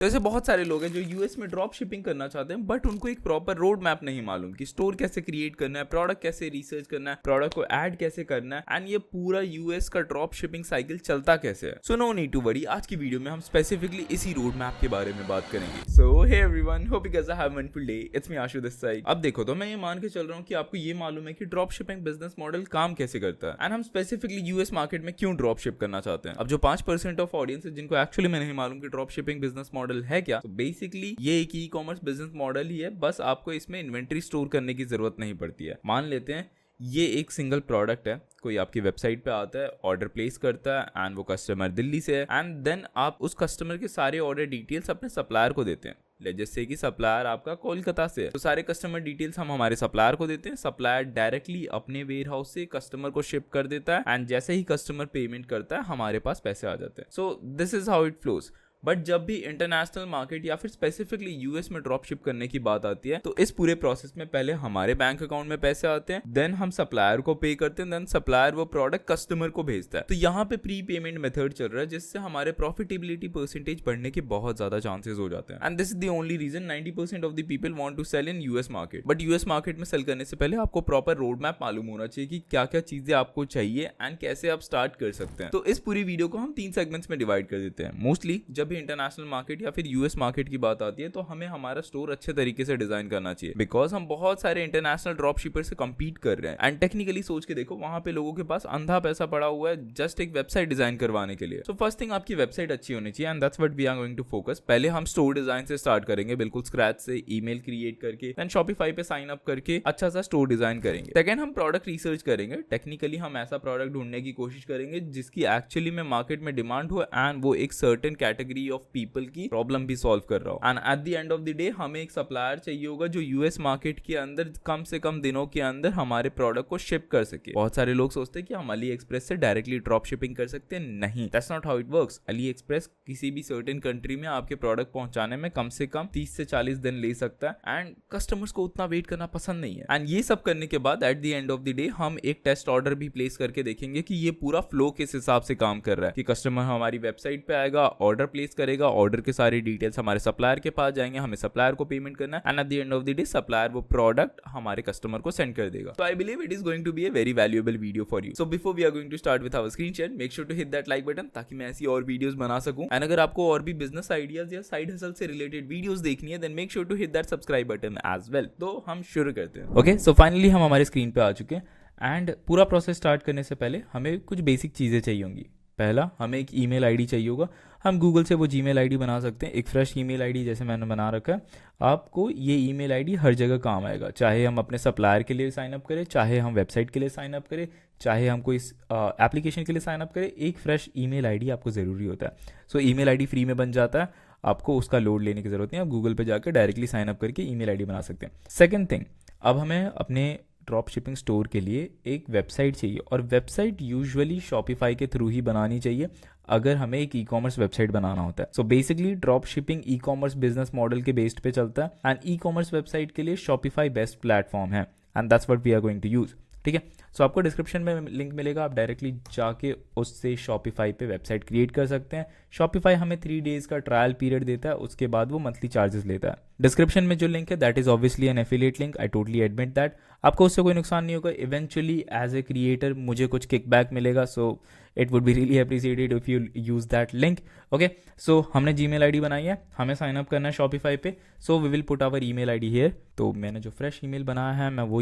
तो ऐसे बहुत सारे लोग हैं जो यूएस में ड्रॉप शिपिंग करना चाहते हैं, बट उनको एक प्रॉपर रोड मैप नहीं मालूम कि स्टोर कैसे क्रिएट करना है, प्रोडक्ट कैसे रिसर्च करना है, प्रोडक्ट को ऐड कैसे करना है, एंड ये पूरा यूएस का ड्रॉप शिपिंग साइकिल चलता कैसे है। So no need to worry, आज की वीडियो में हम स्पेसिफिकली इसी रोड मैप के बारे में बात करेंगे। So hey everyone, hope you guys have a wonderful day. It's me Ashu this side. अब देखो, तो मैं ये मान के चल रहा हूँ कि आपको ये मालूम है कि ड्रॉप शिपिंग बिजनेस मॉडल काम कैसे करता है, एंड हम स्पेसिफिकली यूएस मार्केट में क्यों ड्रॉप शिप करना चाहते हैं। अब जो 5% ऑफ ऑडियंस है जिनको एक्चुअली में नहीं मालूम कि ड्रॉप शिपिंग बिजनेस मॉडल है क्या, तो बेसिकली ये एक ई कॉमर्स बिजनेस मॉडल ही है, बस आपको इसमें इन्वेंट्री स्टोर करने की जरूरत नहीं पड़ती है। मान लेते हैं ये एक सिंगल प्रोडक्ट है, कोई आपकी वेबसाइट पे आता है, ऑर्डर प्लेस करता है, एंड वो कस्टमर दिल्ली से है, एंड देन आप उस कस्टमर के सारे ऑर्डर डिटेल्स अपने सप्लायर को देते हैं। जैसे कि सप्लायर आपका कोलकाता से है, तो सारे कस्टमर डिटेल्स हम हमारे सप्लायर को देते हैं, सप्लायर डायरेक्टली अपने वेयर हाउस से कस्टमर को शिप कर देता है, एंड जैसे ही कस्टमर पेमेंट करता है हमारे पास पैसे आ जाते हैं। So this is how it flows. But जब भी इंटरनेशनल मार्केट या फिर स्पेसिफिकली यूएस में ड्रॉप शिप करने की बात आती है, तो इस पूरे प्रोसेस में पहले हमारे बैंक अकाउंट में पैसे आते हैं, देन हम सप्लायर को पे करते हैं, देन सप्लायर वो प्रोडक्ट कस्टमर को भेजता है। तो यहाँ पे प्री पेमेंट मेथड चल रहा है, जिससे हमारे प्रॉफिटेबिलिटी परसेंटेज बढ़ने के बहुत ज्यादा चांसेस हो जाते हैं। And this is the only reason 90% of the people want to sell in US market. But US market में सेल करने से पहले आपको प्रॉपर रोड मैप मालूम होना चाहिए कि क्या क्या चीजें आपको चाहिए एंड कैसे आप स्टार्ट कर सकते हैं। तो इस पूरी वीडियो को हम 3 सेगमेंट्स में डिवाइड कर देते हैं। मोस्टली जब भी इंटरनेशनल मार्केट या फिर यूएस मार्केट की बात आती है, तो हमें हमारा स्टोर अच्छे तरीके से डिजाइन करना चाहिए, बिकॉज हम बहुत सारे इंटरनेशनल ड्रॉप शिपर से कंपीट कर रहे हैं। एंड टेक्निकली सोच के देखो, वहां पे लोगों के पास अंधा पैसा पड़ा हुआ है जस्ट एक वेबसाइट डिजाइन करवाने के लिए। सो फर्स्ट थिंग, आपकी वेबसाइट अच्छी होनी चाहिए, and that's what we are going to focus. पहले हम स्टोर डिजाइन से स्टार्ट करेंगे, बिल्कुल स्क्रैच से, ईमेल क्रिएट करके, देन शॉपिफाई पे साइन अप करके अच्छा सा स्टोर डिजाइन करेंगे। सेकंड, हम प्रोडक्ट रिसर्च करेंगे। टेक्निकली हम ऐसा प्रोडक्ट ढूंढने की कोशिश करेंगे जिसकी एक्चुअली में मार्केट में डिमांड हो, एंड वो एक सर्टेन कैटेगरी ऑफ पीपल की प्रॉब्लम भी सॉल्व कर रहा हो। And at the end of the day हमें एक सप्लायर चाहिए होगा जो यूएस मार्केट के अंदर कम से कम दिनों के अंदर हमारे प्रोडक्ट को शिप कर सके। बहुत सारे लोग सोचते हैं कि हम अली एक्सप्रेस से डायरेक्टली ड्रॉप शिपिंग कर सकते हैं। नहीं, that's not how it works. Ali express किसी भी सर्टेन कंट्री में आपके प्रोडक्ट पहुंचाने में कम से कम 30 से 40 दिन ले सकता है, एंड कस्टमर्स को उतना वेट करना पसंद नहीं है। एंड ये सब करने के बाद eight the end of the day हम एक टेस्ट ऑर्डर भी प्लेस करके देखेंगे कि ये पूरा फ्लो किस हिसाब से काम कर रहा है, कि कस्टमर हमारी वेबसाइट पे आएगा, ऑर्डर प्लेस करेगा, ऑर्डर के सारे डिटेल्स हमारे सप्लायर के पास जाएंगे, हमें सप्लायर को पेमेंट करना है, and at the end of the day supplier वो प्रोडक्ट हमारे कस्टमर को सेंड कर देगा। तो I believe it is going to be a very valuable video for you. So before we are going to start with our screen share, make sure to hit that like button, ताकि मैं ऐसी और videos बना सकूं। And अगर आपको और भी बिजनेस आइडियाज या साइड हसल से रिलेटेड वीडियोस देखनी है, then make sure to hit that subscribe button as well. तो हम शुरू करते हैं। ओके, सो फाइनली हम हमारे स्क्रीन पे आ चुके हैं, एंड पूरा प्रोसेस स्टार्ट करने से पहले हमें कुछ बेसिक चीजें चाहिए होंगी। पहला, हमें एक ईमेल आईडी चाहिए होगा। हम गूगल से वो जीमेल आईडी बना सकते हैं, एक फ्रेश ईमेल आईडी जैसे मैंने बना रखा है। आपको ये ईमेल आईडी हर जगह काम आएगा, चाहे हम अपने सप्लायर के लिए साइन अप करें, चाहे हम वेबसाइट के लिए साइन अप करें, चाहे हम कोई एप्लीकेशन के लिए साइन अप करें, एक फ्रेश ईमेल आईडी आपको ज़रूरी होता है। सो ईमेल आईडी फ्री में बन जाता है, आपको उसका लोड लेने की ज़रूरत नहीं है। आप गूगल पे जाकर डायरेक्टली साइन अप करके ईमेल आईडी बना सकते हैं। सेकंड थिंग, अब हमें अपने ड्रॉप शिपिंग स्टोर के लिए एक वेबसाइट चाहिए, और वेबसाइट यूजुअली शॉपिफाई के थ्रू ही बनानी चाहिए अगर हमें एक ई कॉमर्स वेबसाइट बनाना होता है। So basically drop shipping e commerce business model के बेस्ड पे चलता है, एंड ई कॉमर्स वेबसाइट के लिए शॉपिफाई बेस्ट प्लेटफॉर्म है, and that's what we are going to use. ठीक है, सो आपको डिस्क्रिप्शन में लिंक मिलेगा, आप डायरेक्टली जाके उससे शॉपिफाई पे वेबसाइट क्रिएट कर सकते हैं। शॉपिफाई हमें 3 डेज का ट्रायल पीरियड देता है, उसके बाद वो मंथली चार्जेस लेता है। डिस्क्रिप्शन में जो लिंक है that is obviously N affiliate link, I totally admit that. आपको उससे कोई नुकसान नहीं होगा, इवेंचुअली एज ए क्रिएटर मुझे कुछ किकबैक मिलेगा, so it would be really appreciated if you use that link. Okay, so हमने जीमेल आईडी बनाई है, हमें साइन अप करना है शॉपिफाई पे, so we will put our email ID here. तो मैंने जो फ्रेश ईमेल बनाया है मैं वो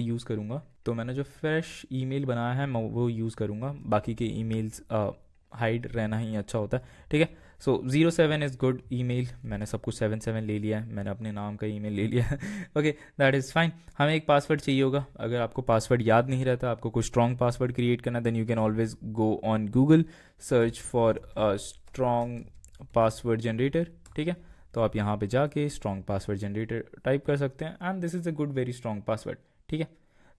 यूज़ करूँगा, बाकी के ईमेल्स हाइड रहना ही अच्छा होता है। ठीक है, सो 07 इज़ गुड ईमेल, मैंने सब कुछ 77 ले लिया है, मैंने अपने नाम का ईमेल ले लिया है। Okay, that is fine. हमें एक पासवर्ड चाहिए होगा। अगर आपको पासवर्ड याद नहीं रहता, आपको कोई स्ट्रॉन्ग पासवर्ड क्रिएट करना, then you can always go on Google, search for a strong password generator. ठीक है, तो आप यहाँ पे जाके स्ट्रॉन्ग पासवर्ड जनरेटर टाइप कर सकते हैं, and this is a good very strong password. ठीक है,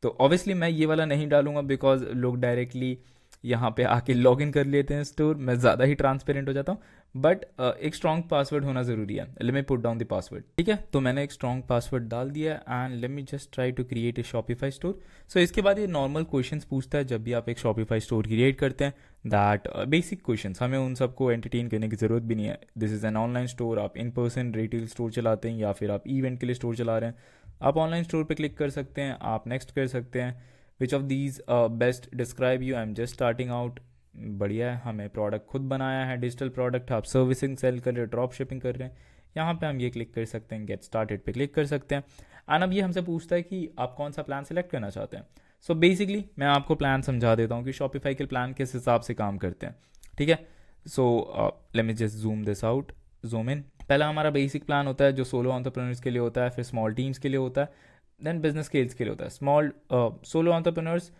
तो ऑब्वियसली मैं ये वाला नहीं डालूंगा, बिकॉज लोग डायरेक्टली यहाँ पे आके लॉग इन कर लेते हैं स्टोर। मैं ज़्यादा ही ट्रांसपेरेंट हो जाता हूँ, बट एक स्ट्रॉन्ग पासवर्ड होना ज़रूरी है। Let me put down the password. ठीक है, तो मैंने एक स्ट्रॉन्ग पासवर्ड डाल दिया and let me just try to create a Shopify store. So इसके बाद ये नॉर्मल क्वेश्चंस पूछता है जब भी आप एक शॉपिफाई स्टोर क्रिएट करते हैं, दैट बेसिक क्वेश्चंस, हमें उन सबको एंटरटेन करने की ज़रूरत भी नहीं है। This is an online store, आप इन पर्सन रिटेल स्टोर चलाते हैं या फिर आप इवेंट के लिए स्टोर चला रहे हैं, आप ऑनलाइन स्टोर पे क्लिक कर सकते हैं, आप नेक्स्ट कर सकते हैं। Which of these best describe you, I am just starting out. बढ़िया है, हमें प्रोडक्ट खुद बनाया है, डिजिटल प्रोडक्ट, आप सर्विसिंग सेल कर रहे हैं, ड्रॉप शिपिंग कर रहे हैं, यहाँ पे हम ये क्लिक कर सकते हैं, गेट स्टार्टेड पे क्लिक कर सकते हैं। एंड अब ये हमसे पूछता है कि आप कौन सा प्लान सेलेक्ट करना चाहते हैं। सो बेसिकली मैं आपको प्लान समझा देता हूँ कि शॉपिफाई के प्लान किस हिसाब से काम करते हैं। ठीक है, सो let me just zoom this out, zoom in. पहला हमारा बेसिक प्लान होता है जो सोलो एंटरप्रेन्योर्स के लिए होता है, फिर स्मॉल टीम्स के लिए होता है, देन बिजनेस स्केल्स के लिए होता है। स्मॉल सोलो एंटरप्रेन्योर्स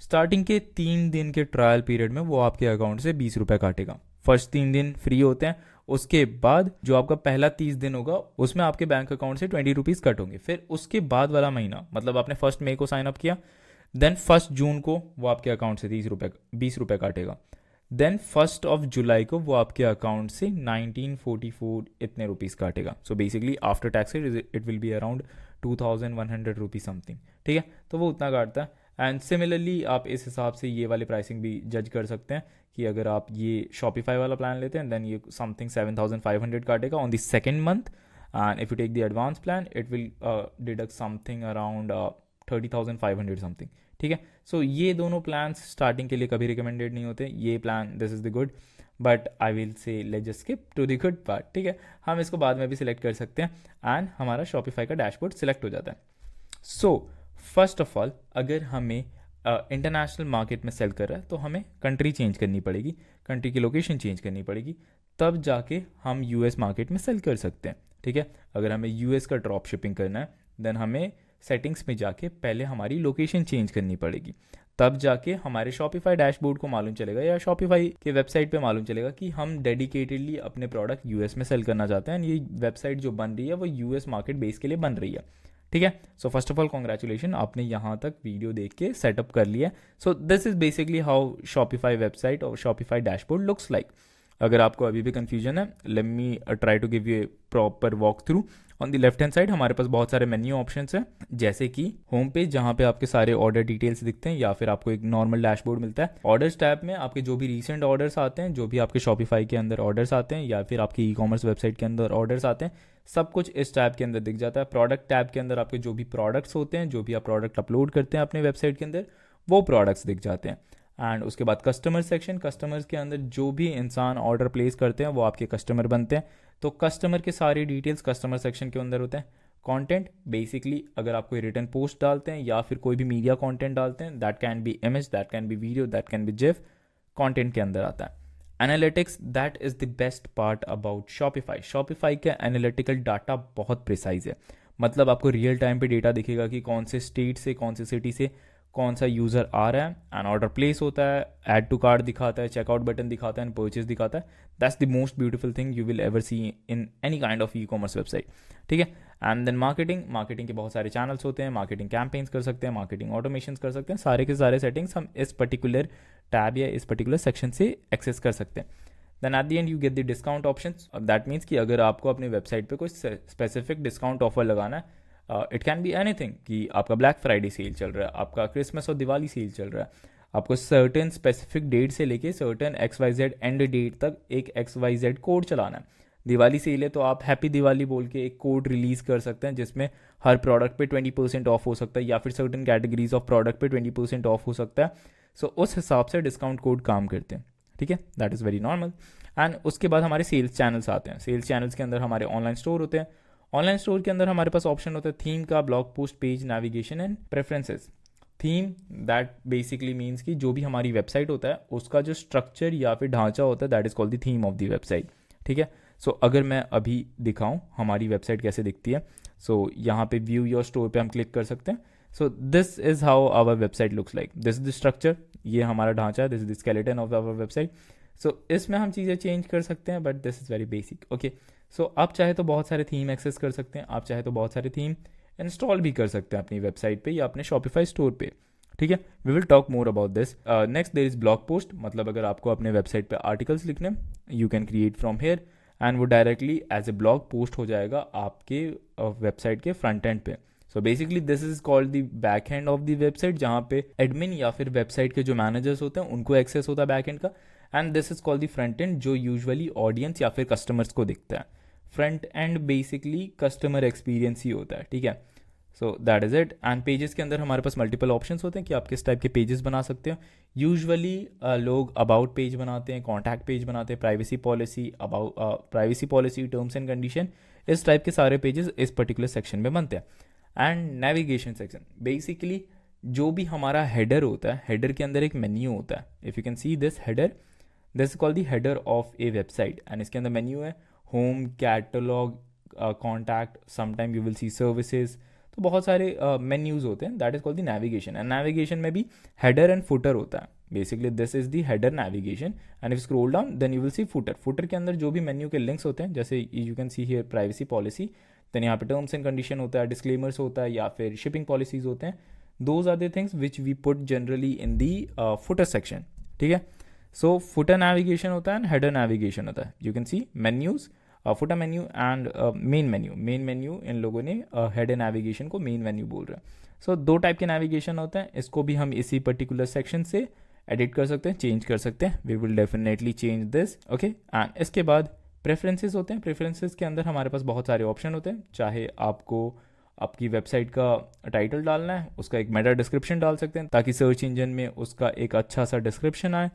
स्टार्टिंग के 3 दिन के ट्रायल पीरियड में वो आपके अकाउंट से 20 रुपये काटेगा। फर्स्ट 3 दिन फ्री होते हैं, उसके बाद जो आपका पहला 30 दिन होगा उसमें आपके बैंक अकाउंट से 20 रुपीज़ कट होंगे। फिर उसके बाद वाला महीना, मतलब आपने 1 मई को साइन अप किया, देन 1 जून को वो आपके अकाउंट से 20 रुपये काटेगा, देन 1 जुलाई को वो आपके अकाउंट से 1944 इतने रुपीज़ काटेगा। So basically after taxes it will be around 2100 rupees something. ठीक है, तो वो उतना काटता है। एंड सिमिलरली आप इस हिसाब से ये वाली प्राइसिंग भी जज कर सकते हैं कि अगर आप ये शॉपिफाई वाला प्लान लेते हैं देन ये समथिंग 7500 काटेगा on the second month, and if you take the advance plan it will deduct something around 30,500 something. ठीक है, सो ये दोनों प्लान्स स्टार्टिंग के लिए कभी रिकमेंडेड नहीं होते। ये plan this is the good, but I will say let's just skip to the good part. ठीक है, हम इसको बाद में भी सिलेक्ट कर सकते हैं एंड हमारा शॉपिफाई का डैशबोर्ड सिलेक्ट हो जाता है। सो फर्स्ट ऑफ ऑल अगर हमें इंटरनेशनल मार्केट में सेल कर रहा है तो हमें कंट्री चेंज करनी पड़ेगी, कंट्री की लोकेशन चेंज करनी पड़ेगी, तब जाके हम यूएस मार्केट में सेल कर सकते हैं। ठीक है, अगर हमें यूएस का ड्रॉप शिपिंग करना है देन हमें सेटिंग्स में जाके पहले हमारी लोकेशन चेंज करनी पड़ेगी, तब जाके हमारे शॉपिफाई डैशबोर्ड को मालूम चलेगा या शॉपिफाई के वेबसाइट पे मालूम चलेगा कि हम डेडिकेटेडली अपने प्रोडक्ट यूएस में सेल करना चाहते हैं। ये वेबसाइट जो बन रही है वो यूएस मार्केट बेस के लिए बन रही है। ठीक है, so first of all congratulation, आपने यहाँ तक वीडियो देख के सेटअप कर लिया। So this is basically how Shopify website और शॉपिफाई डैशबोर्ड लुक्स लाइक। अगर आपको अभी भी कंफ्यूजन है, let me try to give you a proper walk through. On the left hand side हमारे पास बहुत सारे मेन्यू ऑप्शंस हैं, जैसे कि होम पेज जहाँ पे आपके सारे ऑर्डर डिटेल्स दिखते हैं, या फिर आपको एक नॉर्मल डैशबोर्ड मिलता है। ऑर्डर्स टैब में आपके जो भी रीसेंट ऑर्डर्स आते हैं, जो भी आपके शॉपिफाई के अंदर ऑर्डर्स आते हैं या फिर आपके ई कॉमर्स वेबसाइट के अंदर ऑर्डर्स आते हैं, सब कुछ इस टैब के अंदर दिख जाता है। प्रोडक्ट टैब के अंदर आपके जो भी प्रोडक्ट्स होते हैं, जो भी आप प्रोडक्ट अपलोड करते हैं अपने वेबसाइट के अंदर, वो प्रोडक्ट्स दिख जाते हैं। एंड उसके बाद कस्टमर सेक्शन, कस्टमर्स के अंदर जो भी इंसान ऑर्डर प्लेस करते हैं वो आपके कस्टमर बनते हैं, तो कस्टमर के सारी डिटेल्स कस्टमर सेक्शन के अंदर होते हैं। कंटेंट, बेसिकली अगर आप कोई रिटर्न पोस्ट डालते हैं या फिर कोई भी मीडिया कंटेंट डालते हैं, that can be image, that can be video, that can be GIF, content के अंदर आता है। Analytics, that is the best part about Shopify. Shopify का एनालिटिकल डाटा बहुत प्रिसाइज है, मतलब आपको रियल टाइम पे डेटा दिखेगा कि कौन से स्टेट से, कौन से सिटी से कौन सा यूज़र आ रहा है, एंड ऑर्डर प्लेस होता है, ऐड टू कार्ट दिखाता है, चेकआउट बटन दिखाता है, एंड परचेज दिखाता है। That's the most beautiful thing you will ever see in any kind of E commerce website. ठीक है, एंड देन मार्केटिंग, मार्केटिंग के बहुत सारे चैनल्स होते हैं, मार्केटिंग कैंपेन्स कर सकते हैं, मार्केटिंग ऑटोमेशन कर सकते हैं, सारे के सारे सेटिंग्स हम इस पर्टिकुलर टैब या इस पर्टिकुलर सेक्शन से एक्सेस कर सकते हैं। Then at the end you get the discount options. That means कि अगर आपको अपनी वेबसाइट पे कोई स्पेसिफिक डिस्काउंट ऑफर लगाना है, इट कैन बी एनीथिंग, कि आपका ब्लैक फ्राइडे सेल चल रहा है, आपका क्रिसमस और दिवाली सेल चल रहा है, आपको सर्टेन स्पेसिफिक डेट से लेके सर्टेन XYZ एंड डेट तक एक XYZ कोड चलाना है। दिवाली सेल है तो आप हैप्पी दिवाली बोल के एक कोड रिलीज कर सकते हैं जिसमें हर प्रोडक्ट पे 20% ऑफ हो सकता है, या फिर सर्टेन कैटेगरीज ऑफ प्रोडक्ट पे 20% ऑफ हो सकता है। सो उस हिसाब से डिस्काउंट कोड काम करते हैं। ठीक है, that is very normal. And उसके बाद हमारे सेल्स चैनल्स आते हैं। सेल्स चैनल्स के अंदर हमारे ऑनलाइन स्टोर होते हैं। ऑनलाइन स्टोर के अंदर हमारे पास ऑप्शन होता है थीम का, blog post, page, navigation and preferences. Theme, that basically means कि जो भी हमारी वेबसाइट होता है उसका जो स्ट्रक्चर या फिर ढांचा होता है, that is called the theme of the website. ठीक है, सो अगर मैं अभी दिखाऊं हमारी वेबसाइट कैसे दिखती है, सो यहाँ पे व्यू योर स्टोर पे हम क्लिक कर सकते हैं। So this is how our website looks like, this is the structure, ये हमारा ढांचा है, this is the skeleton of our website. So इसमें हम चीज़ें चेंज कर सकते हैं, but this is very basic. Okay, so आप चाहे तो बहुत सारे थीम एक्सेस कर सकते हैं, आप चाहे तो बहुत सारे थीम इंस्टॉल भी कर सकते हैं अपनी वेबसाइट पे या अपने शॉपिफाई स्टोर पे। ठीक है, we will talk more about this. Next there is blog post, मतलब अगर आपको अपने वेबसाइट पे आर्टिकल्स लिखने, you can create from here and वो directly as a blog post हो जाएगा आपके वेबसाइट के फ्रंट एंड पे। So basically this is called the back end of the website, जहाँ पे एडमिन या फिर वेबसाइट के जो मैनेजर्स होते हैं उनको एक्सेस होता है बैक एंड का, and this is called the front end, जो यूजुअली ऑडियंस या फिर कस्टमर्स को दिखता है। Front end basically customer experience ही होता है, ठीक है। So that is it. And pages के अंदर हमारे पास मल्टीपल ऑप्शंस होते हैं कि आप किस टाइप के पेजेस बना सकते हो। यूजुअली लोग अबाउट पेज बनाते हैं, कॉन्टैक्ट पेज बनाते हैं, privacy policy, about privacy policy, terms and condition, इस टाइप के सारे पेजेस इस पर्टिकुलर सेक्शन में बनते हैं। एंड नेविगेशन सेक्शन, बेसिकली जो भी हमारा हेडर होता है, हेडर के अंदर एक मेन्यू होता है। If you can see this header, this is called the header of a website, and इसके अंदर मेन्यू है, home, catalogue, contact, sometime you will see services, तो बहुत सारे मेन्यूज होते हैं। That is called the navigation. And navigation में भी हेडर एंड फुटर होता है। Basically this is the header navigation, and if scroll down then you will see footer. Footer के अंदर जो भी मेन्यू के लिंक्स होते हैं, जैसे you can see here privacy policy, then यहाँ पे टर्म्स एंड कंडीशन होता है, डिस्क्लेमर्स होता है, या फिर शिपिंग पॉलिसीज होते हैं। Those are the things which we put generally in the footer section, ठीक है। सो फुटर नेविगेशन होता है एंड हेडर नेविगेशन होता है। You can see menus, footer menu and main menu. Main menu इन लोगों ने हेडर नेविगेशन को मेन मेन्यू बोल रहे हैं। सो दो टाइप के नेविगेशन होते हैं, इसको भी हम इसी पर्टिकुलर सेक्शन से एडिट कर सकते हैं, चेंज कर सकते हैं। We will definitely change this, okay. And इसके बाद प्रेफरेंसेस होते हैं। प्रेफरेंसेस के अंदर हमारे पास बहुत सारे ऑप्शन होते हैं। चाहे आपको आपकी वेबसाइट का टाइटल डालना है, उसका एक मेटा डिस्क्रिप्शन डाल सकते हैं ताकि सर्च इंजन में उसका एक अच्छा सा डिस्क्रिप्शन आए।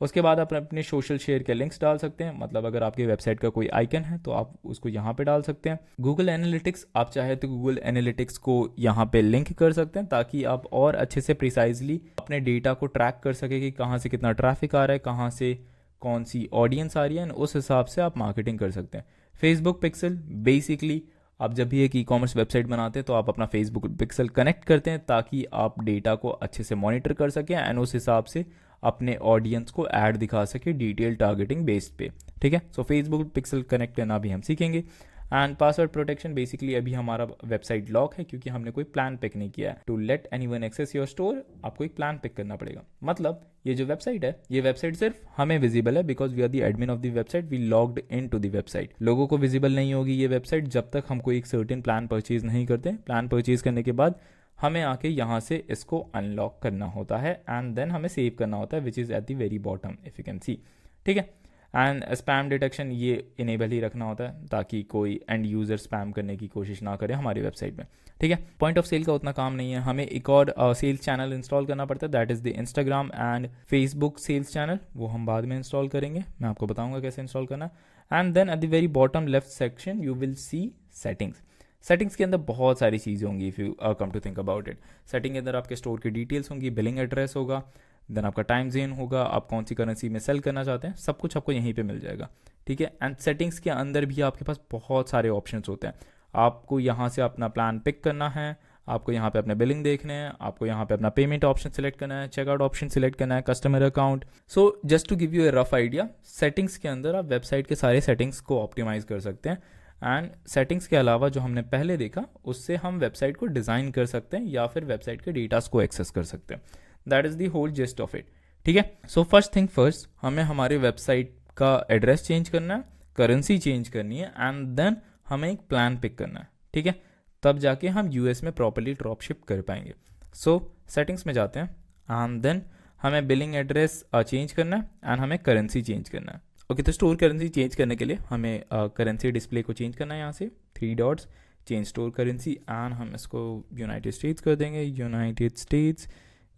उसके बाद आप अपने सोशल शेयर के लिंक्स डाल सकते हैं, मतलब अगर आपकी वेबसाइट का कोई आइकन है तो आप उसको यहाँ पे डाल सकते हैं। गूगल एनालिटिक्स, आप चाहे तो गूगल एनालिटिक्स को यहाँ पे लिंक कर सकते हैं ताकि आप और अच्छे से प्रिसाइजली अपने डेटा को ट्रैक कर सके कि कहाँ से कितना ट्रैफिक आ रहा है, कहाँ से कौन सी ऑडियंस आ रही है, उस हिसाब से आप मार्केटिंग कर सकते हैं। फेसबुक पिक्सल, बेसिकली आप जब भी एक ई कॉमर्स वेबसाइट बनाते हैं तो आप अपना फेसबुक पिक्सल कनेक्ट करते हैं ताकि आप डेटा को अच्छे से मॉनिटर कर सकें एंड उस हिसाब से अपने ऑडियंस को ऐड दिखा सके डिटेल टारगेटिंग बेस्ड पे, ठीक है। सो फेसबुक पिक्सल कनेक्ट करना भी हम सीखेंगे। एंड पासवर्ड प्रोटेक्शन, बेसिकली अभी हमारा वेबसाइट लॉक है क्योंकि हमने कोई प्लान पिक नहीं किया है। To let anyone access your store, आपको एक प्लान पिक करना पड़ेगा। मतलब ये जो वेबसाइट है, ये वेबसाइट सिर्फ हमें विजिबल है because we are the admin of the website, we logged in to the website. लोगों को विजिबल नहीं होगी ये वेबसाइट जब तक हम कोई एक सर्टेन प्लान परचेज नहीं करते। प्लान परचेज करने के बाद हमें आके यहाँ से इसको अनलॉक करना होता है एंड देन हमें सेव करना होता है, which is eight the very bottom if you can सी, ठीक है। एंड स्पैम डिटेक्शन ये इनेबल ही रखना होता है ताकि कोई एंड यूज़र स्पैम करने की कोशिश ना करे हमारी वेबसाइट में, ठीक है। पॉइंट ऑफ सेल का उतना काम नहीं है, हमें एक और सेल्स चैनल इंस्टॉल करना पड़ता है, that is the Instagram and Facebook sales channel. वो हम बाद में इंस्टॉल करेंगे, मैं आपको बताऊंगा कैसे इंस्टॉल करना। And then at the very bottom left section you will see settings. Settings के अंदर बहुत सारी चीज़ें होंगी if you come to think about it. Setting के अंदर आपके स्टोर की डिटेल्स होंगी, बिलिंग एड्रेस होगा, देन आपका टाइम जोन होगा, आप कौन सी करेंसी में सेल करना चाहते हैं, सब कुछ आपको यहीं पे मिल जाएगा, ठीक है। एंड सेटिंग्स के अंदर भी आपके पास बहुत सारे ऑप्शंस होते हैं। आपको यहाँ से अपना प्लान पिक करना है, आपको यहाँ पे अपने बिलिंग देखने हैं, आपको यहाँ पे अपना पेमेंट ऑप्शन सिलेक्ट करना है, चेकआउट ऑप्शन सिलेक्ट करना है, customer account. So just to give you a rough idea, settings के अंदर आप वेबसाइट के सारे सेटिंग्स को ऑप्टिमाइज कर सकते हैं। एंड सेटिंग्स के अलावा जो हमने पहले देखा उससे हम वेबसाइट को डिज़ाइन कर सकते हैं या फिर वेबसाइट के डेटास को एक्सेस कर सकते हैं। That is the whole gist of it, ठीक है। सो फर्स्ट थिंग फर्स्ट, हमें हमारे वेबसाइट का एड्रेस चेंज करना है, करेंसी चेंज करनी है एंड देन हमें एक प्लान पिक करना है, ठीक है। तब जाके हम यूएस में प्रॉपरली ड्रॉप शिप कर पाएंगे। सो सेटिंग्स में जाते हैं एंड देन हमें बिलिंग एड्रेस चेंज करना है एंड हमें करेंसी चेंज करना है, ओके। तो स्टोर करेंसी चेंज करने के लिए हमें करेंसी डिस्प्ले को चेंज करना है, यहाँ से 3 dots, change store currency and हम इसको यूनाइटेड स्टेट्स कर देंगे, United states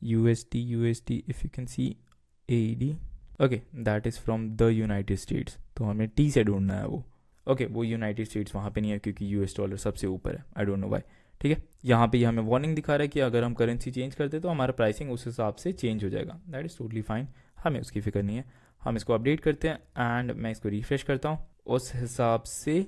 USD if you can C AED, okay, that is from the United states. तो हमें T से ढूंढना है वो, ओके। वो यूनाइटेड स्टेट्स वहाँ पे नहीं है क्योंकि US डॉलर सबसे ऊपर है, आई डोंट नो व्हाई, ठीक है। यहाँ पे हमें वार्निंग दिखा रहा है कि अगर हम करेंसी चेंज करते तो हमारा प्राइसिंग उस हिसाब से चेंज हो जाएगा, दैट इज़ टोटली फाइन, हमें उसकी फिक्र नहीं है। हम इसको अपडेट करते हैं एंड मैं इसको रिफ्रेश करता हूँ, उस हिसाब से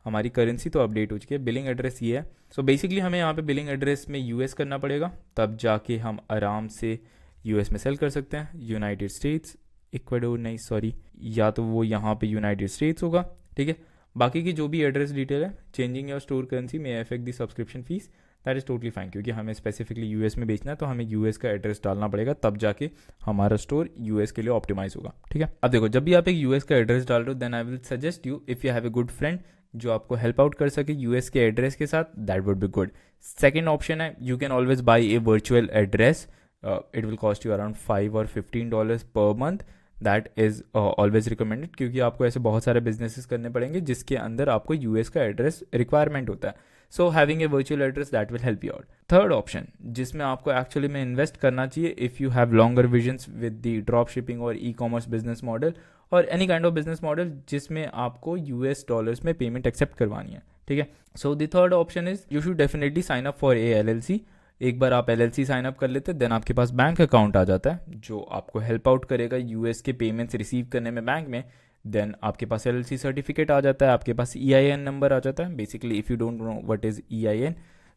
हमारी करेंसी तो अपडेट हो चुकी है। बिलिंग एड्रेस ये है। सो बेसिकली हमें यहाँ पे बिलिंग एड्रेस में US करना पड़ेगा, तब जाके हम आराम से US में सेल कर सकते हैं। यूनाइटेड स्टेट्स, इक्वाडोर नहीं सॉरी, या तो वो यहाँ पे यूनाइटेड स्टेट्स होगा, ठीक है। बाकी की जो भी एड्रेस डिटेल है, चेंजिंग योर स्टोर करेंसी में affect the subscription fees, that is totally fine, क्योंकि हमें स्पेसिफिकली यूएस में बेचना है तो हमें यूएस का एड्रेस डालना पड़ेगा, तब जाके हमारा स्टोर यूएस के लिए ऑप्टिमाइज होगा, ठीक है। अब देखो, जब भी आप एक यूएस का एड्रेस डाल रहे हो, then I will suggest you, if you have a good friend जो आपको हेल्प आउट कर सके यूएस के एड्रेस के साथ, that would be good. Second option है, you can always buy a virtual address, it will cost you around $5 or $15 per month, that is always recommended, क्योंकि आपको ऐसे बहुत सारे बिजनेसेस करने पड़ेंगे जिसके अंदर आपको यूएस का एड्रेस रिक्वायरमेंट होता है। So having a virtual address that will help you out. Third option जिसमें आपको एक्चुअली में इन्वेस्ट करना चाहिए, if you have longer visions with the drop shipping और ई कॉमर्स बिजनेस मॉडल और any kind of business model जिसमें आपको US dollars में पेमेंट एक्सेप्ट करवानी है, ठीक है। So the third option is you should definitely sign up for a LLC. एक बार आप एलएलसी साइन अप कर लेते हैं, देन आपके पास बैंक अकाउंट आ जाता है जो आपको हेल्प आउट करेगा यूएस के पेमेंट्स रिसीव करने में बैंक में। देन आपके पास एलएलसी सर्टिफिकेट आ जाता है, आपके पास EIN नंबर आ जाता है। Basically if you don't know what is EIN,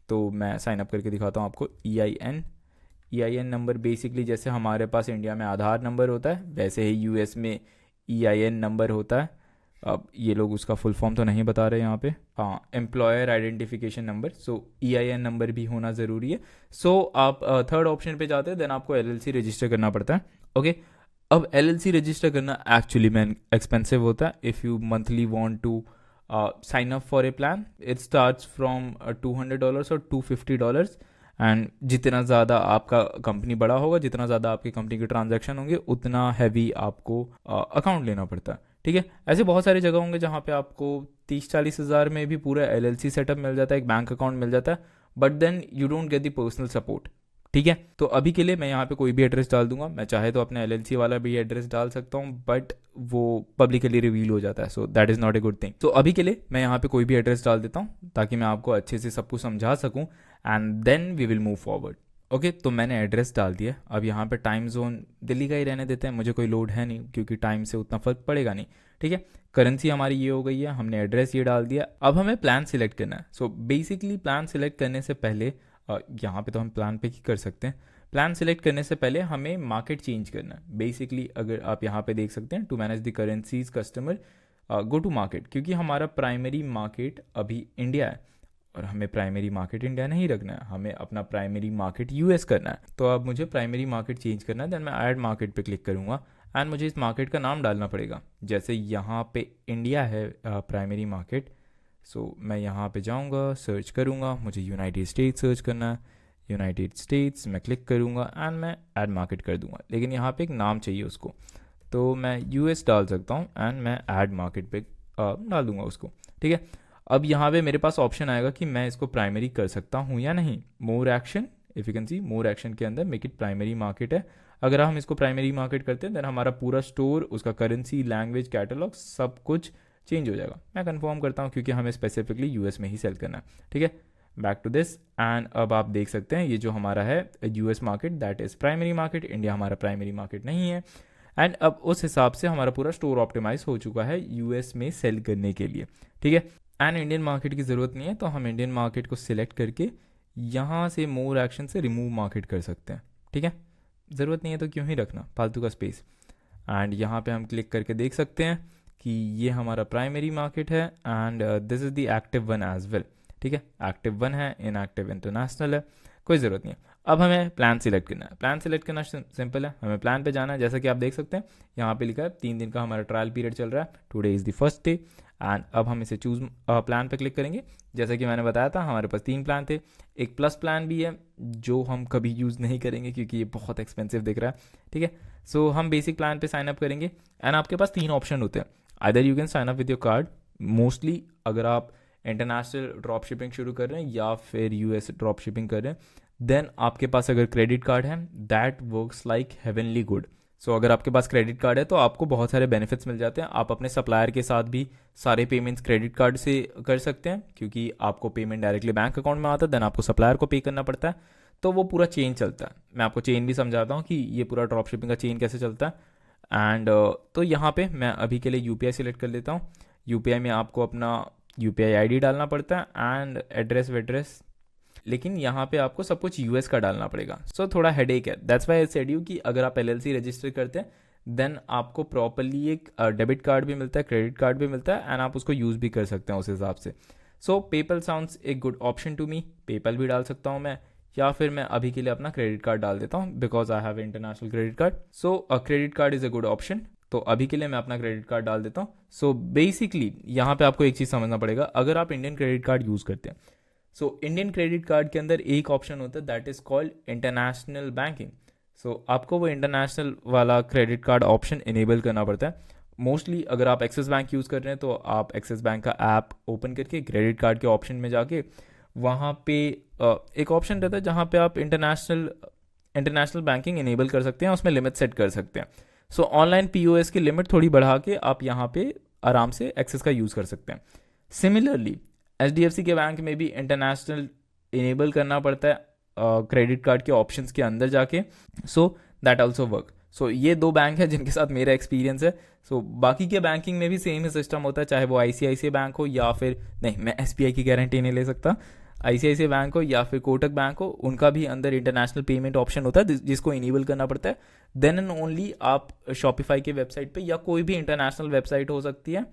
तो मैं साइन अप करके दिखाता हूँ आपको। EIN नंबर बेसिकली जैसे हमारे पास इंडिया में आधार नंबर होता है, वैसे ही यूएस में EIN नंबर होता है। अब ये लोग उसका फुल फॉर्म तो नहीं बता रहे यहाँ पे, हाँ, एम्प्लॉयर आइडेंटिफिकेशन नंबर, सो EIN नंबर भी होना ज़रूरी है। सो आप थर्ड ऑप्शन पे जाते हैं, देन आपको LLC रजिस्टर करना पड़ता है, ओके। अब LLC रजिस्टर करना एक्चुअली में एक्सपेंसिव होता है। If you monthly want to sign up for a plan, it starts from $200 और $250, एंड जितना ज़्यादा आपका कंपनी बड़ा होगा, जितना ज़्यादा आपकी कंपनी के ट्रांजैक्शन होंगे, उतना हैवी आपको अकाउंट लेना पड़ता है, ठीक है। ऐसे बहुत सारी जगह होंगे जहाँ पे आपको 30-40 हज़ार में भी पूरा LLC सेटअप मिल जाता है, एक बैंक अकाउंट मिल जाता है, but then you don't get the personal support, ठीक है। तो अभी के लिए मैं यहाँ पे कोई भी एड्रेस डाल दूंगा, मैं चाहे तो अपने LLC वाला भी एड्रेस डाल सकता हूँ, बट वो पब्लिकली रिवील हो जाता है, so that is not a good thing. तो अभी के लिए मैं यहाँ पे कोई भी एड्रेस डाल देता हूँ ताकि मैं आपको अच्छे से सब कुछ समझा सकूँ, and then we will move forward, okay. तो मैंने एड्रेस डाल दिया। अब यहाँ पे टाइम जोन दिल्ली का ही रहने देते हैं, मुझे कोई लोड है नहीं क्योंकि टाइम से उतना फ़र्क पड़ेगा नहीं, ठीक है। करेंसी हमारी ये हो गई है, हमने एड्रेस ये डाल दिया। अब हमें प्लान सिलेक्ट करना है। सो बेसिकली प्लान सिलेक्ट करने से पहले यहाँ पे तो हम प्लान पे ही कर सकते हैं। प्लान सिलेक्ट करने से पहले हमें मार्केट चेंज करना है। बेसिकली अगर आप यहाँ पे देख सकते हैं, to manage the currencies customer go to market, क्योंकि हमारा प्राइमरी मार्केट अभी इंडिया है और हमें प्राइमरी मार्केट इंडिया नहीं रखना है, हमें अपना प्राइमरी मार्केट यूएस करना है। तो अब मुझे प्राइमरी मार्केट चेंज करना है, देन मैं ऐड मार्केट पे क्लिक करूँगा एंड मुझे इस मार्केट का नाम डालना पड़ेगा। जैसे यहाँ पे इंडिया है प्राइमरी मार्केट, सो मैं यहाँ पे जाऊँगा, सर्च करूँगा, मुझे यूनाइटेड स्टेट्स सर्च करना है, यूनाइटेड स्टेट्स मैं क्लिक करूँगा एंड मैं ऐड मार्केट कर दूँगा। लेकिन यहाँ पे एक नाम चाहिए उसको, तो मैं यूएस डाल सकता हूँ एंड मैं ऐड मार्केट पे डाल दूँगा उसको, ठीक है। अब यहाँ पे मेरे पास ऑप्शन आएगा कि मैं इसको प्राइमरी कर सकता हूँ या नहीं। More action, if you can C more action के अंदर मेक इट प्राइमरी मार्केट है। अगर हम इसको प्राइमरी मार्केट करते हैं देन हमारा पूरा स्टोर, उसका करेंसी, लैंग्वेज, कैटलॉग सब कुछ चेंज हो जाएगा। मैं कंफर्म करता हूँ क्योंकि हमें स्पेसिफिकली यूएस में ही सेल करना है, ठीक है। बैक टू दिस, एंड अब आप देख सकते हैं ये जो हमारा है US market, that is primary market. India हमारा प्राइमरी मार्केट नहीं है, एंड अब उस हिसाब से हमारा पूरा स्टोर ऑप्टिमाइज हो चुका है यूएस में सेल करने के लिए, ठीक है। एंड इंडियन मार्केट की ज़रूरत नहीं है, तो हम इंडियन मार्केट को सिलेक्ट करके यहाँ से मोर एक्शन से रिमूव मार्केट कर सकते हैं, ठीक है। ज़रूरत नहीं है तो क्यों ही रखना फालतू का स्पेस। एंड यहाँ पे हम क्लिक करके देख सकते हैं कि ये हमारा प्राइमरी मार्केट है and this is the active one as well, ठीक है। एक्टिव वन है, इनएक्टिव इंटरनेशनल है, कोई ज़रूरत नहीं है। अब हमें प्लान सिलेक्ट करना है। प्लान सिलेक्ट करना सिंपल है, हमें प्लान पे जाना है। जैसा कि आप देख सकते हैं यहाँ पे लिखा है 3 दिन का हमारा ट्रायल पीरियड चल रहा है, today is the first day, and अब हम इसे चूज़ प्लान पे क्लिक करेंगे। जैसा कि मैंने बताया था हमारे पास 3 प्लान थे, एक प्लस प्लान भी है जो हम कभी यूज़ नहीं करेंगे क्योंकि ये बहुत एक्सपेंसिव दिख रहा है, ठीक है। सो हम बेसिक प्लान पे साइन अप करेंगे एंड आपके पास 3 ऑप्शन होते हैं। Either you can sign up with your card, mostly अगर आप इंटरनेशनल ड्रॉप शिपिंग शुरू कर रहे हैं या फिर यूएस ड्रॉप शिपिंग कर रहे हैं, देन आपके पास अगर क्रेडिट कार्ड है that works like heavenly good. So अगर आपके पास क्रेडिट कार्ड है तो आपको बहुत सारे बेनिफिट्स मिल जाते हैं। आप अपने सप्लायर के साथ भी सारे पेमेंट्स क्रेडिट कार्ड से कर सकते हैं क्योंकि आपको पेमेंट डायरेक्टली बैंक अकाउंट में आता है, देन आपको सप्लायर को पे करना पड़ता है, तो वो पूरा चेन चलता है। मैं आपको चेन भी समझाता हूँ कि ये पूरा ड्रॉप शिपिंग का चेन कैसे चलता है। एंड तो यहाँ पे मैं अभी के लिए यूपीआई सिलेक्ट कर लेता हूँ। यूपीआई में आपको अपना यूपीआई आईडी डालना पड़ता है एंड एड्रेस वेड्रेस, लेकिन यहाँ पे आपको सब कुछ यूएस का डालना पड़ेगा। सो थोड़ा हेडेक है, that's why I said you कि अगर आप एलएलसी रजिस्टर करते हैं देन आपको प्रॉपरली एक डेबिट कार्ड भी मिलता है, क्रेडिट कार्ड भी मिलता है एंड आप उसको यूज़ भी कर सकते हैं उस हिसाब से। सो पेपल साउंड्स एक good option to me, PayPal भी डाल सकता हूँ मैं, या फिर मैं अभी के लिए अपना क्रेडिट कार्ड डाल देता हूँ because I have international credit card. So credit card is a good option, तो अभी के लिए मैं अपना क्रेडिट कार्ड डाल देता हूँ। सो बेसिकली यहाँ पे आपको एक चीज़ समझना पड़ेगा, अगर आप इंडियन क्रेडिट कार्ड यूज़ करते हैं, सो इंडियन क्रेडिट कार्ड के अंदर एक ऑप्शन होता है that is called international banking. So आपको वो इंटरनेशनल वाला क्रेडिट कार्ड ऑप्शन इनेबल करना पड़ता है। मोस्टली अगर आप एक्सिस बैंक यूज़ कर रहे हैं तो आप एक्सिस बैंक का ऐप ओपन करके क्रेडिट कार्ड के ऑप्शन में जाके वहाँ पे एक ऑप्शन रहता है जहाँ पे आप इंटरनेशनल बैंकिंग इनेबल कर सकते हैं, उसमें लिमिट सेट कर सकते हैं। सो ऑनलाइन पीओएस की लिमिट थोड़ी बढ़ा के आप यहाँ पे आराम से एक्सेस का यूज़ कर सकते हैं। सिमिलरली एचडीएफसी के बैंक में भी इंटरनेशनल इनेबल करना पड़ता है क्रेडिट कार्ड के ऑप्शंस के अंदर जाके, सो दैट आल्सो वर्क। सो ये दो बैंक है जिनके साथ मेरा एक्सपीरियंस है। सो बाकी के बैंकिंग में भी सेम ही सिस्टम होता है, चाहे वो आईसीआईसीआई बैंक हो या फिर नहीं, मैं एसबीआई की गारंटी नहीं ले सकता, आईसीआईसीआई बैंक हो या फिर कोटक बैंक हो, उनका भी अंदर इंटरनेशनल पेमेंट ऑप्शन होता है जिसको इनेबल करना पड़ता है। देन एंड ओनली आप शॉपिफाई के वेबसाइट पे या कोई भी इंटरनेशनल वेबसाइट हो सकती है,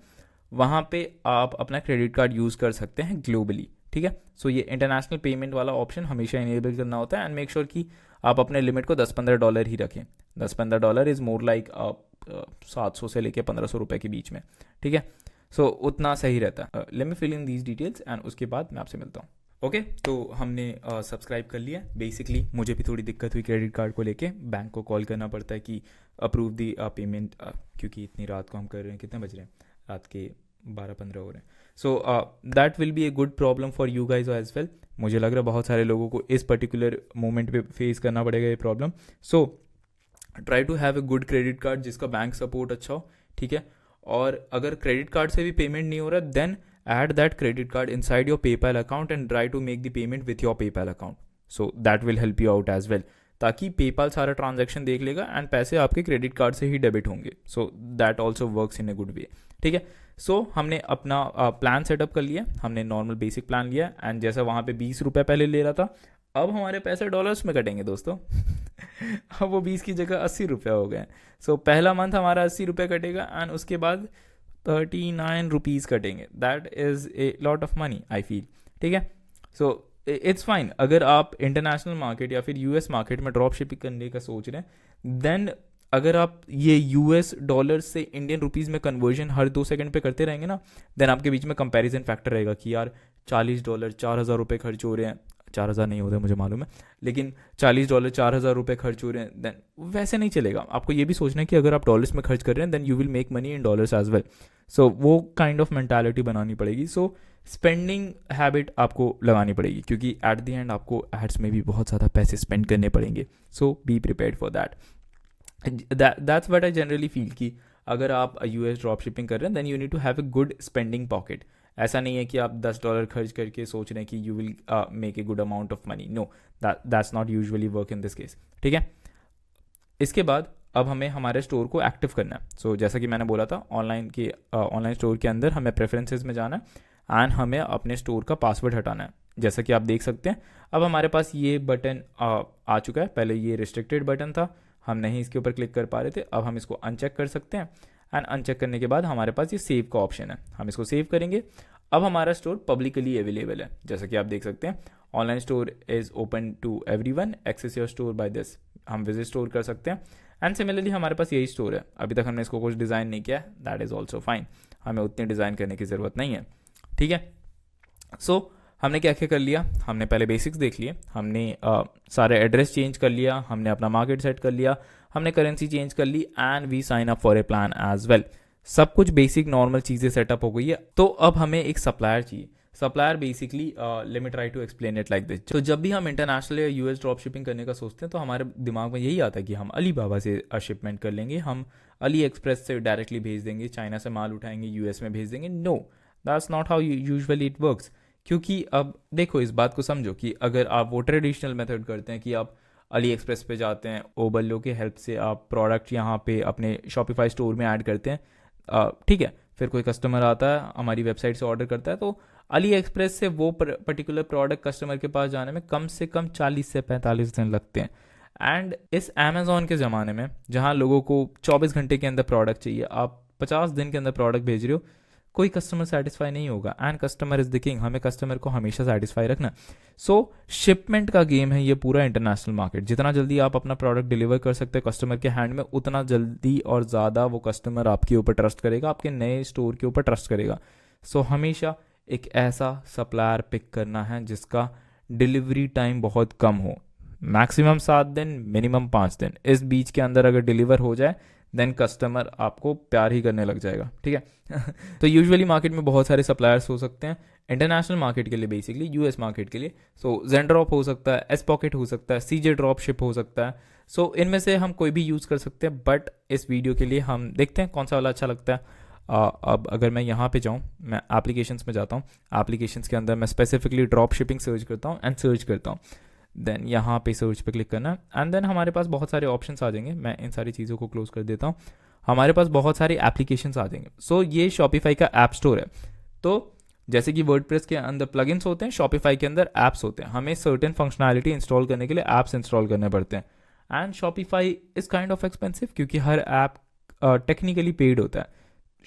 वहाँ पे आप अपना क्रेडिट कार्ड यूज़ कर सकते हैं ग्लोबली, ठीक है। सो ये इंटरनेशनल पेमेंट वाला ऑप्शन हमेशा इनेबल करना होता है एंड मेक श्योर कि आप अपने लिमिट को $10-15 ही रखें। $10-15 इज़ मोर लाइक 700 से लेके 1500 रुपये के बीच में, ठीक है। सो उतना सही रहता है। Let me fill in these details and उसके बाद मैं आपसे मिलता हूँ। ओके, तो हमने सब्सक्राइब कर लिया। बेसिकली मुझे भी थोड़ी दिक्कत हुई क्रेडिट कार्ड को लेके, बैंक को कॉल करना पड़ता है कि अप्रूव दी पेमेंट, क्योंकि इतनी रात को हम कर रहे हैं, कितने बज रहे हैं, रात के 12-15 हो रहे हैं। So that will be a good problem for you guys as well. मुझे लग रहा है बहुत सारे लोगों को इस पर्टिकुलर मोमेंट पे फेस करना पड़ेगा ये problem. So try to have a good credit card जिसका बैंक सपोर्ट अच्छा हो, ठीक है। और अगर क्रेडिट कार्ड से भी पेमेंट नहीं हो रहा, then add that credit card inside your PayPal account and try to make the payment with your PayPal account. So that will help you out as well. ताकि PayPal सारा transaction देख लेगा and पैसे आपके credit card से ही debit होंगे। So that also works in a good way, ठीक है। सो हमने अपना प्लान सेटअप कर लिया, हमने नॉर्मल बेसिक प्लान लिया एंड जैसा वहाँ पे 20 रुपये पहले ले रहा था, अब हमारे पैसे डॉलर्स में कटेंगे दोस्तों। अब वो 20 की जगह 80 रुपये हो गए। सो पहला मंथ हमारा 80 रुपये कटेगा एंड उसके बाद 39 रुपीज़ कटेंगे। That is a lot of money I feel, ठीक है। So it's fine. अगर आप इंटरनेशनल मार्केट या फिर यूएस मार्केट में ड्रॉप शिपिंग करने का सोच रहे हैं, देन अगर आप ये यूएस डॉलर से इंडियन रुपीज़ में कन्वर्जन हर 2 सेकंड पे करते रहेंगे ना, देन आपके बीच में कंपैरिजन फैक्टर रहेगा कि यार $40 4000 रुपये खर्च हो रहे हैं, 4000 नहीं होते मुझे मालूम है, लेकिन $40 4000 रुपये खर्च हो रहे हैं, देन वैसे नहीं चलेगा। आपको ये भी सोचना है कि अगर आप डॉलर्स में खर्च कर रहे हैं then you will make money in dollars as well. So वो काइंड ऑफ मेंटालिटी बनानी पड़ेगी। सो स्पेंडिंग हैबिट आपको लगानी पड़ेगी, क्योंकि एट द एंड आपको एड्स में भी बहुत ज़्यादा पैसे स्पेंड करने पड़ेंगे। So be prepared for that. That's what I generally feel कि अगर आप यूएस ड्रॉप शिपिंग कर रहे हैं then you need to have a good spending pocket. ऐसा नहीं है कि आप $10 खर्च करके सोच रहे हैं कि you will make a good amount of money. No, that's not usually work in this case, ठीक है। इसके बाद अब हमें हमारे स्टोर को एक्टिव करना है। सो जैसा कि मैंने बोला था, ऑनलाइन स्टोर के अंदर हमें प्रेफरेंसेस में जाना है एंड हमें अपने स्टोर का पासवर्ड हटाना है। जैसा कि आप देख सकते हैं अब हमारे पास ये बटन आ चुका है। पहले ये रिस्ट्रिक्टेड बटन था, हम नहीं इसके ऊपर क्लिक कर पा रहे थे। अब हम इसको अनचेक कर सकते हैं एंड अनचेक करने के बाद हमारे पास ये सेव का ऑप्शन है, हम इसको सेव करेंगे। अब हमारा स्टोर पब्लिकली अवेलेबल है, जैसा कि आप देख सकते हैं। Online store is open to everyone, access your store by this. हम विजिट स्टोर कर सकते हैं एंड सिमिलरली हमारे पास यही स्टोर है। अभी तक हमने इसको कुछ डिज़ाइन नहीं किया है, दैट इज़ ऑल्सो फाइन, हमें उतनी डिज़ाइन करने की ज़रूरत नहीं है, ठीक है। सो हमने क्या क्या कर लिया, हमने पहले बेसिक्स देख लिए, हमने सारे एड्रेस चेंज कर लिया, हमने अपना मार्केट सेट कर लिया, हमने करेंसी चेंज कर ली and we sign up for a plan as well. सब कुछ बेसिक नॉर्मल चीज़ें सेटअप हो गई है। तो अब हमें एक सप्लायर चाहिए। Supplier basically let me try to explain it like this. तो जब भी हम इंटरनेशनल या यूएस ड्रॉप शिपिंग करने का सोचते हैं तो हमारे दिमाग में यही आता है कि हम अली बाबा से शिपमेंट कर लेंगे, हम अली एक्सप्रेस से डायरेक्टली भेज देंगे, चाइना से माल उठाएंगे यूएस में भेज देंगे। No, that's not how usually it works. क्योंकि अब देखो, इस बात को समझो कि अगर आप वो ट्रेडिशनल मेथड करते हैं कि आप अली एक्सप्रेस पे जाते हैं, ओबल्लो के हेल्प से आप प्रोडक्ट यहाँ पे अपने शॉपिफाई स्टोर में ऐड करते हैं, ठीक है, फिर कोई कस्टमर आता है हमारी वेबसाइट से ऑर्डर करता है, तो अली एक्सप्रेस से वो पर्टिकुलर प्रोडक्ट कस्टमर के पास जाने में कम से कम 40 से 45 दिन लगते हैं। एंड इस अमेज़ॉन के ज़माने में जहाँ लोगों को 24 घंटे के अंदर प्रोडक्ट चाहिए, आप 50 दिन के अंदर प्रोडक्ट भेज रहे हो। कोई कस्टमर सेटिस्फाई नहीं होगा, and customer is the king, हमें कस्टमर को हमेशा सेटिस्फाई रखना। सो शिपमेंट का गेम है ये पूरा इंटरनेशनल मार्केट। जितना जल्दी आप अपना प्रोडक्ट डिलीवर कर सकते हैं कस्टमर के हैंड में, उतना जल्दी और ज़्यादा वो कस्टमर आपके ऊपर ट्रस्ट करेगा, आपके नए स्टोर के ऊपर ट्रस्ट करेगा। सो हमेशा एक ऐसा सप्लायर पिक करना है जिसका डिलीवरी टाइम बहुत कम हो, मैक्सिमम 7 दिन, मिनिमम 5 दिन। इस बीच के अंदर अगर डिलीवर हो जाए देन कस्टमर आपको प्यार ही करने लग जाएगा, ठीक है। तो यूजुअली मार्केट में बहुत सारे सप्लायर्स हो सकते हैं इंटरनेशनल मार्केट के लिए, बेसिकली यूएस मार्केट के लिए। सो जेनड्रॉप हो सकता है, एस पॉकेट हो सकता है, सीजे ड्रॉप शिप हो सकता है। सो इनमें से हम कोई भी यूज़ कर सकते हैं, बट इस वीडियो के लिए हम देखते हैं कौन सा वाला अच्छा लगता है। अब अगर मैं यहाँ पे जाऊँ, मैं एप्लीकेशंस में जाता हूँ, एप्लीकेशंस के अंदर मैं स्पेसिफिकली ड्रॉप शिपिंग सर्च करता हूँ एंड सर्च करता हूँ। देन यहाँ पे सर्च पे क्लिक करना एंड देन हमारे पास बहुत सारे ऑप्शंस आ जाएंगे। मैं इन सारी चीज़ों को क्लोज कर देता हूँ। हमारे पास बहुत सारे एप्लीकेशंस आ जाएंगे। सो ये शॉपिफाई का ऐप स्टोर है। तो जैसे कि वर्डप्रेस के अंदर प्लगइन्स होते हैं, शॉपिफाई के अंदर ऐप्स होते हैं। हमें सर्टेन फंक्शनैलिटी इंस्टॉल करने के लिए ऐप्स इंस्टॉल करने पड़ते हैं and Shopify is kind of expensive क्योंकि हर ऐप टेक्निकली पेड होता है।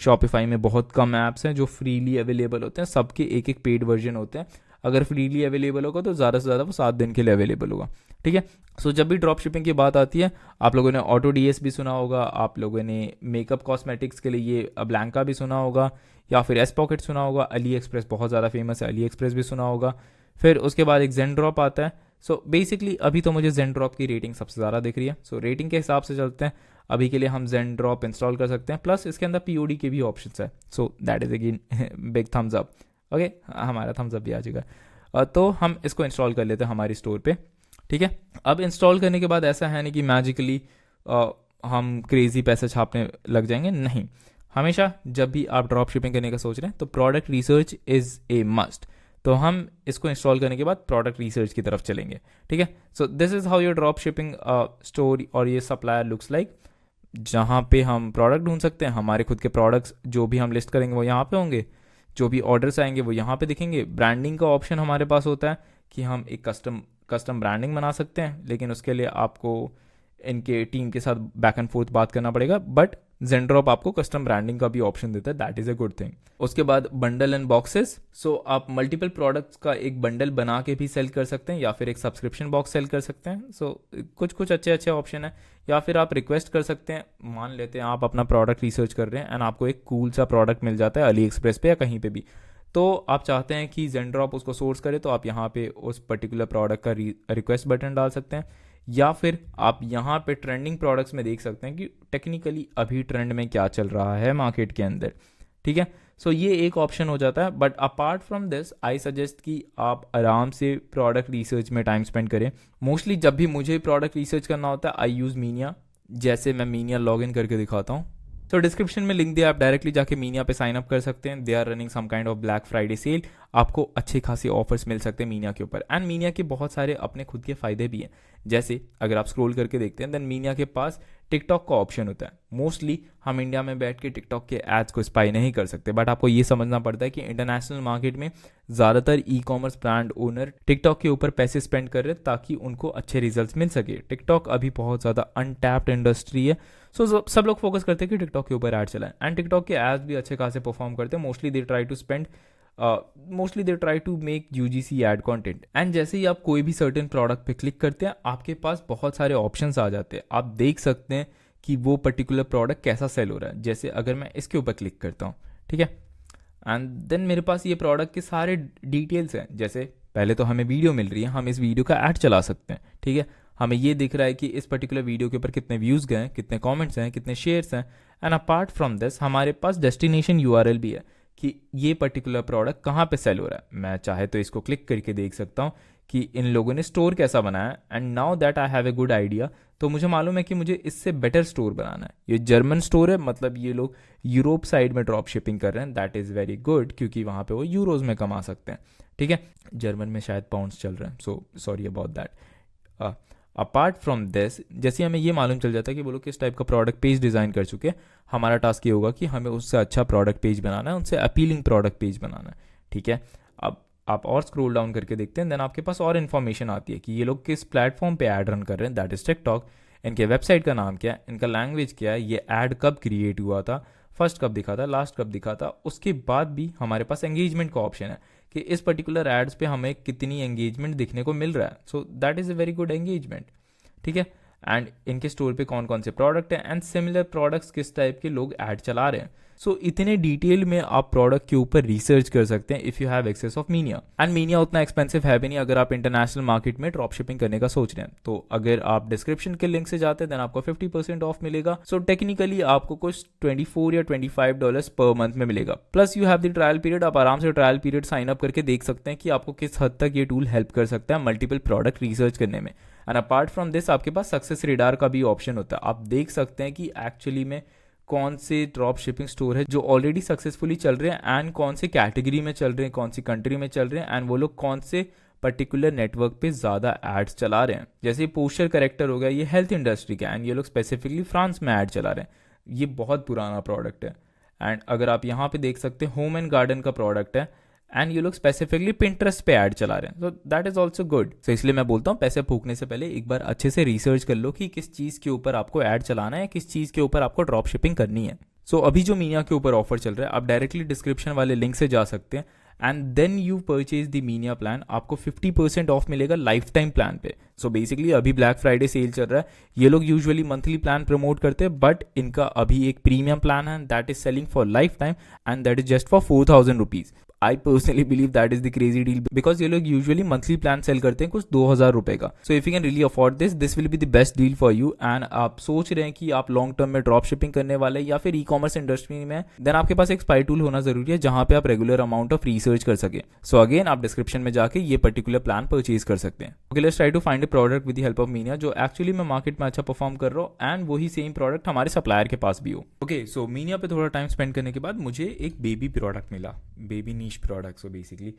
शॉपिफाई में बहुत कम ऐप्स हैं जो फ्रीली अवेलेबल होते हैं, सबके एक एक पेड वर्जन होते हैं। अगर फ्रीली अवेलेबल होगा तो ज़्यादा से ज़्यादा वो 7 दिन के लिए अवेलेबल होगा, ठीक है। सो जब भी ड्रॉप शिपिंग की बात आती है, आप लोगों ने ऑटो डीएस भी सुना होगा, आप लोगों ने मेकअप कॉस्मेटिक्स के लिए ये ब्लैंका भी सुना होगा, या फिर एस पॉकेट सुना होगा, अली एक्सप्रेस बहुत ज़्यादा फेमस है, अली एक्सप्रेस भी सुना होगा। फिर उसके बाद एक जेनड्रॉप आता है। सो बेसिकली अभी तो मुझे जेनड्रॉप की रेटिंग सबसे ज़्यादा दिख रही है। सो रेटिंग के हिसाब से चलते हैं। अभी के लिए हम जेनड्रॉप इंस्टॉल कर सकते हैं, प्लस इसके अंदर पीओडी के भी ऑप्शन है। So that is again big thumbs up. Okay, हमारा थम्स अप भी आ जाएगा। तो हम इसको इंस्टॉल कर लेते हैं हमारी स्टोर पे, ठीक है। अब इंस्टॉल करने के बाद ऐसा है नहीं कि मैजिकली हम क्रेजी पैसे छापने लग जाएंगे, नहीं। हमेशा जब भी आप ड्रॉप शिपिंग करने का सोच रहे हैं तो product research is a must. तो हम इसको इंस्टॉल करने के बाद प्रोडक्ट रिसर्च की तरफ चलेंगे, ठीक है। So this is how your drop shipping store और ये सप्लायर लुक्स लाइक, जहाँ पे हम प्रोडक्ट ढूंढ सकते हैं। हमारे खुद के प्रोडक्ट्स जो भी हम लिस्ट करेंगे वो यहाँ पे होंगे, जो भी ऑर्डर्स आएंगे वो यहाँ पे दिखेंगे। ब्रांडिंग का ऑप्शन हमारे पास होता है कि हम एक कस्टम ब्रांडिंग बना सकते हैं, लेकिन उसके लिए आपको इनके टीम के साथ बैक एंड फोर्थ बात करना पड़ेगा। बट जेनड्रॉप आपको कस्टम ब्रांडिंग का भी ऑप्शन देता है, that is a good thing. उसके बाद बंडल एंड बॉक्सेस। सो आप मल्टीपल प्रोडक्ट्स का एक बंडल बना के भी सेल कर सकते हैं, या फिर एक सब्सक्रिप्शन बॉक्स सेल कर सकते हैं। सो कुछ अच्छे ऑप्शन है। या फिर आप रिक्वेस्ट कर सकते हैं, मान लेते हैं आप अपना प्रोडक्ट रिसर्च कर रहे हैं एंड आपको एक कूल सा प्रोडक्ट मिल जाता है अली एक्सप्रेस पे या कहीं पे भी, तो आप चाहते हैं कि जेनड्रॉप उसको सोर्स करे, तो आप यहाँ पे उस पर्टिकुलर प्रोडक्ट का रिक्वेस्ट बटन डाल सकते हैं। या फिर आप यहाँ पे ट्रेंडिंग प्रोडक्ट्स में देख सकते हैं कि टेक्निकली अभी ट्रेंड में क्या चल रहा है मार्केट के अंदर, ठीक है। सो ये एक ऑप्शन हो जाता है। But apart from this I suggest कि आप आराम से प्रोडक्ट रिसर्च में टाइम स्पेंड करें। मोस्टली जब भी मुझे प्रोडक्ट रिसर्च करना होता है आई यूज़ मीनिया। जैसे मैं मीनिया लॉग इन करके दिखाता हूँ। तो डिस्क्रिप्शन में लिंक दिया, आप डायरेक्टली जाके मीनिया पे साइन अप कर सकते हैं। They are running some kind of Black Friday sale. आपको अच्छे खासे ऑफर्स मिल सकते हैं मीनिया के ऊपर। एंड मीनिया के बहुत सारे अपने खुद के फ़ायदे भी हैं। जैसे अगर आप स्क्रॉल करके देखते हैं देन मीनिया के पास टिकटॉक का ऑप्शन होता है। मोस्टली हम इंडिया में बैठ के टिकटॉक के एड्स को स्पाई नहीं कर सकते, बट आपको ये समझना पड़ता है कि इंटरनेशनल मार्केट में ज़्यादातर e commerce brand owner TikTok के ऊपर पैसे स्पेंड कर रहे हैं ताकि उनको अच्छे रिजल्ट्स मिल सके। टिकटॉक अभी बहुत ज़्यादा अनटैप्ड इंडस्ट्री है। सो सब लोग फोकस करते हैं कि टिकटॉक के ऊपर ऐड चलाएं, एंड टिकटॉक के एड्स भी अच्छे खासे परफॉर्म करते हैं। Mostly they try to make UGC ad content. And जैसे ही आप कोई भी सर्टेन प्रोडक्ट पे क्लिक करते हैं आपके पास बहुत सारे ऑप्शंस आ जाते हैं। आप देख सकते हैं कि वो पर्टिकुलर प्रोडक्ट कैसा सेल हो रहा है। जैसे अगर मैं इसके ऊपर क्लिक करता हूँ, ठीक है, एंड देन मेरे पास ये प्रोडक्ट के सारे डिटेल्स हैं। जैसे पहले तो हमें वीडियो मिल रही है, हम इस वीडियो का ऐड चला सकते हैं, ठीक है। हमें ये दिख रहा है कि इस पर्टिकुलर वीडियो के ऊपर कितने व्यूज़ गए, कितने कमेंट्स हैं, कितने शेयर्स हैं। एंड अपार्ट फ्रॉम दिस हमारे पास डेस्टिनेशन यूआरएल भी है कि ये पर्टिकुलर प्रोडक्ट कहाँ पे सेल हो रहा है। मैं चाहे तो इसको क्लिक करके देख सकता हूँ कि इन लोगों ने स्टोर कैसा बनाया। And now that I have a good idea, तो मुझे मालूम है कि मुझे इससे बेटर स्टोर बनाना है। ये जर्मन स्टोर है, मतलब ये लोग यूरोप साइड में ड्रॉप शिपिंग कर रहे हैं। दैट इज़ वेरी गुड क्योंकि वहाँ पे वो यूरोज में कमा सकते हैं, ठीक है। जर्मन में शायद पाउंड्स चल रहे हैं, so sorry about that. Apart from this, जैसे हमें ये मालूम चल जाता है कि वो लोग किस टाइप का प्रोडक्ट पेज डिज़ाइन कर चुके हैं, हमारा टास्क ये होगा कि हमें उससे अच्छा प्रोडक्ट पेज बनाना है, उनसे अपीलिंग प्रोडक्ट पेज बनाना है, ठीक है। अब आप और स्क्रॉल डाउन करके देखते हैं, देन आपके पास और इन्फॉर्मेशन आती है कि ये लोग किस प्लेटफॉर्म पे ऐड रन कर रहे हैं, दैट इज टिकटॉक। इनके वेबसाइट का नाम क्या है, इनका लैंग्वेज क्या है, ये ऐड कब क्रिएट हुआ था, फर्स्ट कब दिखा था, लास्ट कब दिखा था, उसके बाद भी हमारे पास एंगेजमेंट का ऑप्शन है कि इस पर्टिकुलर एड्स पे हमें कितनी एंगेजमेंट दिखने को मिल रहा है. So that is a very good engagement. ठीक है. एंड इनके स्टोर पे कौन कौन से प्रोडक्ट हैं एंड सिमिलर प्रोडक्ट्स किस टाइप के लोग ऐड चला रहे हैं. सो इतने डिटेल में आप प्रोडक्ट के ऊपर रिसर्च कर सकते हैं if you have access of Minea. And Minea उतना एक्सपेंसिव है भी नहीं अगर आप इंटरनेशनल मार्केट में ड्रॉप शिपिंग करने का सोच रहे हैं. तो अगर आप डिस्क्रिप्शन के लिंक से जाते हैं देन आपको 50% ऑफ मिलेगा. सो टेक्निकली आपको कुछ $24 या $25 पर मंथ में मिलेगा. Plus you have the trial period. आप आराम से ट्रायल पीरियड साइन अप करके देख सकते हैं कि आपको किस हद तक ये टूल हेल्प कर सकता है मल्टीपल प्रोडक्ट रिसर्च करने में. एंड अपार्ट फ्रॉम दिस आपके पास सक्सेस रेडार का भी ऑप्शन होता है. आप देख सकते हैं कि एक्चुअली में कौन से ड्रॉप शिपिंग स्टोर है जो ऑलरेडी सक्सेसफुली चल रहे हैं एंड कौन से कैटेगरी में चल रहे हैं, कौन सी कंट्री में चल रहे हैं एंड वो लोग कौन से पर्टिकुलर नेटवर्क पे ज़्यादा एड्स चला रहे हैं. जैसे पोस्टर करेक्टर हो गया, ये हेल्थ इंडस्ट्री का एंड ये लोग स्पेसिफिकली फ्रांस में ऐड चला रहे हैं. ये बहुत पुराना प्रोडक्ट है. एंड अगर आप यहाँ पे देख सकते हैं होम एंड गार्डन का प्रोडक्ट है एंड ये लोग स्पेसिफिकली पिंटरेस्ट पे ऐड चला रहे हैं. So that is also good. So इसलिए मैं बोलता हूँ पैसे फूकने से पहले एक बार अच्छे से रिसर्च कर लो कि किस चीज़ के ऊपर आपको ऐड चलाना है, किस चीज़ के ऊपर आपको ड्रॉप शिपिंग करनी है. सो अभी जो मीनिया के ऊपर ऑफर चल रहा है आप डायरेक्टली डिस्क्रिप्शन वाले लिंक से जा सकते हैं and then you purchase the Minea plan. आपको 50% ऑफ मिलेगा लाइफ टाइम प्लान पे. सो बेसिकली अभी ब्लैक फ्राइडे सेल चल रहा है. ये लोग यूजुअली मंथली प्लान प्रमोट करते हैं बट इनका अभी एक प्रीमियम प्लान है that is selling for life time and that is just for ₹4,000. I personally believe that is the crazy deal because ये लोग usually monthly plan sell करते हैं कुछ 2,000 रुपए का. So if you can really afford this will be the best deal for you. and आप सोच रहे हैं कि आप लॉन्ग टर्म में ड्रॉप शिपिंग करने वाले या फिर ई कॉमर्स इंडस्ट्री में, देन आपके पास एक स्पाई टूल होना जरूरी है जहां पे आप रेगुलर अमाउंट ऑफ रिसर्च कर सके. सो अगेन आप डिस्क्रिप्शन में जाके ये पर्टिकुलर प्लान परचेज कर सकते हैं. Okay, let's try to find a product with the help of Minea जो एक्चुअली में मार्केट में अच्छा परफॉर्म कर रहा हो एंड वही सेम प्रोडक्ट हमारे सप्लायर के पास भी हो. ओके, सो मीनिया पे थोड़ा टाइम स्पेंड करने के बाद मुझे एक बेबी प्रोडक्ट मिला, baby niche product. So basically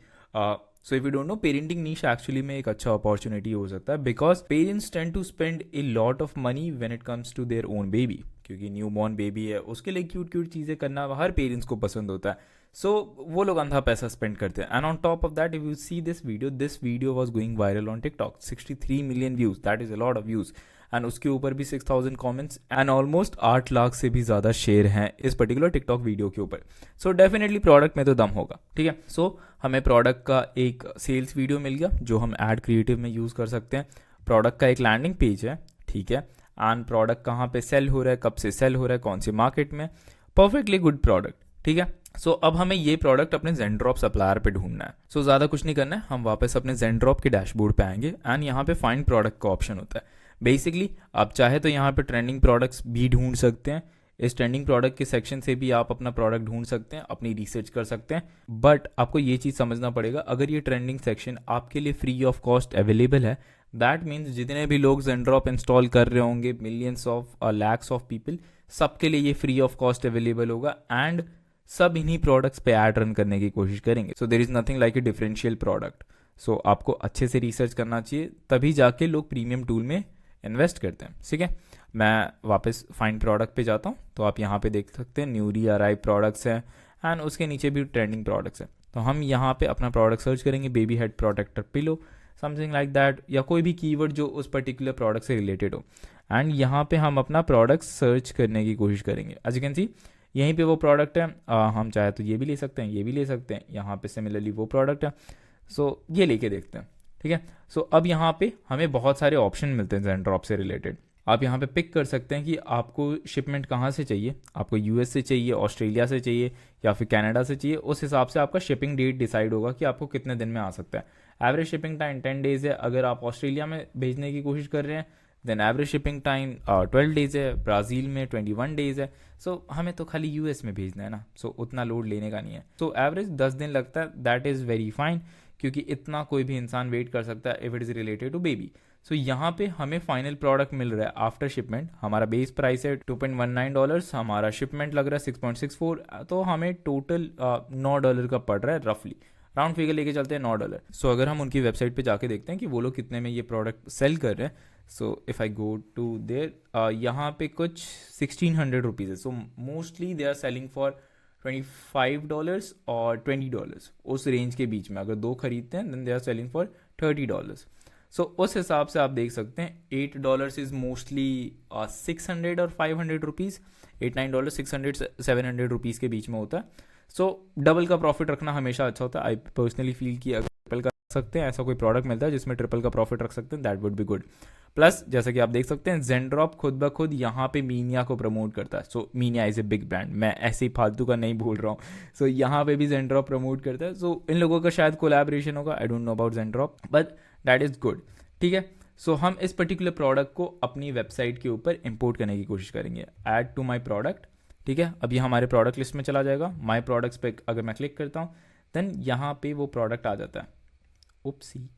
so if you don't know, parenting niche actually में एक अच्छा अपॉर्चुनिटी हो सकता है because parents tend to spend a lot of money when it comes to their own baby. क्योंकि new born baby है उसके लिए क्यूट क्यूट चीज़ें करना हर पेरेंट्स को पसंद होता है. सो वो लोग अंधा पैसा स्पेंड करते हैं. And on top of that if you see this video was going viral on TikTok. 63 million views, that is a lot of views. And उसके ऊपर भी 6,000 कमेंट्स एंड ऑलमोस्ट 8 लाख से भी ज़्यादा शेयर हैं इस पर्टिकुलर टिकटॉक वीडियो के ऊपर. सो डेफिनेटली प्रोडक्ट में तो दम होगा. ठीक है. सो हमें प्रोडक्ट का एक सेल्स वीडियो मिल गया जो हम एड क्रिएटिव में यूज़ कर सकते हैं. प्रोडक्ट का एक लैंडिंग पेज है. ठीक है. एंड प्रोडक्ट कहाँ पे सेल हो रहा है, कब से सेल हो रहा है, कौन से मार्केट में. Perfectly good product. ठीक है. सो अब हमें ये प्रोडक्ट अपने ज़ेनड्रॉप सप्लायर पे ढूंढना है. सो ज़्यादा कुछ नहीं करना है, हम वापस अपने ज़ेनड्रॉप के डैशबोर्ड पे आएंगे एंड यहाँ पे फाइंड प्रोडक्ट का ऑप्शन होता है. बेसिकली आप चाहे तो यहाँ पे ट्रेंडिंग प्रोडक्ट्स भी ढूंढ सकते हैं. इस ट्रेंडिंग प्रोडक्ट के सेक्शन से भी आप अपना प्रोडक्ट ढूंढ सकते हैं, अपनी रिसर्च कर सकते हैं. बट आपको ये चीज़ समझना पड़ेगा, अगर ये ट्रेंडिंग सेक्शन आपके लिए फ्री ऑफ कॉस्ट अवेलेबल है दैट मीन्स जितने भी लोग ज़ेनड्रॉप इंस्टॉल कर रहे होंगे, millions of lakhs of people, सबके लिए ये फ्री ऑफ कॉस्ट अवेलेबल होगा एंड सब इन्हीं प्रोडक्ट्स पे ऐड रन करने की कोशिश करेंगे. So there is nothing like a differential product. So आपको अच्छे से रिसर्च करना चाहिए, तभी जाके लोग प्रीमियम टूल में इन्वेस्ट करते हैं. ठीक है. मैं वापस फाइंड प्रोडक्ट पे जाता हूँ तो आप यहाँ पे देख सकते हैं न्यूली अराइव प्रोडक्ट्स हैं एंड उसके नीचे भी ट्रेंडिंग प्रोडक्ट्स हैं. तो हम यहाँ पे अपना प्रोडक्ट सर्च करेंगे, baby head protector pillow, something like that, या कोई भी कीवर्ड जो उस पर्टिकुलर प्रोडक्ट से रिलेटेड हो. एंड यहाँ पे हम अपना प्रोडक्ट सर्च करने की कोशिश करेंगे. एज यू कैन सी यहीं पे वो प्रोडक्ट है. हम चाहे तो ये भी ले सकते हैं, ये भी ले सकते हैं. यहाँ पे सिमिलरली वो प्रोडक्ट है. सो ये लेके देखते हैं. ठीक है. सो अब यहाँ पे हमें बहुत सारे ऑप्शन मिलते हैं ज़ेनड्रॉप से रिलेटेड. आप यहाँ पे पिक कर सकते हैं कि आपको शिपमेंट कहाँ से चाहिए. आपको यूएस से चाहिए, ऑस्ट्रेलिया से चाहिए या फिर कनाडा से चाहिए. उस हिसाब से आपका शिपिंग डेट डिसाइड होगा कि आपको कितने दिन में आ सकता है. एवरेज शिपिंग टाइम 10 डेज़ है. अगर आप ऑस्ट्रेलिया में भेजने की कोशिश कर रहे हैं then average shipping time 12 days है. ब्राज़ील में 21 डेज़ है. सो हमें तो खाली यूएस में भेजना है ना, सो उतना लोड लेने का नहीं है. सो एवरेज 10 दिन लगता है. दैट इज़ वेरी फाइन क्योंकि इतना कोई भी इंसान वेट कर सकता है if it is related to baby. So यहाँ पे हमें फाइनल प्रोडक्ट मिल रहा है आफ्टर शिपमेंट. हमारा बेस प्राइस है $2.19, हमारा शिपमेंट लग रहा है 6.64. तो हमें टोटल $9 का पड़ रहा है रफली. राउंड फिगर लेके चलते हैं $9. सो अगर हम उनकी वेबसाइट पे जाके देखते हैं कि वो लोग कितने में ये प्रोडक्ट सेल कर रहे हैं. So if I go to there, यहाँ पे कुछ 1,600 रुपीज़ है. So mostly they are selling for $25 और $20, उस रेंज के बीच में. अगर दो खरीदते हैं then they are selling for $30. So उस हिसाब से आप देख सकते हैं $8 इज़ मोस्टली 600 और 500 रुपीज़, $8-9 $600-700 के बीच में होता है। सो डबल का प्रॉफिट रखना हमेशा अच्छा होता है। आई पर्सनली फील कि अगर ट्रिपल का रख सकते हैं, ऐसा कोई प्रोडक्ट मिलता है जिसमें ट्रिपल का प्रॉफिट रख सकते हैं, that would be good. Plus जैसा कि आप देख सकते हैं ज़ेनड्रॉप खुद ब खुद यहाँ पे मीनिया को प्रमोट करता है। So Minea is a big brand, मैं ऐसे ही फालतू का नहीं बोल रहा हूँ। सो यहाँ पे भी ज़ेनड्रॉप प्रमोट करता है। सो इन लोगों का शायद कोलैबोरेशन होगा, I don't know about Zendrop, but that is good. ठीक है, सो हम इस पर्टिकुलर प्रोडक्ट को अपनी वेबसाइट के ऊपर इंपोर्ट करने की कोशिश करेंगे। ऐड टू माई प्रोडक्ट, ठीक है, अब ये हमारे प्रोडक्ट लिस्ट में चला जाएगा। माई प्रोडक्ट्स पे अगर मैं क्लिक करता हूँ देन यहाँ पे वो प्रोडक्ट आ जाता है। उपसी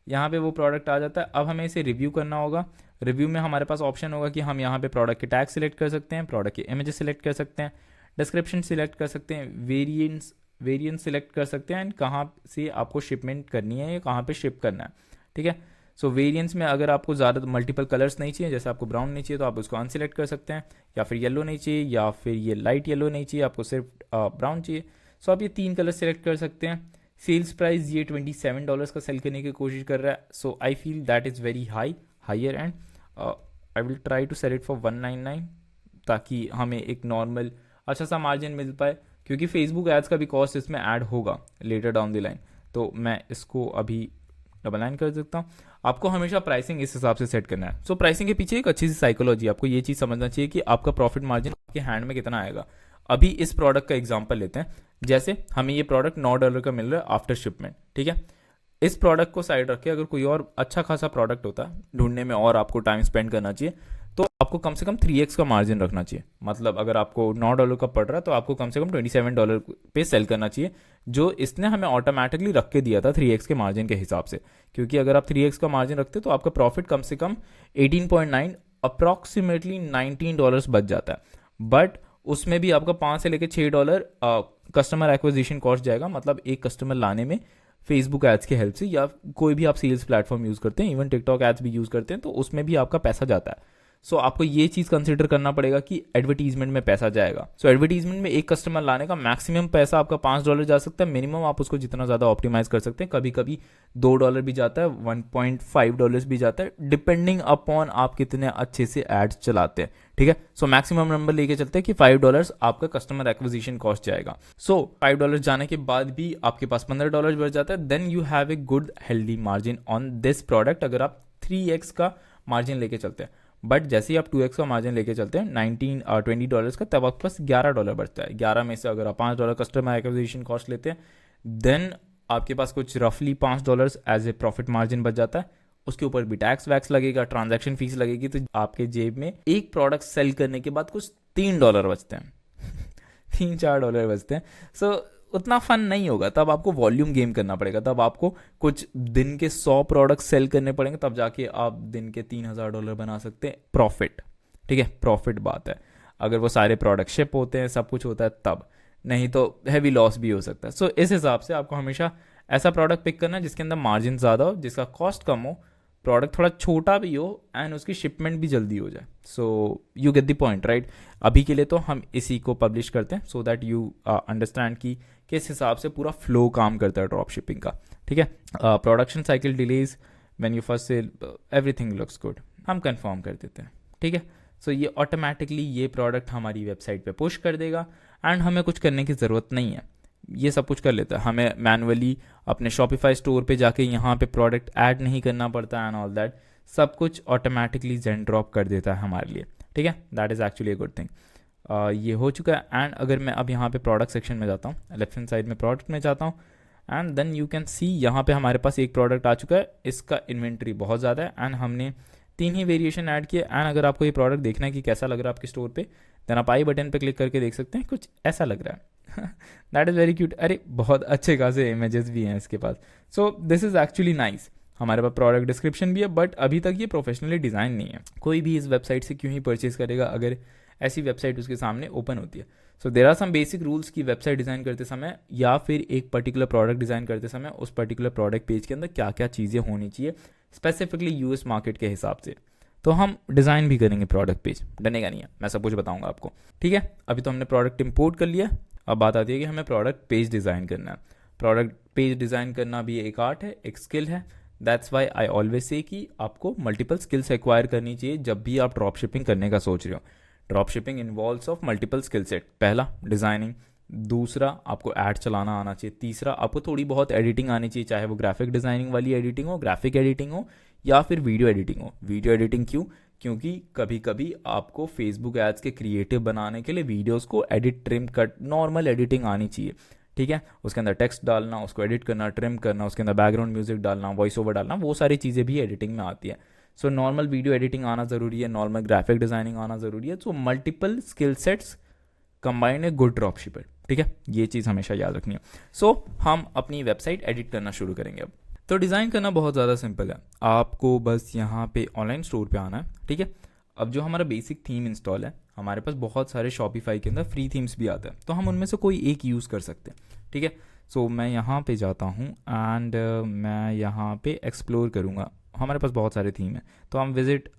यहाँ पे वो प्रोडक्ट आ जाता है। अब हमें इसे रिव्यू करना होगा। रिव्यू में हमारे पास ऑप्शन होगा कि हम यहाँ पे प्रोडक्ट के टैग सिलेक्ट कर सकते हैं, प्रोडक्ट के इमेजेस सिलेक्ट कर सकते हैं, डिस्क्रिप्शन सिलेक्ट कर सकते हैं, वेरिएंस सिलेक्ट कर सकते हैं, एंड कहाँ से आपको शिपमेंट करनी है या कहाँ पे शिप करना है। ठीक है, सो वेरिएंस में अगर आपको ज़्यादा मल्टीपल कलर्स नहीं चाहिए, जैसे आपको ब्राउन नहीं चाहिए तो आप उसको अनसिलेक्ट कर सकते हैं, या फिर येलो नहीं चाहिए, या फिर ये लाइट येलो नहीं चाहिए, आपको सिर्फ ब्राउन चाहिए। सो आप ये 3 कलर सेलेक्ट कर सकते हैं। सेल्स प्राइस ये $27 का सेल करने की कोशिश कर रहा है। So I feel that is very higher and I will try to sell it for 199 ताकि हमें एक नॉर्मल अच्छा सा मार्जिन मिल पाए, क्योंकि फेसबुक एड्स का भी कॉस्ट इसमें ऐड होगा लेटर डाउन द लाइन। तो मैं इसको अभी डबल लाइन कर सकता हूँ। आपको हमेशा प्राइसिंग इस हिसाब से सेट करना है। सो प्राइसिंग के पीछे एक अच्छी सी साइकोलॉजी, आपको ये चीज़ समझना चाहिए कि आपका प्रॉफिट मार्जिन आपके हैंड में कितना आएगा। अभी इस प्रोडक्ट का एग्जांपल लेते हैं, जैसे हमें ये प्रोडक्ट $9 का मिल रहा है आफ्टर शिपमेंट। ठीक है, इस प्रोडक्ट को साइड रख के अगर कोई और अच्छा खासा प्रोडक्ट होता है ढूंढने में और आपको टाइम स्पेंड करना चाहिए, तो आपको कम से कम 3x का मार्जिन रखना चाहिए। मतलब अगर आपको $9 का पड़ रहा है तो आपको कम से कम $27 पे सेल करना चाहिए, जो इसने हमें ऑटोमेटिकली रख के दिया था 3x के मार्जिन के हिसाब से। क्योंकि अगर आप 3x का मार्जिन रखते तो आपका प्रॉफिट कम से कम 18.9 अप्रॉक्सीमेटली $19 बच जाता है। बट उसमें भी आपका 5 से लेकर $6 कस्टमर एक्विजिशन कॉस्ट जाएगा। मतलब एक कस्टमर लाने में फेसबुक एड्स की हेल्प से, या कोई भी आप सेल्स प्लेटफॉर्म यूज़ करते हैं, इवन टिकटॉक एड्स भी यूज़ करते हैं, तो उसमें भी आपका पैसा जाता है। सो आपको ये चीज़ कंसिडर करना पड़ेगा कि एडवर्टीजमेंट में पैसा जाएगा। सो एडवर्टीजमेंट में एक कस्टमर लाने का मैक्सिमम पैसा आपका $5 जा सकता है, मिनिमम आप उसको जितना ज़्यादा ऑप्टिमाइज कर सकते हैं। कभी कभी $2 भी जाता है, $1.5 भी जाता है, डिपेंडिंग अपॉन आप कितने अच्छे से एड्स चलाते हैं। ठीक है, सो मैक्सिमम नंबर लेके चलते हैं कि $5 आपका कस्टमर एक्विजिशन कॉस्ट जाएगा। सो $5 जाने के बाद भी आपके पास $15 बढ़ जाता है, then you have a good healthy margin on this product अगर आप 3x का मार्जिन लेके चलते हैं। बट जैसे ही आप 2x का मार्जिन लेके चलते हैं $20 का, तब आपके पास $11 बचता है। 11 में से अगर आप $5 कस्टमर एक्विजिशन कॉस्ट लेते हैं, देन आपके पास कुछ रफली $5 एज ए प्रॉफिट मार्जिन बच जाता है। उसके ऊपर भी टैक्स वैक्स लगेगा, ट्रांजैक्शन फीस लगेगी, तो आपके जेब में एक प्रोडक्ट सेल करने के बाद कुछ $3 बचते हैं $3-4 बचते हैं। सो उतना फन नहीं होगा, तब आपको वॉल्यूम गेम करना पड़ेगा। तब आपको कुछ दिन के 100 प्रोडक्ट सेल करने पड़ेंगे, तब जाके आप दिन के $3000 बना सकते हैं प्रॉफिट। ठीक है, प्रॉफिट बात है। अगर वो सारे प्रोडक्ट शिप होते हैं, सब कुछ होता है तब, नहीं तो हैवी लॉस भी हो सकता है। सो इस हिसाब से आपको हमेशा ऐसा प्रोडक्ट पिक करना है जिसके अंदर मार्जिन ज़्यादा हो, जिसका कॉस्ट कम हो, प्रोडक्ट थोड़ा छोटा भी हो, एंड उसकी शिपमेंट भी जल्दी हो जाए। So you get the point right. अभी के लिए तो हम इसी को पब्लिश करते हैं सो दैट यू अंडरस्टैंड कि किस हिसाब से पूरा फ्लो काम करता है ड्रॉप शिपिंग का। ठीक है, production cycle delays when you first sale, everything looks good, हम कंफर्म कर देते हैं। ठीक है, सो ये ऑटोमेटिकली ये प्रोडक्ट हमारी वेबसाइट पे पुश कर देगा, एंड हमें कुछ करने की ज़रूरत नहीं है, ये सब कुछ कर लेता है। हमें मैनुअली अपने शॉपिफाई स्टोर पे जाके यहाँ पे प्रोडक्ट ऐड नहीं करना पड़ता एंड ऑल दैट, सब कुछ ऑटोमेटिकली ज़ेनड्रॉप कर देता है हमारे लिए। ठीक है, that is actually a good thing. ये हो चुका है। एंड अगर मैं अब यहाँ पे प्रोडक्ट सेक्शन में जाता हूँ, लेफ्ट हैंड साइड में प्रोडक्ट में जाता हूँ, and then you can see यहाँ पे हमारे पास एक प्रोडक्ट आ चुका है। इसका इन्वेंट्री बहुत ज़्यादा है, एंड हमने 3 ही वेरिएशन ऐड किए। एंड अगर आपको ये प्रोडक्ट देखना है कि कैसा लग रहा है आपके स्टोर पे, देन आप आई बटन पे क्लिक करके देख सकते हैं, कुछ ऐसा लग रहा है दैट इज़ वेरी क्यूट। अरे बहुत अच्छे खासे इमेजेस भी हैं इसके पास। So this is actually nice. हमारे पास प्रोडक्ट डिस्क्रिप्शन भी है, बट अभी तक ये प्रोफेशनली डिज़ाइन नहीं है। कोई भी इस वेबसाइट से क्यों ही परचेज करेगा अगर ऐसी वेबसाइट उसके सामने ओपन होती है। So there are some basic rules की वेबसाइट डिज़ाइन करते समय या फिर एक पर्टिकुलर प्रोडक्ट डिज़ाइन करते समय उस पर्टिकुलर प्रोडक्ट पेज के अंदर क्या क्या चीज़ें होनी चाहिए स्पेसिफिकली यूएस मार्केट के हिसाब से। तो हम डिज़ाइन भी करेंगे प्रोडक्ट पेज, डरने का नहीं है, मैं सब कुछ बताऊंगा आपको। ठीक है, अभी तो हमने प्रोडक्ट इंपोर्ट कर लिया, अब बात आती है कि हमें प्रोडक्ट पेज डिज़ाइन करना है। प्रोडक्ट पेज डिज़ाइन करना भी एक आर्ट है, एक स्किल है। That's why I always say कि आपको मल्टीपल स्किल्स एक्वायर करनी चाहिए जब भी आप ड्रॉप शिपिंग करने का सोच रहे हो। Drop shipping involves of multiple skill set. पहला डिज़ाइनिंग, दूसरा आपको ऐड चलाना आना चाहिए, तीसरा आपको थोड़ी बहुत एडिटिंग आनी चाहिए, चाहे वो ग्राफिक डिज़ाइनिंग वाली एडिटिंग हो, ग्राफिक एडिटिंग हो, या फिर वीडियो एडिटिंग हो। वीडियो एडिटिंग क्यों? क्योंकि कभी कभी आपको फेसबुक एड्स के क्रिएटिव बनाने के लिए वीडियोस को edit, trim, cut, normal editing आनी चाहिए, ठीक है। उसके अंदर टेक्स्ट डालना, उसको एडिट करना, ट्रिम करना, उसके अंदर बैकग्राउंड म्यूजिक डालना, वॉइस ओवर डालना, वो सारी चीज़ें भी एडिटिंग में आती है। सो नॉर्मल वीडियो एडिटिंग आना ज़रूरी है, नॉर्मल ग्राफिक डिज़ाइनिंग आना ज़रूरी है। So multiple skill sets combine a good drop शिपर, ठीक है, ये चीज़ हमेशा याद रखनी है। सो हम अपनी वेबसाइट एडिट करना शुरू करेंगे अब। तो डिज़ाइन करना बहुत ज़्यादा सिंपल है, आपको बस यहाँ पे ऑनलाइन स्टोर पे आना है, ठीक है। अब जो हमारा बेसिक थीम इंस्टॉल है, हमारे पास बहुत सारे शॉपिफाई के अंदर फ्री थीम्स भी आते हैं, तो हम उनमें से कोई एक यूज़ कर सकते हैं, ठीक है। सो मैं यहाँ पे जाता हूँ एंड मैं यहाँ पे एक्सप्लोर करूँगा। हमारे पास बहुत सारे थीम हैं, तो हम विजिट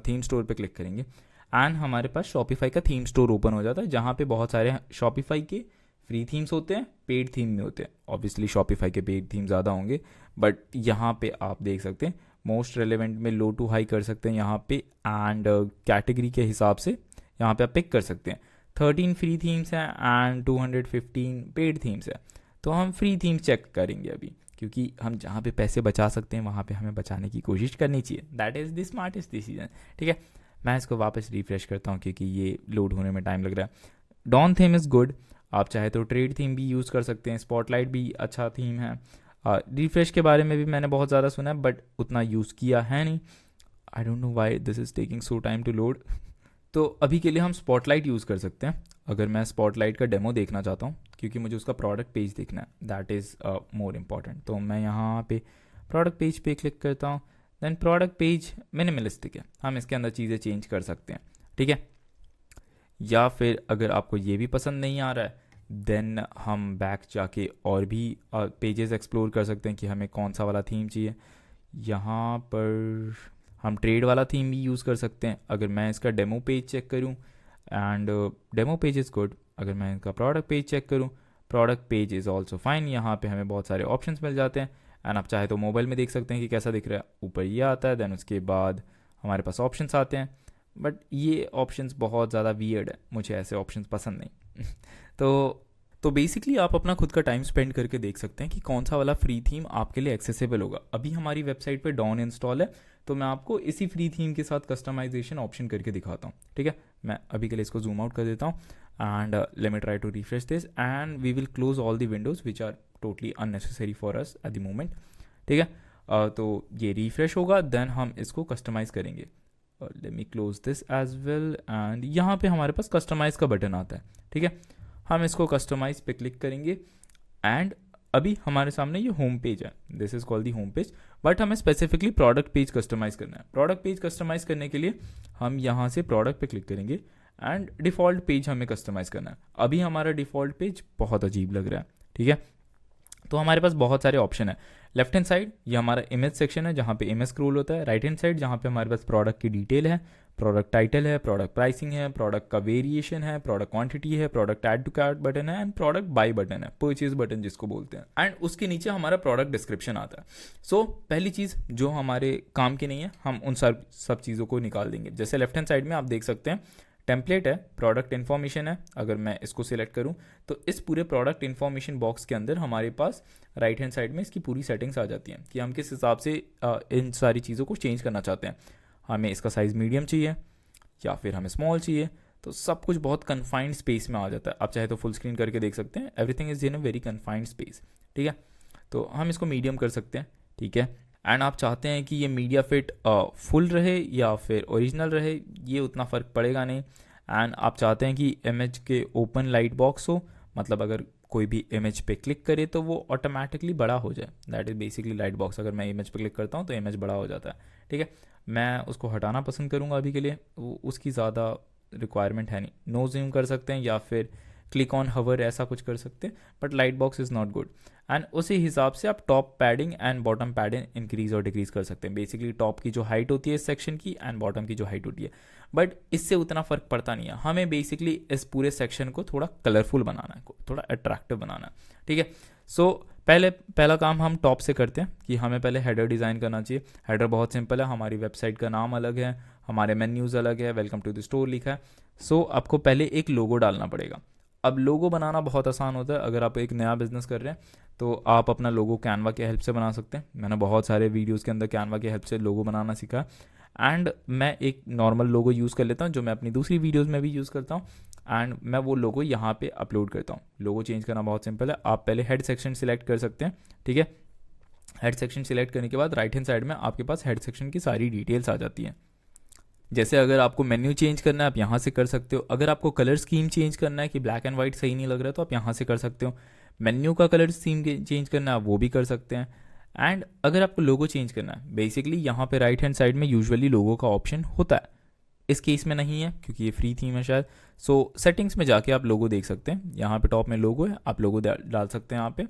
थीम स्टोर पे क्लिक करेंगे एंड हमारे पास शॉपिफाई का थीम स्टोर ओपन हो जाता है, जहाँ पे बहुत सारे शॉपिफाई के फ्री थीम्स होते हैं, पेड थीम में होते हैं। ऑब्वियसली शॉपिफाई के पेड थीम ज़्यादा होंगे, बट यहाँ पे आप देख सकते हैं मोस्ट रेलेवेंट में लो टू हाई कर सकते हैं यहाँ पे, एंड कैटेगरी के हिसाब से यहाँ पे आप पिक कर सकते हैं। 13 फ्री थीम्स हैं एंड 215 पेड थीम्स हैं। तो हम फ्री थीम चेक करेंगे अभी, क्योंकि हम जहाँ पे पैसे बचा सकते हैं वहाँ पे हमें बचाने की कोशिश करनी चाहिए। That is the smartest decision, ठीक है। मैं इसको वापस रिफ्रेश करता हूँ क्योंकि ये लोड होने में टाइम लग रहा है। डॉन थीम इज़ गुड, आप चाहे तो ट्रेड थीम भी यूज़ कर सकते हैं, स्पॉटलाइट भी अच्छा थीम है। रिफ्रेश के बारे में भी मैंने बहुत ज़्यादा सुना है, बट उतना यूज़ किया है नहीं। I don't know why this is taking so time to load. तो अभी के लिए हम स्पॉटलाइट यूज़ कर सकते हैं, अगर मैं स्पॉटलाइट का डेमो देखना चाहता हूँ, क्योंकि मुझे उसका प्रोडक्ट पेज देखना है, दैट इज़ मोर इम्पॉर्टेंट। तो मैं यहाँ पे प्रोडक्ट पेज पे क्लिक करता हूँ। देन प्रोडक्ट पेज मिनिमलिस्टिक है, हम इसके अंदर चीज़ें चेंज कर सकते हैं, ठीक है। या फिर अगर आपको ये भी पसंद नहीं आ रहा है, देन हम बैक जाके और भी पेजेस एक्सप्लोर कर सकते हैं कि हमें कौन सा वाला थीम चाहिए। यहाँ पर हम ट्रेड वाला थीम भी यूज़ कर सकते हैं। अगर मैं इसका डेमो पेज चेक करूँ, and demo page is good. अगर मैं इसका प्रोडक्ट पेज चेक करूँ, product page is also fine. यहाँ पे हमें बहुत सारे ऑप्शंस मिल जाते हैं, एंड आप चाहे तो मोबाइल में देख सकते हैं कि कैसा दिख रहा है। ऊपर ये आता है, देन उसके बाद हमारे पास ऑप्शंस आते हैं, बट ये ऑप्शंस बहुत ज़्यादा वियर्ड है, मुझे ऐसे ऑप्शंस पसंद नहीं। तो बेसिकली आप अपना खुद का टाइम स्पेंड करके देख सकते हैं कि कौन सा वाला फ्री थीम आपके लिए एक्सेसिबल होगा। अभी हमारी वेबसाइट पे डॉन इंस्टॉल है, तो मैं आपको इसी फ्री थीम के साथ कस्टमाइजेशन ऑप्शन करके दिखाता हूँ, ठीक है। मैं अभी के लिए इसको जूम आउट कर देता हूँ and let me try to refresh this and we will close all the windows which are totally unnecessary for us at the moment, ठीक है। तो ये रिफ्रेश होगा, देन हम इसको कस्टमाइज़ करेंगे। Let me close this as well and यहाँ पे हमारे पास कस्टमाइज़ का बटन आता है, ठीक है। हम इसको कस्टमाइज़ पे क्लिक करेंगे एंड अभी हमारे सामने ये होम पेज है, this is called the home page, but हमें स्पेसिफिकली प्रोडक्ट पेज कस्टमाइज़ करना है। प्रोडक्ट पेज कस्टमाइज़ करने के लिए हम यहाँ से प्रोडक्ट पे क्लिक करेंगे एंड डिफ़ॉल्ट पेज हमें कस्टमाइज़ करना है। अभी हमारा डिफ़ॉल्ट पेज बहुत अजीब लग रहा है, ठीक है। तो हमारे पास बहुत सारे ऑप्शन है। लेफ्ट हैंड साइड ये हमारा इमेज सेक्शन है, जहाँ पे इमेज स्क्रॉल होता है। राइट हैंड साइड जहाँ पे हमारे पास प्रोडक्ट की डिटेल है, प्रोडक्ट टाइटल है, प्रोडक्ट प्राइसिंग है, प्रोडक्ट का वेरिएशन है, प्रोडक्ट क्वांटिटी है, product add to cart button है, एंड प्रोडक्ट बाय बटन है, परचेज बटन जिसको बोलते हैं। एंड उसके नीचे हमारा प्रोडक्ट डिस्क्रिप्शन आता है। सो पहली चीज़ जो हमारे काम की नहीं है, हम उन सब चीज़ों को निकाल देंगे। जैसे लेफ्ट हैंड साइड में आप देख सकते हैं टेम्पलेट है, प्रोडक्ट इन्फॉर्मेशन है। अगर मैं इसको सिलेक्ट करूं तो इस पूरे प्रोडक्ट इन्फॉर्मेशन बॉक्स के अंदर हमारे पास राइट हैंड साइड में इसकी पूरी सेटिंग्स आ जाती हैं कि हम किस हिसाब से इन सारी चीज़ों को चेंज करना चाहते हैं। हमें इसका साइज़ मीडियम चाहिए या फिर हमें स्मॉल चाहिए, तो सब कुछ बहुत कन्फाइंड स्पेस में आ जाता है। आप चाहे तो फुल स्क्रीन करके देख सकते हैं, everything is in a very confined space, ठीक है। तो हम इसको मीडियम कर सकते हैं, ठीक है। एंड आप चाहते हैं कि ये मीडिया फिट फुल रहे या फिर ओरिजिनल रहे, ये उतना फ़र्क पड़ेगा नहीं। एंड आप चाहते हैं कि इमेज के ओपन लाइट बॉक्स हो, मतलब अगर कोई भी इमेज पे क्लिक करे तो वो ऑटोमेटिकली बड़ा हो जाए, that is basically light box. अगर मैं इमेज पे क्लिक करता हूँ तो इमेज बड़ा हो जाता है, ठीक है। मैं उसको हटाना पसंद करूँगा अभी के लिए, उसकी ज़्यादा रिक्वायरमेंट है नहीं। नो जूम कर सकते हैं या फिर क्लिक ऑन हवर ऐसा कुछ कर सकते हैं, but light box is not good. And उसी हिसाब से आप top padding and bottom padding increase और डिक्रीज कर सकते हैं। बेसिकली टॉप की जो हाइट होती है इस सेक्शन की एंड बॉटम की जो हाइट होती है, बट इससे उतना फ़र्क पड़ता नहीं है। हमें बेसिकली इस पूरे सेक्शन को थोड़ा कलरफुल बनाना है, थोड़ा अट्रैक्टिव बनाना है, ठीक है। सो पहला काम हम टॉप से करते हैं कि हमें पहले हेडर डिज़ाइन करना चाहिए। हेडर बहुत सिंपल है, हमारी वेबसाइट का नाम अलग है, हमारे मेन्यूज़ अलग है, वेलकम टू द स्टोर लिखा है। सो आपको पहले एक लोगो डालना पड़ेगा। अब लोगो बनाना बहुत आसान होता है। अगर आप एक नया बिजनेस कर रहे हैं तो आप अपना लोगो कैनवा के हेल्प से बना सकते हैं। मैंने बहुत सारे वीडियोज़ के अंदर कैनवा के हेल्प से लोगो बनाना सीखा। एंड मैं एक नॉर्मल लोगो यूज़ कर लेता हूँ जो मैं अपनी दूसरी वीडियोज़ में भी यूज़ करता हूँ, एंड मैं वो लोगो यहाँ पे अपलोड करता हूँ। लोगो चेंज करना बहुत सिंपल है। आप पहले हेड सेक्शन सिलेक्ट कर सकते हैं, ठीक है। हेड सेक्शन सिलेक्ट करने के बाद राइट हैंड साइड में आपके पास हेड सेक्शन की सारी डिटेल्स आ जाती हैं। जैसे अगर आपको मेन्यू चेंज करना है आप यहाँ से कर सकते हो। अगर आपको कलर स्कीम चेंज करना है कि ब्लैक एंड वाइट सही नहीं लग रहा है तो आप यहाँ से कर सकते हो। मेन्यू का कलर स्कीम चेंज करना है आप वो भी कर सकते हैं। एंड अगर आपको लोगो चेंज करना है, बेसिकली यहाँ पे राइट हैंड साइड में यूजुअली लोगो का ऑप्शन होता है। इस केस में नहीं है क्योंकि ये फ्री थीम है शायद। सो सेटिंग्स में जाके आप लोगो देख सकते हैं, यहाँ पे टॉप में लोगो है, आप लोगो डाल सकते हैं यहाँ पे।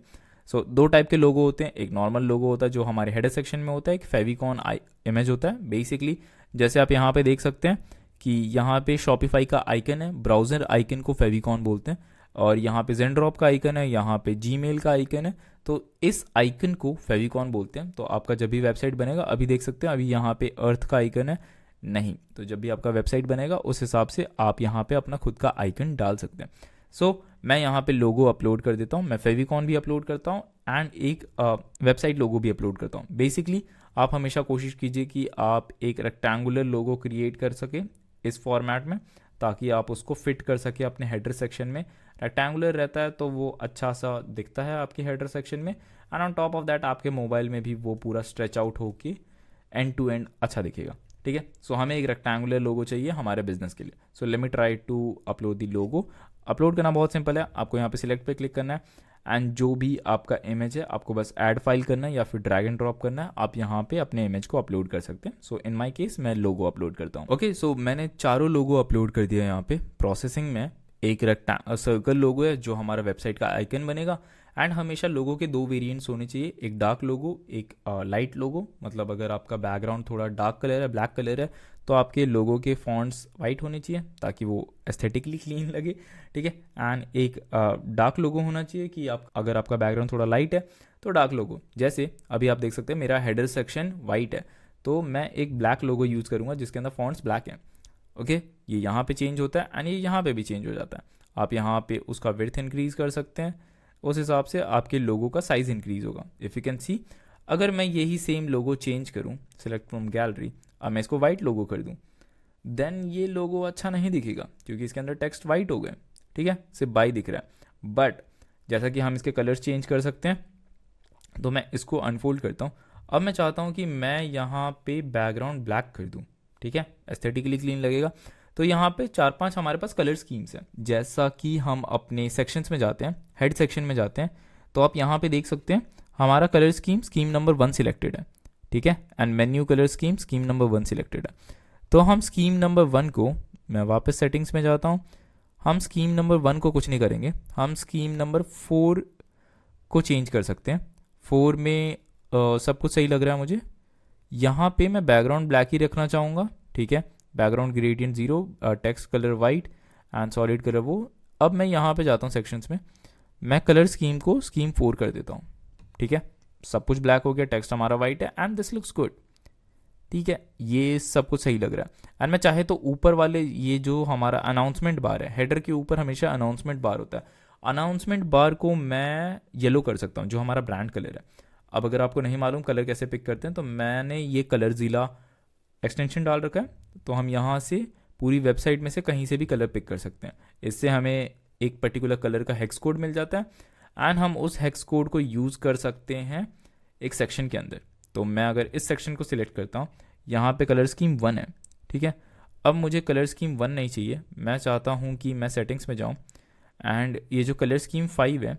सो दो टाइप के लोगो होते हैं, एक नॉर्मल लोगो होता है जो हमारे हेडर सेक्शन में होता है, एक फेविकॉन इमेज होता है। बेसिकली जैसे आप यहाँ पे देख सकते हैं कि यहाँ पे शॉपिफाई का आइकन है, ब्राउज़र आइकन को फेविकॉन बोलते हैं, और यहाँ पे ज़ेंड्रॉप का आइकन है, यहाँ पे जीमेल का आइकन है, तो इस आइकन को फेविकॉन बोलते हैं। तो आपका जब भी वेबसाइट बनेगा, अभी देख सकते हैं अभी यहाँ पे अर्थ का आइकन है नहीं, तो जब भी आपका वेबसाइट बनेगा उस हिसाब से आप यहाँ पे अपना खुद का आइकन डाल सकते हैं। सो मैं यहाँ पे लोगो अपलोड कर देता हूँ, मैं फेविकॉन भी अपलोड करता हूँ एंड एक वेबसाइट लोगो भी अपलोड करता हूँ। बेसिकली आप हमेशा कोशिश कीजिए कि आप एक रेक्टेंगुलर लोगो क्रिएट कर सके इस फॉर्मेट में, ताकि आप उसको फिट कर सके अपने हेडर सेक्शन में। रेक्टेंगुलर रहता है तो वो अच्छा सा दिखता है आपके हेडर सेक्शन में, and on top of that आपके मोबाइल में भी वो पूरा स्ट्रेच आउट होके एंड टू एंड अच्छा दिखेगा, ठीक है। सो हमें एक रेक्टेंगुलर लोगो चाहिए हमारे बिजनेस के लिए। So let me try to upload the logo. Upload करना बहुत सिंपल है, आपको यहाँ पे सिलेक्ट पे क्लिक करना है एंड जो भी आपका इमेज है आपको बस ऐड फाइल करना है या फिर ड्रैग एंड ड्रॉप करना है। आप यहाँ पे अपने इमेज को अपलोड कर सकते हैं। सो इन माय केस मैं लोगो अपलोड करता हूँ। ओके, सो मैंने चारों लोगो अपलोड कर दिया यहाँ पे प्रोसेसिंग में। एक सर्कल लोगो है जो हमारा वेबसाइट का आइकन बनेगा, एंड हमेशा लोगो के दो वेरिएंट्स होने चाहिए, एक डार्क लोगो, एक लाइट लोगो। मतलब अगर आपका बैकग्राउंड थोड़ा डार्क कलर है, ब्लैक कलर है, तो आपके लोगो के फॉन्ट्स वाइट होने चाहिए ताकि वो एस्थेटिकली क्लीन लगे, ठीक है। एंड एक डार्क लोगो होना चाहिए कि आप अगर आपका बैकग्राउंड थोड़ा लाइट है तो डार्क लोगो। जैसे अभी आप देख सकते हैं मेरा हेडर सेक्शन वाइट है, तो मैं एक ब्लैक लोगो यूज़ करूँगा जिसके अंदर फॉन्ट्स ब्लैक हैं। ओके, ये यहाँ पे चेंज होता है एंड ये यहाँ पे भी चेंज हो जाता है। आप यहाँ पे उसका विड्थ इंक्रीज़ कर सकते हैं, उस हिसाब से आपके लोगो का साइज़ इंक्रीज़ होगा। इफ़ यू कैन सी, अगर मैं यही सेम लोगो चेंज करूँ, सेलेक्ट फ्रॉम गैलरी, अब मैं इसको वाइट लोगो कर दूँ, देन ये लोगो अच्छा नहीं दिखेगा क्योंकि इसके अंदर टेक्स्ट वाइट हो गए, ठीक है, सिर्फ बाई दिख रहा है। बट जैसा कि हम इसके कलर्स चेंज कर सकते हैं, तो मैं इसको अनफोल्ड करता हूँ। अब मैं चाहता हूँ कि मैं यहाँ पे बैकग्राउंड ब्लैक कर दूँ, ठीक है, एस्थेटिकली क्लीन लगेगा। तो यहाँ पे 4-5 हमारे पास कलर स्कीम्स हैं। जैसा कि हम अपने सेक्शंस में जाते हैं, हेड सेक्शन में जाते हैं, तो आप यहाँ पे देख सकते हैं हमारा कलर स्कीम नंबर 1 सिलेक्टेड है, ठीक है, and menu colour scheme number 1 selected है। तो हम स्कीम नंबर 1 को, मैं वापस सेटिंग्स में जाता हूँ, हम स्कीम नंबर 1 को कुछ नहीं करेंगे, हम स्कीम नंबर 4 को चेंज कर सकते हैं। 4 में सब कुछ सही लग रहा है मुझे। यहाँ पे मैं बैकग्राउंड ब्लैक ही रखना चाहूँगा, ठीक है, background gradient 0, text colour white and solid colour वो। अब मैं यहाँ पे जाता हूँ सेक्शंस में, मैं कलर स्कीम को स्कीम 4 कर देता हूँ, ठीक है, सब कुछ ब्लैक हो गया, टेक्स्ट हमारा वाइट है एंड दिस लुक्स गुड, ठीक है, ये सब कुछ सही लग रहा है। एंड मैं चाहे तो ऊपर वाले ये जो हमारा अनाउंसमेंट बार है, हेडर के ऊपर हमेशा अनाउंसमेंट बार होता है, अनाउंसमेंट बार को मैं येलो कर सकता हूँ जो हमारा ब्रांड कलर है। अब अगर आपको नहीं मालूम कलर कैसे पिक करते हैं, तो मैंने ये कलर ज़िला एक्सटेंशन डाल रखा है, तो हम यहाँ से पूरी वेबसाइट में से कहीं से भी कलर पिक कर सकते हैं। इससे हमें एक पर्टिकुलर कलर का हेक्स कोड मिल जाता है एंड हम उस हेक्स कोड को यूज़ कर सकते हैं एक सेक्शन के अंदर। तो मैं अगर इस सेक्शन को सिलेक्ट करता हूँ, यहाँ पे कलर स्कीम 1 है, ठीक है। अब मुझे कलर स्कीम 1 नहीं चाहिए, मैं चाहता हूँ कि मैं सेटिंग्स में जाऊँ एंड ये जो कलर स्कीम 5 है,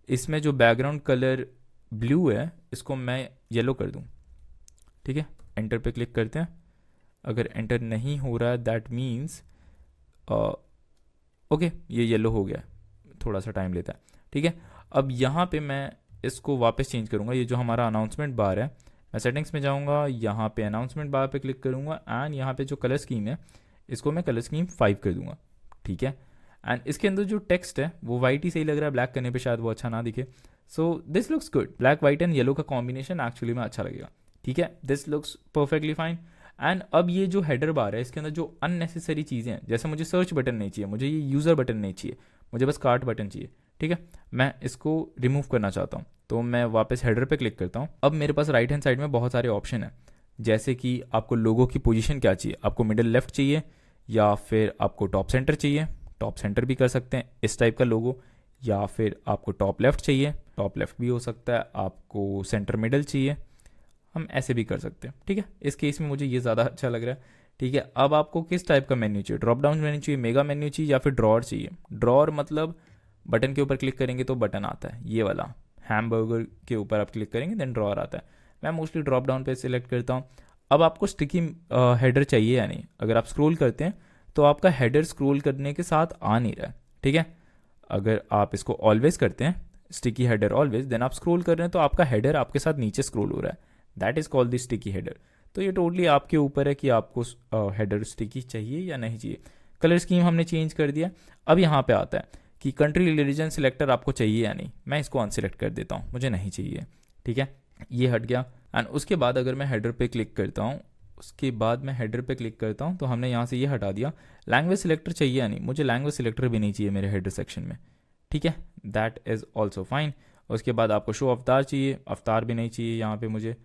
इसमें जो बैकग्राउंड कलर ब्लू है इसको मैं येलो कर दूँ, ठीक है। एंटर पे क्लिक करते हैं, अगर एंटर नहीं हो रहा है दैट मीन्स ओके ये येलो हो गया, थोड़ा सा टाइम लेता है, ठीक है। अब यहाँ पे मैं इसको वापस चेंज करूँगा, ये जो हमारा अनाउंसमेंट बार है, मैं सेटिंग्स में जाऊँगा, यहाँ पे अनाउंसमेंट बार पे क्लिक करूँगा एंड यहाँ पे जो कलर स्कीम है इसको मैं कलर स्कीम 5 कर दूँगा, ठीक है। एंड इसके अंदर जो टेक्स्ट है वो वाइट ही सही लग रहा है, ब्लैक करने पे शायद वो अच्छा ना दिखे। So this looks good, black white and yellow का कॉम्बिनेशन एक्चुअली में अच्छा लगेगा, ठीक है, this looks perfectly fine. And अब ये जो हेडर बार है इसके अंदर जो अननेसेसरी चीज़ें हैं, जैसे मुझे सर्च बटन नहीं चाहिए, मुझे ये यूज़र बटन नहीं चाहिए, मुझे बस कार्ट बटन चाहिए, ठीक है, मैं इसको रिमूव करना चाहता हूँ, तो मैं वापस हेडर पे क्लिक करता हूँ। अब मेरे पास राइट हैंड साइड में बहुत सारे ऑप्शन हैं, जैसे कि आपको लोगो की पोजीशन क्या चाहिए, आपको मिडिल लेफ्ट चाहिए या फिर आपको टॉप सेंटर चाहिए, टॉप सेंटर भी कर सकते हैं इस टाइप का लोगो, या फिर आपको टॉप लेफ्ट चाहिए, टॉप लेफ्ट भी हो सकता है, आपको सेंटर मिडल चाहिए, हम ऐसे भी कर सकते हैं, ठीक है। इस केस में मुझे ये ज़्यादा अच्छा लग रहा है, ठीक है। अब आपको किस टाइप का मेन्यू चाहिए, ड्रॉप डाउन मेन्यू चाहिए, मेगा मेन्यू चाहिए, या फिर ड्रॉअर चाहिए। ड्रॉअर मतलब बटन के ऊपर क्लिक करेंगे तो बटन आता है, ये वाला हैमबर्गर के ऊपर आप क्लिक करेंगे देन ड्रॉअर आता है। मैं मोस्टली ड्रॉप डाउन पे सिलेक्ट करता हूँ। अब आपको स्टिकी हेडर चाहिए या नहीं, अगर आप स्क्रॉल करते हैं तो आपका हेडर स्क्रॉल करने के साथ आ नहीं रहा है, ठीक है। अगर आप इसको ऑलवेज करते हैं, स्टिकी हेडर ऑलवेज, देन आप स्क्रॉल कर रहे हैं तो आपका हेडर आपके साथ नीचे स्क्रॉल हो रहा है, that is called the sticky header. तो ये टोटली आपके ऊपर है कि आपको हेडर स्टिकी चाहिए या नहीं चाहिए। कलर स्कीम हमने चेंज कर दिया। अब यहाँ पे आता है कि कंट्री रिलीजन सिलेक्टर आपको चाहिए या नहीं, मैं इसको अनसिलेक्ट कर देता हूँ, मुझे नहीं चाहिए, ठीक है, ये हट गया। एंड उसके बाद अगर मैं हेडर पे क्लिक करता हूँ, उसके बाद मैं हेडर पे क्लिक करता हूँ तो हमने यहाँ से ये हटा दिया। लैंग्वेज सिलेक्टर चाहिए या नहीं, मुझे लैंग्वेज सिलेक्टर भी नहीं चाहिए मेरे हेडर सेक्शन में, ठीक है, दैट इज़ ऑल्सो फाइन। उसके बाद आपको शो अवतार चाहिए, अवतार भी नहीं चाहिए यहाँ पे मुझे,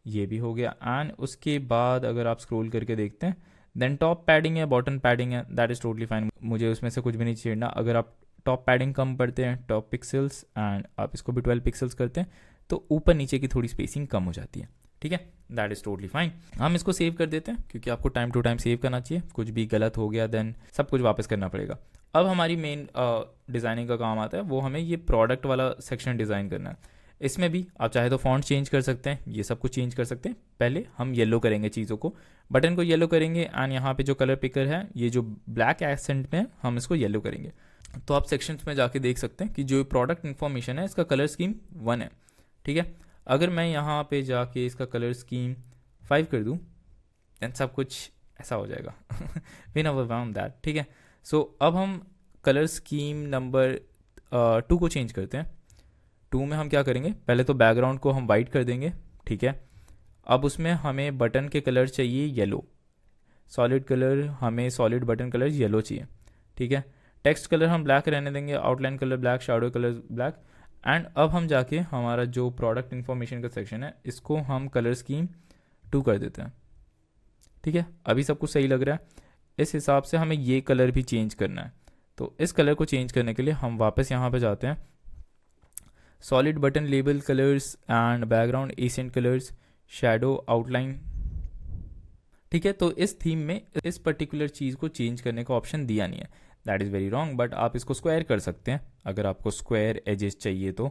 ये भी हो गया। एंड उसके बाद अगर आप स्क्रॉल करके देखते हैं देन टॉप पैडिंग है, बॉटम पैडिंग है, दैट इज़ टोटली फाइन, मुझे उसमें से कुछ भी नहीं छेड़ना। अगर आप टॉप पैडिंग कम पड़ते हैं, टॉप पिक्सल्स, एंड आप इसको भी 12 पिक्सल्स करते हैं तो ऊपर नीचे की थोड़ी स्पेसिंग कम हो जाती है, ठीक है, दैट इज़ टोटली फाइन। हम इसको सेव कर देते हैं क्योंकि आपको टाइम टू टाइम सेव करना चाहिए, कुछ भी गलत हो गया देन सब कुछ वापस करना पड़ेगा। अब हमारी मेन डिज़ाइनिंग का काम आता है, वो हमें ये प्रोडक्ट वाला सेक्शन डिज़ाइन करना है। इसमें भी आप चाहे तो फॉन्ट चेंज कर सकते हैं, ये सब कुछ चेंज कर सकते हैं। पहले हम येलो करेंगे चीज़ों को, बटन को येलो करेंगे एंड यहाँ पे जो कलर पिकर है ये जो ब्लैक एक्सेंट में हम इसको येलो करेंगे। तो आप सेक्शंस में जाके देख सकते हैं कि जो प्रोडक्ट इन्फॉर्मेशन है इसका कलर स्कीम 1 है, ठीक है। अगर मैं यहाँ पे जाके इसका कलर स्कीम 5 कर दूँ देन सब कुछ ऐसा हो जाएगा वी नेवर फाउंड दैट, ठीक है। सो अब हम कलर स्कीम नंबर 2 को चेंज करते हैं। 2 में हम क्या करेंगे, पहले तो बैकग्राउंड को हम वाइट कर देंगे, ठीक है। अब उसमें हमें बटन के कलर चाहिए येलो, सॉलिड कलर, हमें सॉलिड बटन कलर येलो चाहिए, ठीक है। टेक्स्ट कलर हम ब्लैक रहने देंगे, outline colour black, shadow colour black. And अब हम जाके हमारा जो प्रोडक्ट इन्फॉर्मेशन का सेक्शन है इसको हम कलर स्कीम 2 कर देते हैं, ठीक है। अभी सब कुछ सही लग रहा है। इस हिसाब से हमें ये कलर भी चेंज करना है, तो इस कलर को चेंज करने के लिए हम वापस यहाँ पे जाते हैं, solid button label colours and background accent colours, shadow, outline, ठीक है। तो इस थीम में इस पर्टिकुलर चीज़ को चेंज करने का ऑप्शन दिया नहीं है, that is very wrong. But आप इसको स्क्वायर कर सकते हैं अगर आपको स्क्वायर एजेस चाहिए तो,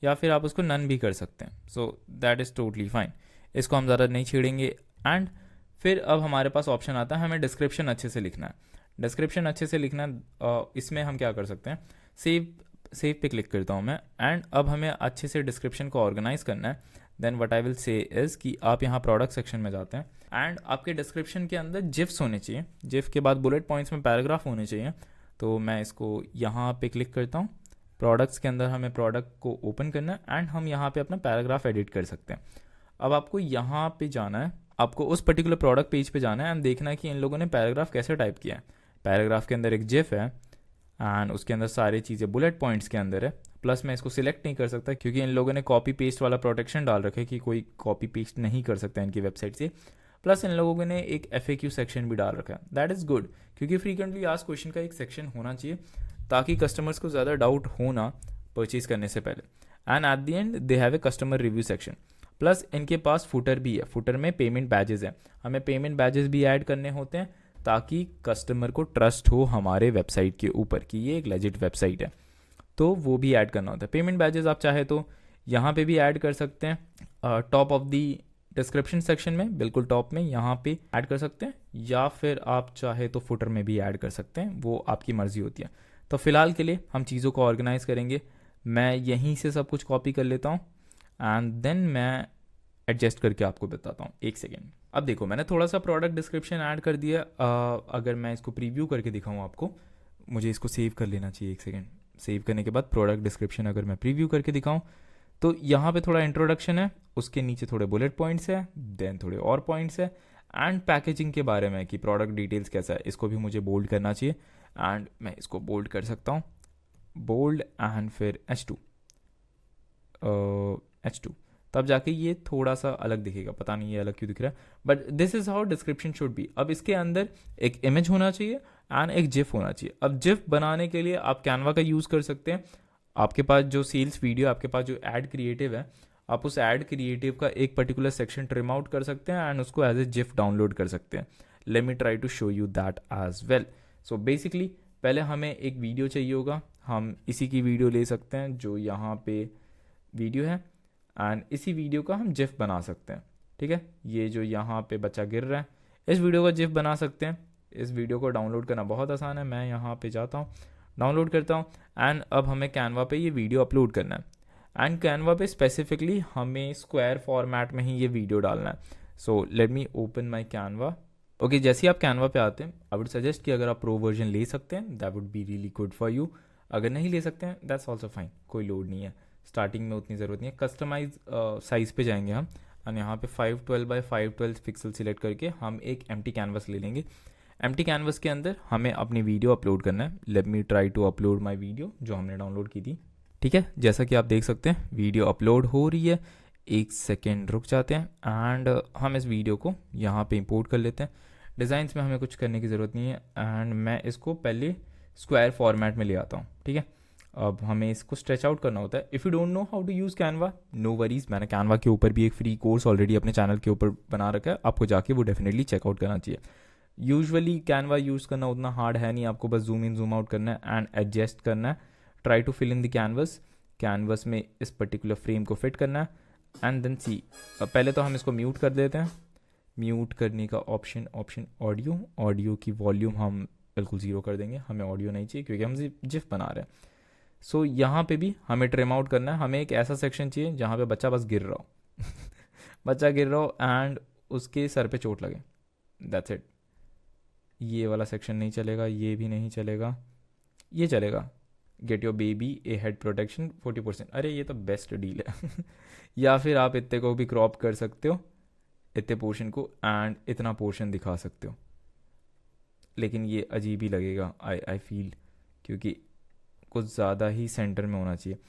या फिर आप उसको नन भी कर सकते हैं, so that is totally fine. इसको हम ज़्यादा नहीं छेड़ेंगे। एंड फिर अब हमारे पास ऑप्शन आता है हमें डिस्क्रिप्शन अच्छे से लिखना है। डिस्क्रिप्शन अच्छे से लिखना, इसमें हम क्या कर सकते हैं, सेव पे क्लिक करता हूँ मैं। एंड अब हमें अच्छे से डिस्क्रिप्शन को ऑर्गेनाइज करना है। Then what I will say is कि आप यहाँ प्रोडक्ट सेक्शन में जाते हैं एंड आपके डिस्क्रिप्शन के अंदर जिफ्स होने चाहिए, जिफ के बाद बुलेट पॉइंट्स में पैराग्राफ होने चाहिए। तो मैं इसको यहाँ पे क्लिक करता हूँ, प्रोडक्ट्स के अंदर हमें प्रोडक्ट को ओपन करना है एंड हम यहाँ पे अपना पैराग्राफ एडिट कर सकते हैं। अब आपको यहाँ पे जाना है, आपको उस पर्टिकुलर प्रोडक्ट पेज पे जाना है एंड देखना है कि इन लोगों ने पैराग्राफ कैसे टाइप किया है। पैराग्राफ के अंदर एक जिफ है एंड उसके अंदर सारी चीज़ें बुलेट पॉइंट्स के अंदर है। प्लस मैं इसको सिलेक्ट नहीं कर सकता क्योंकि इन लोगों ने कॉपी पेस्ट वाला प्रोटेक्शन डाल रखा है कि कोई कॉपी पेस्ट नहीं कर सकता इनकी वेबसाइट से। प्लस इन लोगों ने एक FAQ सेक्शन भी डाल रखा है, दैट इज़ गुड, क्योंकि फ्रीक्वेंटली आस्क्ड क्वेश्चन का एक सेक्शन होना चाहिए ताकि कस्टमर्स को ज़्यादा डाउट हो ना परचेज करने से पहले। And at the and they have a customer review section. Plus इनके पास फुटर भी है, फुटर में पेमेंट बैजेस हैं, हमें पेमेंट बैजेस भी ऐड करने होते हैं ताकि कस्टमर को ट्रस्ट हो हमारे वेबसाइट के ऊपर कि ये एक लेजिट वेबसाइट है, तो वो भी ऐड करना होता है। पेमेंट बैजेस आप चाहे तो यहाँ पे भी ऐड कर सकते हैं, top of the description section में, बिल्कुल टॉप में यहाँ पे ऐड कर सकते हैं, या फिर आप चाहे तो फुटर में भी ऐड कर सकते हैं, वो आपकी मर्जी होती है। तो फिलहाल के लिए हम चीज़ों को ऑर्गेनाइज करेंगे। मैं यहीं से सब कुछ कॉपी कर लेता हूँ एंड देन मैं एडजस्ट करके आपको बताता हूँ। एक सेकेंड। अब देखो मैंने थोड़ा सा प्रोडक्ट डिस्क्रिप्शन ऐड कर दिया। अगर मैं इसको प्रीव्यू करके दिखाऊँ आपको, मुझे इसको सेव कर लेना चाहिए। एक सेकेंड। सेव करने के बाद प्रोडक्ट डिस्क्रिप्शन अगर मैं प्रीव्यू करके दिखाऊँ तो यहाँ पे थोड़ा इंट्रोडक्शन है, उसके नीचे थोड़े बुलेट पॉइंट्स है, देन थोड़े और पॉइंट्स है, एंड पैकेजिंग के बारे में कि प्रोडक्ट डिटेल्स कैसा है, इसको भी मुझे बोल्ड करना चाहिए, एंड मैं इसको बोल्ड कर सकता हूँ, बोल्ड एंड फिर H2, तब जाके ये थोड़ा सा अलग दिखेगा, पता नहीं ये अलग क्यों दिख रहा है, but this is how description should be. अब इसके अंदर एक इमेज होना चाहिए एंड एक जिफ होना चाहिए। अब जिफ बनाने के लिए आप कैनवा का यूज़ कर सकते हैं, आपके पास जो सेल्स वीडियो, आपके पास जो एड क्रिएटिव है, आप उस एड क्रिएटिव का एक पर्टिकुलर सेक्शन ट्रिम आउट कर सकते हैं एंड उसको एज ए जिफ डाउनलोड कर सकते हैं। Let me try to show you that as well. So basically पहले हमें एक वीडियो चाहिए होगा, हम इसी की वीडियो ले सकते हैं जो यहाँ पे वीडियो है, एंड इसी वीडियो का हम जिफ बना सकते हैं। ठीक है, ये जो यहाँ पे बच्चा गिर रहा है, इस वीडियो का जिफ बना सकते हैं। इस वीडियो को डाउनलोड करना बहुत आसान है, मैं यहाँ पे जाता हूँ, डाउनलोड करता हूँ, एंड अब हमें कैनवा पे ये वीडियो अपलोड करना है। एंड कैनवा पे स्पेसिफिकली हमें स्क्वायर फॉर्मेट में ही ये वीडियो डालना है। सो let me open my Canva. Okay, जैसे ही आप कैनवा पे आते हैं, आई वुड सजेस्ट कि अगर आप प्रो वर्जन ले सकते हैं that would be really good for you. अगर नहीं ले सकते हैं दैट्स ऑल्सो फाइन, कोई लोड नहीं है, स्टार्टिंग में उतनी ज़रूरत नहीं है। कस्टमाइज साइज़ पे जाएंगे हम, और यहाँ पे 512 बाई 512 पिक्सल सिलेक्ट करके हम एक एम्प्टी कैनवस ले लेंगे। एम्प्टी कैनवस के अंदर हमें अपनी वीडियो अपलोड करना है। Let me try to upload my video जो हमने डाउनलोड की थी। ठीक है, जैसा कि आप देख सकते हैं वीडियो अपलोड हो रही है, एक सेकेंड रुक जाते हैं एंड हम इस वीडियो को यहाँ पे इंपोर्ट कर लेते हैं। डिज़ाइंस में हमें कुछ करने की ज़रूरत नहीं है, एंड मैं इसको पहले स्क्वायर फॉर्मेट में ले आता हूँ। ठीक है, अब हमें इसको स्ट्रेच आउट करना होता है। If you don't know how to use Canva, no worries, मैंने कैनवा के ऊपर भी एक फ्री कोर्स ऑलरेडी अपने चैनल के ऊपर बना रखा है, आपको जाके वो डेफिनेटली चेकआउट करना चाहिए। यूजुअली कैनवा यूज़ करना उतना हार्ड है नहीं, आपको बस जूम इन जूम आउट करना है एंड एडजस्ट करना है। Try to fill in the canvas में इस पर्टिकुलर फ्रेम को फिट करना है, एंड देन सी। पहले तो हम इसको म्यूट कर देते हैं। म्यूट करने का ऑप्शन ऑडियो की वॉल्यूम हम बिल्कुल ज़ीरो कर देंगे, हमें ऑडियो नहीं चाहिए क्योंकि हम जिफ बना रहे हैं। सो यहाँ पे भी हमें ट्रिम आउट करना है, हमें एक ऐसा सेक्शन चाहिए जहाँ पे बच्चा बस गिर रहा हो बच्चा गिर रहा हो एंड उसके सर पे चोट लगे, दैट्स इट। ये वाला सेक्शन नहीं चलेगा, ये भी नहीं चलेगा, ये चलेगा। Get your baby A head protection 40%, अरे ये तो बेस्ट डील है या फिर आप इतने को भी क्रॉप कर सकते हो, इतने पोर्शन को, एंड इतना पोर्शन दिखा सकते हो, लेकिन ये अजीब ही लगेगा आई फील, क्योंकि कुछ ज़्यादा ही सेंटर में होना चाहिए।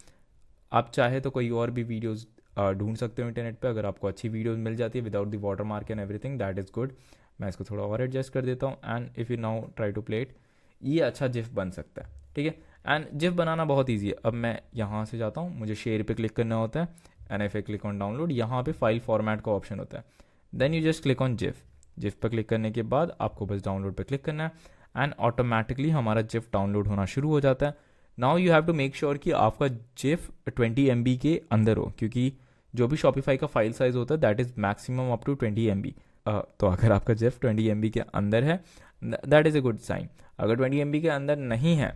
आप चाहे तो कोई और भी वीडियोस ढूंढ सकते हो इंटरनेट पे, अगर आपको अच्छी वीडियोस मिल जाती है without the water mark and everything, that is good. मैं इसको थोड़ा और एडजस्ट कर देता हूँ, and if you now try to play it, ये अच्छा जिफ बन सकता है। ठीक है, एंड जिफ बनाना बहुत ईजी है। अब मैं यहाँ से जाता हूँ, मुझे शेयर पे क्लिक करना होता है, and if I click on download, यहाँ पे फाइल फॉर्मेट का ऑप्शन होता है, then you just click on GIF. GIF पर क्लिक करने के बाद आपको बस डाउनलोड पर क्लिक करना है, एंड ऑटोमेटिकली हमारा जिफ डाउनलोड होना शुरू हो जाता है। Now you have to make sure कि आपका जिफ 20 MB के अंदर हो, क्योंकि जो भी शॉपिफाई का फाइल साइज होता है that is maximum up to 20 MB। तो अगर आपका जिफ 20 MB के अंदर है that is a good sign. अगर 20 MB के अंदर नहीं है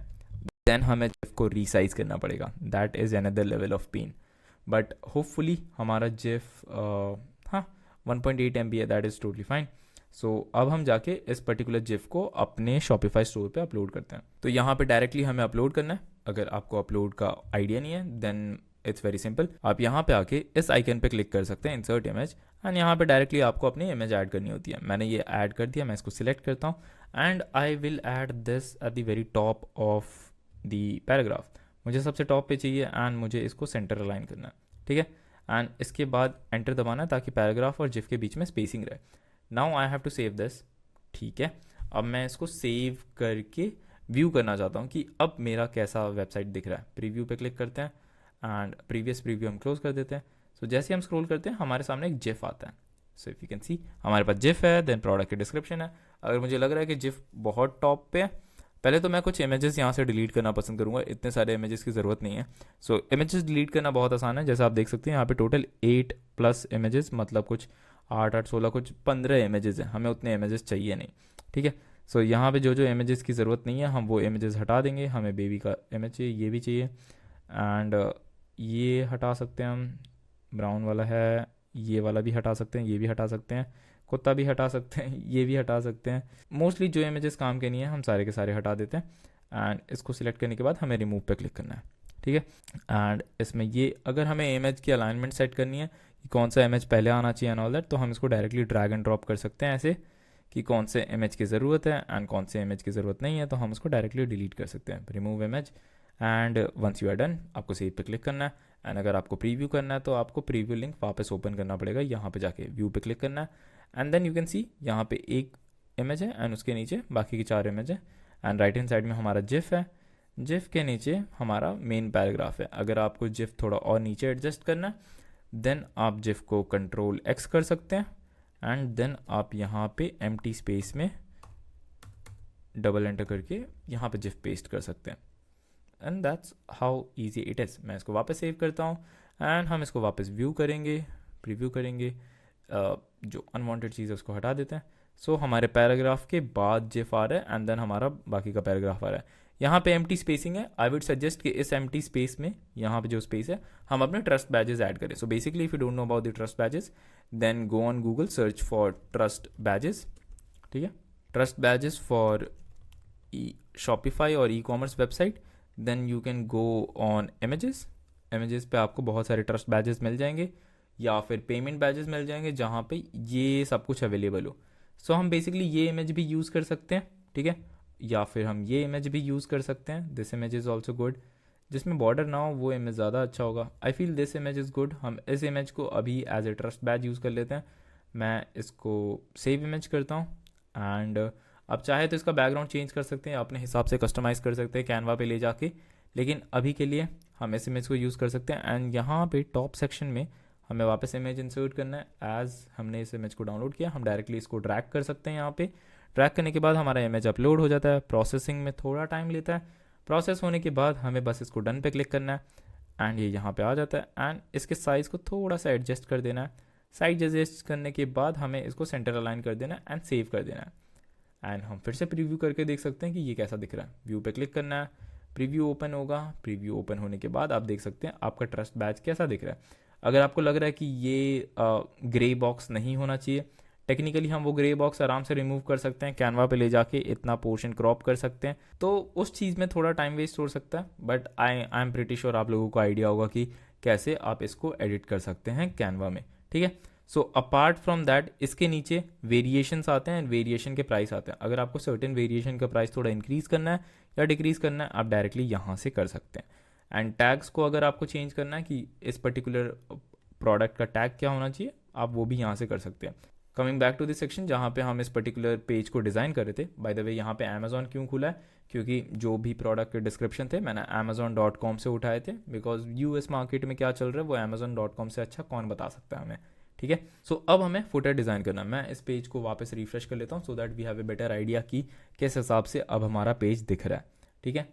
देन हमें जिफ को रीसाइज करना पड़ेगा, that is another level of pain. But hopefully हमारा जिफ 1.8 MB है, that is totally fine. So अब हम जाके इस पर्टिकुलर जिफ को अपने शॉपिफाई स्टोर पे अपलोड करते हैं। तो यहाँ पे डायरेक्टली हमें अपलोड करना है। अगर आपको अपलोड का आइडिया नहीं है देन इट्स वेरी सिंपल, आप यहाँ पे आके इस आइकन पे क्लिक कर सकते हैं, इंसर्ट इमेज, एंड यहाँ पे डायरेक्टली आपको अपनी इमेज ऐड करनी होती है। मैंने ये ऐड कर दिया, मैं इसको सिलेक्ट करता हूँ, and I will add this eight the very top of the paragraph. मुझे सबसे टॉप पे चाहिए एंड मुझे इसको सेंटर अलाइन करना है। ठीक है, एंड इसके बाद एंटर दबाना है ताकि पैराग्राफ और जिफ के बीच में स्पेसिंग रहे। Now I have to save this. ठीक है, अब मैं इसको सेव करके व्यू करना चाहता हूँ कि अब मेरा कैसा वेबसाइट दिख रहा है। प्रीव्यू पे क्लिक करते हैं एंड प्रीवियस प्रीव्यू हम क्लोज कर देते हैं। सो जैसे हम स्क्रॉल करते हैं हमारे सामने एक जिफ आता है। So if you can see हमारे पास जिफ है, देन प्रोडक्ट की डिस्क्रिप्शन है। अगर मुझे लग रहा है कि जिफ बहुत टॉप पे है, पहले तो मैं कुछ इमेजेस यहाँ से डिलीट करना पसंद करूँगा, इतने सारे इमेजेस की ज़रूरत नहीं है। सो इमेजेस डिलीट करना बहुत आसान है, जैसे आप देख सकते हैं यहाँ पे टोटल 8+ इमेजेस, मतलब कुछ 8 16 कुछ 15 इमेजेस हैं, हमें उतने इमेजेस चाहिए नहीं। ठीक है, सो यहाँ पे जो इमेजेस की ज़रूरत नहीं है हम वो इमेजेस हटा देंगे। हमें बेबी का इमेज चाहिए, ये भी चाहिए, एंड ये हटा सकते हैं हम, ब्राउन वाला है, ये वाला भी हटा सकते हैं, ये भी हटा सकते हैं, कुत्ता भी हटा सकते हैं, ये भी हटा सकते हैं। मोस्टली जो इमेजेस काम के नहीं है हम सारे के सारे हटा देते हैं, एंड इसको सिलेक्ट करने के बाद हमें रिमूव पे क्लिक करना है। ठीक है। एंड इसमें ये अगर हमें इमेज की अलाइनमेंट सेट करनी है कि कौन सा इमेज पहले आना चाहिए एंड ऑल दैट, तो हम इसको डायरेक्टली ड्रैग एंड ड्रॉप कर सकते हैं ऐसे कि कौन से इमेज की ज़रूरत है एंड कौन से इमेज की ज़रूरत नहीं है, तो हम उसको डायरेक्टली डिलीट कर सकते हैं। Remove image and once you are done आपको सेव पे क्लिक करना है। एंड अगर आपको प्रीव्यू करना है तो आपको प्रीव्यू लिंक वापस ओपन करना पड़ेगा, यहाँ पे जाके व्यू पे क्लिक करना है and then you can see यहाँ पे एक इमेज है एंड उसके नीचे बाकी की 4 इमेज है। एंड राइट हैंड साइड में हमारा जिफ है, जिफ के नीचे हमारा मेन पैराग्राफ है। अगर आपको जिफ थोड़ा और नीचे एडजस्ट करना है देन आप जिफ को कंट्रोल एक्स कर सकते हैं एंड देन आप यहाँ पे एम्प्टी स्पेस में डबल एंटर करके यहाँ पे जिफ पेस्ट कर सकते हैं। And that's how easy it is. मैं इसको वापस सेव करता हूँ एंड हम इसको वापस व्यू करेंगे, प्रीव्यू करेंगे, जो अनवांटेड चीज़ है उसको हटा देते हैं। सो हमारे पैराग्राफ के बाद जिफ आ रहा है एंड देन हमारा बाकी का पैराग्राफ आ रहा है। यहाँ पे एम्प्टी स्पेसिंग है, आई वुड सजेस्ट कि इस एम्प्टी स्पेस में यहाँ पे जो स्पेस है हम अपने ट्रस्ट बैजेस ऐड करें। So basically if you don't know about the trust badges then go on Google, search for trust badges, ठीक है, ट्रस्ट बैजेस फॉर शॉपिफाई और e commerce website. Then you can go on images, images पे आपको बहुत सारे trust badges मिल जाएंगे या फिर पेमेंट बैजेस मिल जाएंगे जहाँ पे ये सब कुछ अवेलेबल हो। सो हम बेसिकली ये इमेज भी यूज़ कर सकते हैं, ठीक है, या फिर हम ये इमेज भी यूज़ कर सकते हैं। This image is also good, जिसमें बॉर्डर ना हो वो इमेज ज़्यादा अच्छा होगा। I feel this image is good. हम इस इमेज को अभी as a trust badge use कर लेते हैं। मैं इसको सेव इमेज करता हूँ एंड अब चाहे तो इसका बैकग्राउंड चेंज कर सकते हैं, अपने हिसाब से कस्टमाइज़ कर सकते हैं कैनवा पे ले जाके, लेकिन अभी के लिए हम इस इमेज को यूज़ कर सकते हैं। एंड यहाँ पे टॉप सेक्शन में हमें वापस इमेज इंसर्ट करना है। एज हमने इस इमेज को डाउनलोड किया हम डायरेक्टली इसको ड्रैग कर सकते हैं। यहाँ पे ड्रैग करने के बाद हमारा इमेज अपलोड हो जाता है। प्रोसेसिंग में थोड़ा टाइम लेता है, प्रोसेस होने के बाद हमें बस इसको डन पे क्लिक करना है एंड ये यहाँ पे आ जाता है। एंड इसके साइज़ को थोड़ा सा एडजस्ट कर देना है। साइज एडजस्ट करने के बाद हमें इसको सेंटर अलाइन कर देना है एंड सेव कर देना है। एंड हम फिर से प्रीव्यू करके देख सकते हैं कि ये कैसा दिख रहा है। व्यू पे क्लिक करना है, प्रीव्यू ओपन होगा। प्रीव्यू ओपन होने के बाद आप देख सकते हैं आपका ट्रस्ट बैज कैसा दिख रहा है। अगर आपको लग रहा है कि ये ग्रे बॉक्स नहीं होना चाहिए, टेक्निकली हम वो ग्रे बॉक्स आराम से रिमूव कर सकते हैं, कैनवा पे ले जाके इतना पोर्शन क्रॉप कर सकते हैं। तो उस चीज़ में थोड़ा टाइम वेस्ट हो सकता है, but I am pretty sure आप लोगों को आइडिया होगा कि कैसे आप इसको एडिट कर सकते हैं कैनवा में, ठीक है। सो अपार्ट फ्रॉम दैट इसके नीचे वेरिएशंस आते हैं, वेरिएशन के प्राइस आते हैं। अगर आपको सर्टेन वेरिएशन का प्राइस थोड़ा इंक्रीज़ करना है या डिक्रीज़ करना है आप डायरेक्टली यहाँ से कर सकते हैं। एंड टैग्स को अगर आपको चेंज करना है कि इस पर्टिकुलर प्रोडक्ट का टैग क्या होना चाहिए आप वो भी यहाँ से कर सकते हैं। Coming back to this section जहाँ पे हम इस पर्टिकुलर पेज को डिज़ाइन कर रहे थे। बाय द वे यहाँ पे अमेजोन क्यों खुला है, क्योंकि जो भी प्रोडक्ट के डिस्क्रिप्शन थे मैंने amazon.com से उठाए थे, बिकॉज यूएस मार्केट में क्या चल रहा है वो amazon.com से अच्छा कौन बता सकता है हमें, ठीक है। सो अब हमें फुटर डिज़ाइन करना है। मैं इस पेज को वापस रिफ्रेश कर लेता हूँ so that we have a better idea कि किस हिसाब से अब हमारा पेज दिख रहा है, ठीक है।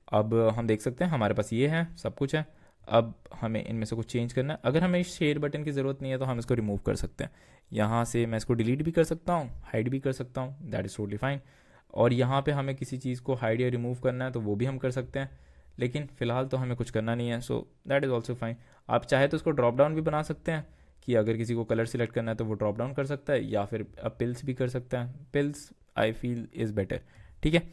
अब हम देख सकते हैं हमारे पास ये है, सब कुछ है। अब हमें इनमें से कुछ चेंज करना है। अगर हमें इस शेयर बटन की ज़रूरत नहीं है तो हम इसको रिमूव कर सकते हैं। यहाँ से मैं इसको डिलीट भी कर सकता हूँ, हाइड भी कर सकता हूँ, दैट इज़ टोटली फाइन। और यहाँ पे हमें किसी चीज़ को हाइड या रिमूव करना है तो वो भी हम कर सकते हैं, लेकिन फ़िलहाल तो हमें कुछ करना नहीं है, so that is also fine. आप चाहे तो इसको ड्रॉप डाउन भी बना सकते हैं कि अगर किसी को कलर सिलेक्ट करना है तो वो ड्रॉप डाउन कर सकता है, या फिर पिल्स भी कर सकता है। Pills I feel is better, ठीक है।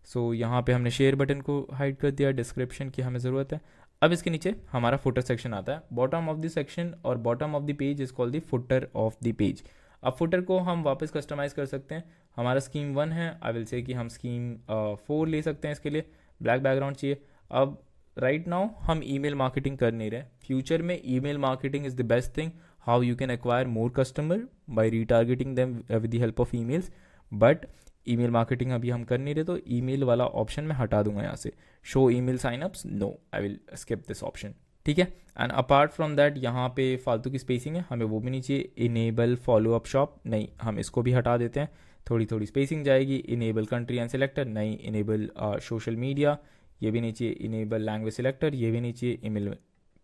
सो यहाँ पे हमने शेयर बटन को हाइड कर दिया, डिस्क्रिप्शन की हमें ज़रूरत है। अब इसके नीचे हमारा फुटर सेक्शन आता है। बॉटम ऑफ द सेक्शन और bottom of the page is called the footer of the page. अब फुटर को हम वापस कस्टमाइज़ कर सकते हैं। हमारा स्कीम 1 है, आई विल से कि हम स्कीम 4 ले सकते हैं। इसके लिए ब्लैक बैकग्राउंड चाहिए। अब राइट नाउ हम ईमेल मार्केटिंग कर नहीं रहे, फ्यूचर में email marketing is the best thing how you can acquire more customer bye retargeting them with the help of emails. But email marketing अभी हम कर नहीं रहे, तो ईमेल वाला ऑप्शन मैं हटा दूंगा यहाँ से। Show email signups, no, I will skip this option, ठीक है। एंड अपार्ट फ्रॉम दैट यहाँ पे फालतू की स्पेसिंग है, हमें वो भी नहीं चाहिए। इनेबल फॉलोअप शॉप, नहीं, हम इसको भी हटा देते हैं, थोड़ी थोड़ी स्पेसिंग जाएगी। इनेबल कंट्री एंड सिलेक्टर, नहीं। इनेबल सोशल मीडिया, ये भी नहीं चाहिए। इनेबल लैंग्वेज सिलेक्टर, ये भी नहीं चाहिए। ईमेल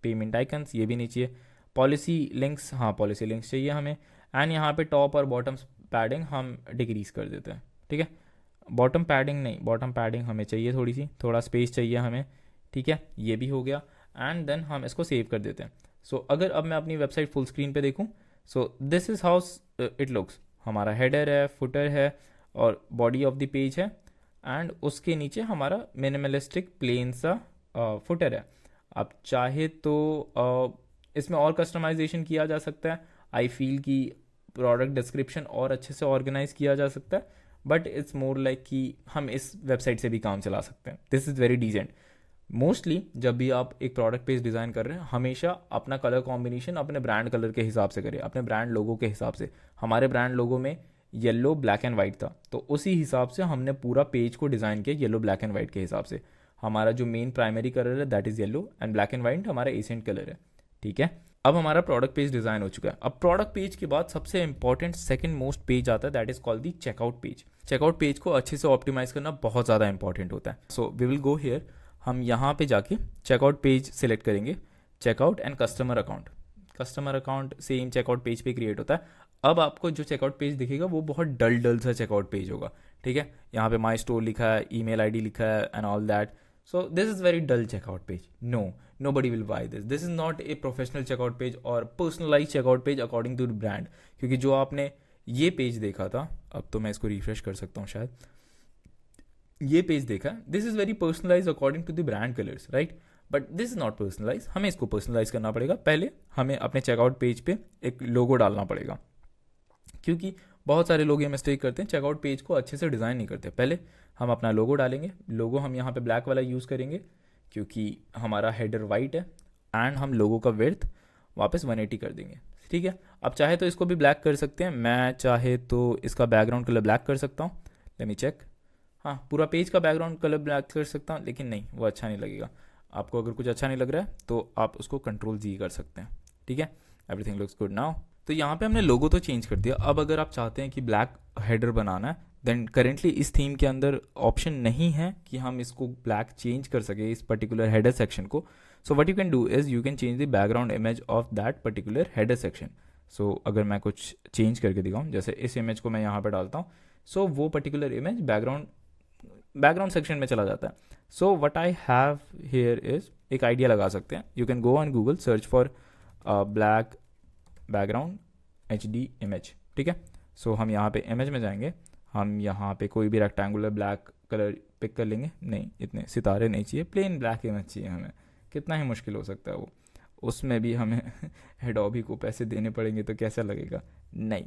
पेमेंट आइकन्स, ये भी नहीं चाहिए। पॉलिसी लिंक्स, हाँ पॉलिसी लिंक्स चाहिए हमें। एंड यहाँ पे टॉप और बॉटम पैडिंग हम डिक्रीज़ कर देते हैं, ठीक है। बॉटम पैडिंग नहीं, बॉटम पैडिंग हमें चाहिए थोड़ी सी, थोड़ा स्पेस चाहिए हमें, ठीक है। ये भी हो गया। एंड देन हम इसको सेव कर देते हैं। सो अगर अब मैं अपनी वेबसाइट फुल स्क्रीन पे देखूं, सो this is how it looks. हमारा हेडर है, फुटर है और बॉडी ऑफ द पेज है, एंड उसके नीचे हमारा मिनिमलिस्टिक प्लेन सा फुटर है। आप चाहे तो इसमें और कस्टमाइजेशन किया जा सकता है। आई फील कि प्रोडक्ट डिस्क्रिप्शन और अच्छे से ऑर्गेनाइज किया जा सकता है, बट इट्स मोर लाइक कि हम इस वेबसाइट से भी काम चला सकते हैं। This is very decent. Mostly जब भी आप एक प्रोडक्ट पेज डिज़ाइन कर रहे हैं, हमेशा अपना कलर कॉम्बिनेशन अपने ब्रांड कलर के हिसाब से करिए, अपने ब्रांड लोगो के हिसाब से। हमारे ब्रांड लोगो में येलो ब्लैक एंड वाइट था, तो उसी हिसाब से हमने पूरा पेज को डिज़ाइन किया येलो ब्लैक एंड वाइट के हिसाब से। हमारा जो मेन प्राइमरी कलर है that is yellow and black and white हमारा एसेंट कलर है, ठीक है। अब हमारा प्रोडक्ट पेज डिज़ाइन हो चुका है। अब प्रोडक्ट पेज के बाद सबसे इंपॉर्टेंट सेकंड मोस्ट पेज आता है, that is called the checkout page. Checkout page को अच्छे से ऑप्टिमाइज करना बहुत ज़्यादा इंपॉर्टेंट होता है। So we will go here, हम यहाँ पे जाके चेकआउट पेज सिलेक्ट करेंगे, checkout and customer account. Customer account same checkout page पे क्रिएट होता है। अब आपको जो चेकआउट पेज दिखेगा वो बहुत डल सा चेकआउट पेज होगा, ठीक है। यहाँ पे माई स्टोर लिखा है, ईमेल आईडी लिखा है and all that. So this is very dull checkout page. nobody will buy this. This is not a professional checkout page or personalized checkout page according to the brand. क्योंकि जो आपने ये page देखा था, अब तो मैं इसको रिफ्रेश कर सकता हूँ शायद, ये पेज देखा, this is very personalise according to the brand colours, right. But this is not personalise. हमें इसको पर्सनलाइज करना पड़ेगा। पहले हमें अपने चेकआउट पेज पे एक लोगो डालना पड़ेगा, क्योंकि बहुत सारे लोग ये मिस्टेक करते हैं, चेकआउट पेज को अच्छे से डिज़ाइन नहीं करते। पहले हम अपना लोगो डालेंगे। लोगो हम यहाँ पे ब्लैक वाला यूज़ करेंगे क्योंकि हमारा हेडर वाइट है, एंड हम लोगो का विड्थ वापस 180 कर देंगे, ठीक है। अब चाहे तो इसको भी ब्लैक कर सकते हैं, मैं चाहे तो इसका बैकग्राउंड कलर ब्लैक कर सकता हूँ। Let me check. हाँ, पूरा पेज का बैकग्राउंड कलर ब्लैक कर सकता हूँ, लेकिन नहीं, वो अच्छा नहीं लगेगा। आपको अगर कुछ अच्छा नहीं लग रहा है तो आप उसको Ctrl+G कर सकते हैं, ठीक है। Everything looks good now. तो यहाँ पे हमने लोगो तो चेंज कर दिया। अब अगर आप चाहते हैं कि ब्लैक हेडर बनाना है, देन करेंटली इस थीम के अंदर ऑप्शन नहीं है कि हम इसको ब्लैक चेंज कर सके, इस पर्टिकुलर हेडर सेक्शन को। So what you can do is you can change the background image of that particular header section. So अगर मैं कुछ चेंज करके दिखाऊँ, जैसे इस इमेज को मैं यहाँ पर डालता हूँ, सो वो पर्टिकुलर इमेज बैकग्राउंड सेक्शन में चला जाता है। So what I have here is, एक आइडिया लगा सकते हैं। You can go on Google, search for black background HD image, ठीक है। सो हम यहाँ पे इमेज में जाएंगे, हम यहाँ पे कोई भी रेक्टेंगुलर ब्लैक कलर पिक कर लेंगे। नहीं, इतने सितारे नहीं चाहिए, प्लेन ब्लैक इमेज चाहिए हमें। कितना ही मुश्किल हो सकता है वो, उसमें भी हमें एडोबी को पैसे देने पड़ेंगे तो कैसा लगेगा, नहीं,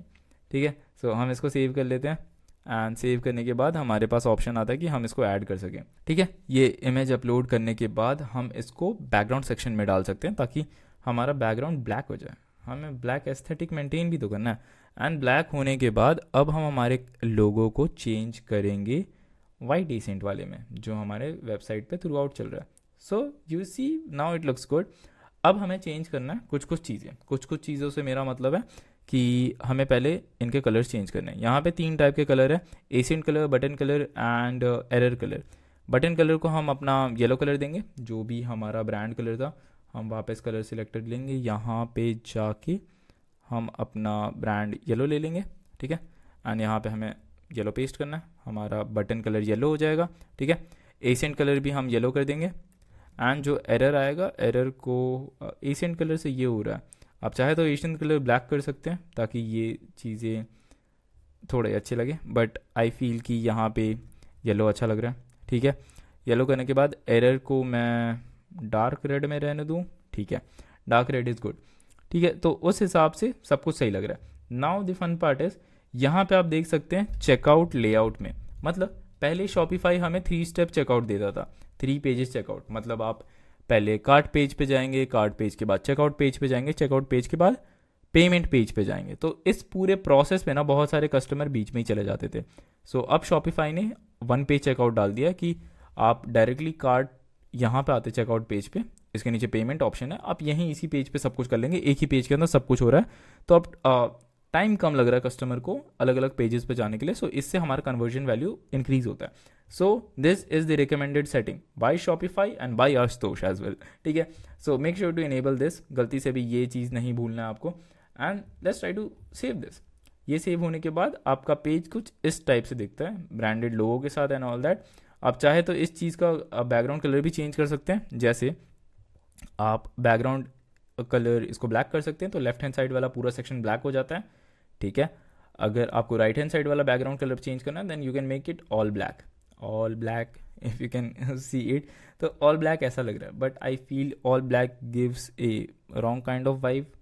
ठीक है। सो हम इसको सेव कर लेते हैं, एंड सेव करने के बाद हमारे पास ऑप्शन आता है कि हम इसको ऐड कर सकें, ठीक है। ये इमेज अपलोड करने के बाद हम इसको बैकग्राउंड सेक्शन में डाल सकते हैं, ताकि हमारा बैकग्राउंड ब्लैक हो जाए। हमें ब्लैक एस्थेटिक मेंटेन भी तो करना है। एंड ब्लैक होने के बाद अब हम हमारे लोगो को चेंज करेंगे वाइट एसेंट वाले में, जो हमारे वेबसाइट पे थ्रू आउट चल रहा है। So you see now it looks good. अब हमें चेंज करना है कुछ चीज़ें। कुछ चीज़ों से मेरा मतलब है कि हमें पहले इनके कलर्स चेंज करने हैं। यहाँ पे 3 टाइप के कलर है, accent colour, button colour and error colour. Button colour को हम अपना येलो कलर देंगे, जो भी हमारा ब्रांड कलर था। हम वापस कलर सिलेक्टेड लेंगे, यहाँ पे जाके हम अपना ब्रांड येलो ले लेंगे, ठीक है। एंड यहाँ पे हमें येलो पेस्ट करना है, हमारा बटन कलर येलो हो जाएगा, ठीक है। एसेंट कलर भी हम येलो कर देंगे। एंड जो एरर आएगा, एरर को एसेंट कलर से ये हो रहा है, आप चाहे तो एसेंट कलर ब्लैक कर सकते हैं ताकि ये चीज़ें थोड़े अच्छे लगे, बट आई फील कि यहाँ पे येलो अच्छा लग रहा है, ठीक है। येलो करने के बाद एरर को मैं डार्क रेड में रहने दूँ, ठीक है। डार्क रेड इज़ गुड, ठीक है। तो उस हिसाब से सब कुछ सही लग रहा है। Now the fun part is, यहाँ पे आप देख सकते हैं चेकआउट लेआउट में, मतलब पहले शॉपिफाई हमें 3 स्टेप चेकआउट देता था, 3 पेजेस चेकआउट। मतलब आप पहले कार्ट पेज पे जाएंगे, कार्ट पेज के बाद चेकआउट पेज पे जाएंगे, चेकआउट पेज के बाद पेमेंट पेज पे जाएंगे। तो इस पूरे प्रोसेस में ना बहुत सारे कस्टमर बीच में ही चले जाते थे। सो अब शॉपिफाई ने 1 पेज चेकआउट डाल दिया कि आप डायरेक्टली कार्ट यहाँ पे आते चेकआउट पेज पे, इसके नीचे पेमेंट ऑप्शन है, आप यहीं इसी पेज पे सब कुछ कर लेंगे, एक ही पेज के अंदर सब कुछ हो रहा है। तो अब टाइम कम लग रहा है कस्टमर को अलग अलग पेजेस पे जाने के लिए। सो इससे हमारा कन्वर्जन वैल्यू इंक्रीज होता है। So this is the recommended setting by Shopify and by Ashutosh as well, ठीक है। So make sure to enable this, गलती से भी ये चीज़ नहीं भूलना है आपको। And let's try to save this. ये सेव होने के बाद आपका पेज कुछ इस टाइप से दिखता है, ब्रांडेड लोगों के साथ एंड ऑल दैट। आप चाहे तो इस चीज़ का बैकग्राउंड कलर भी चेंज कर सकते हैं, जैसे आप बैकग्राउंड कलर इसको ब्लैक कर सकते हैं, तो लेफ्ट हैंड साइड वाला पूरा सेक्शन ब्लैक हो जाता है, ठीक है। अगर आपको राइट हैंड साइड वाला बैकग्राउंड कलर चेंज करना है, then you can make it all black if you can see it, तो ऑल ब्लैक ऐसा लग रहा है, but I feel all black gives a wrong kind of vibe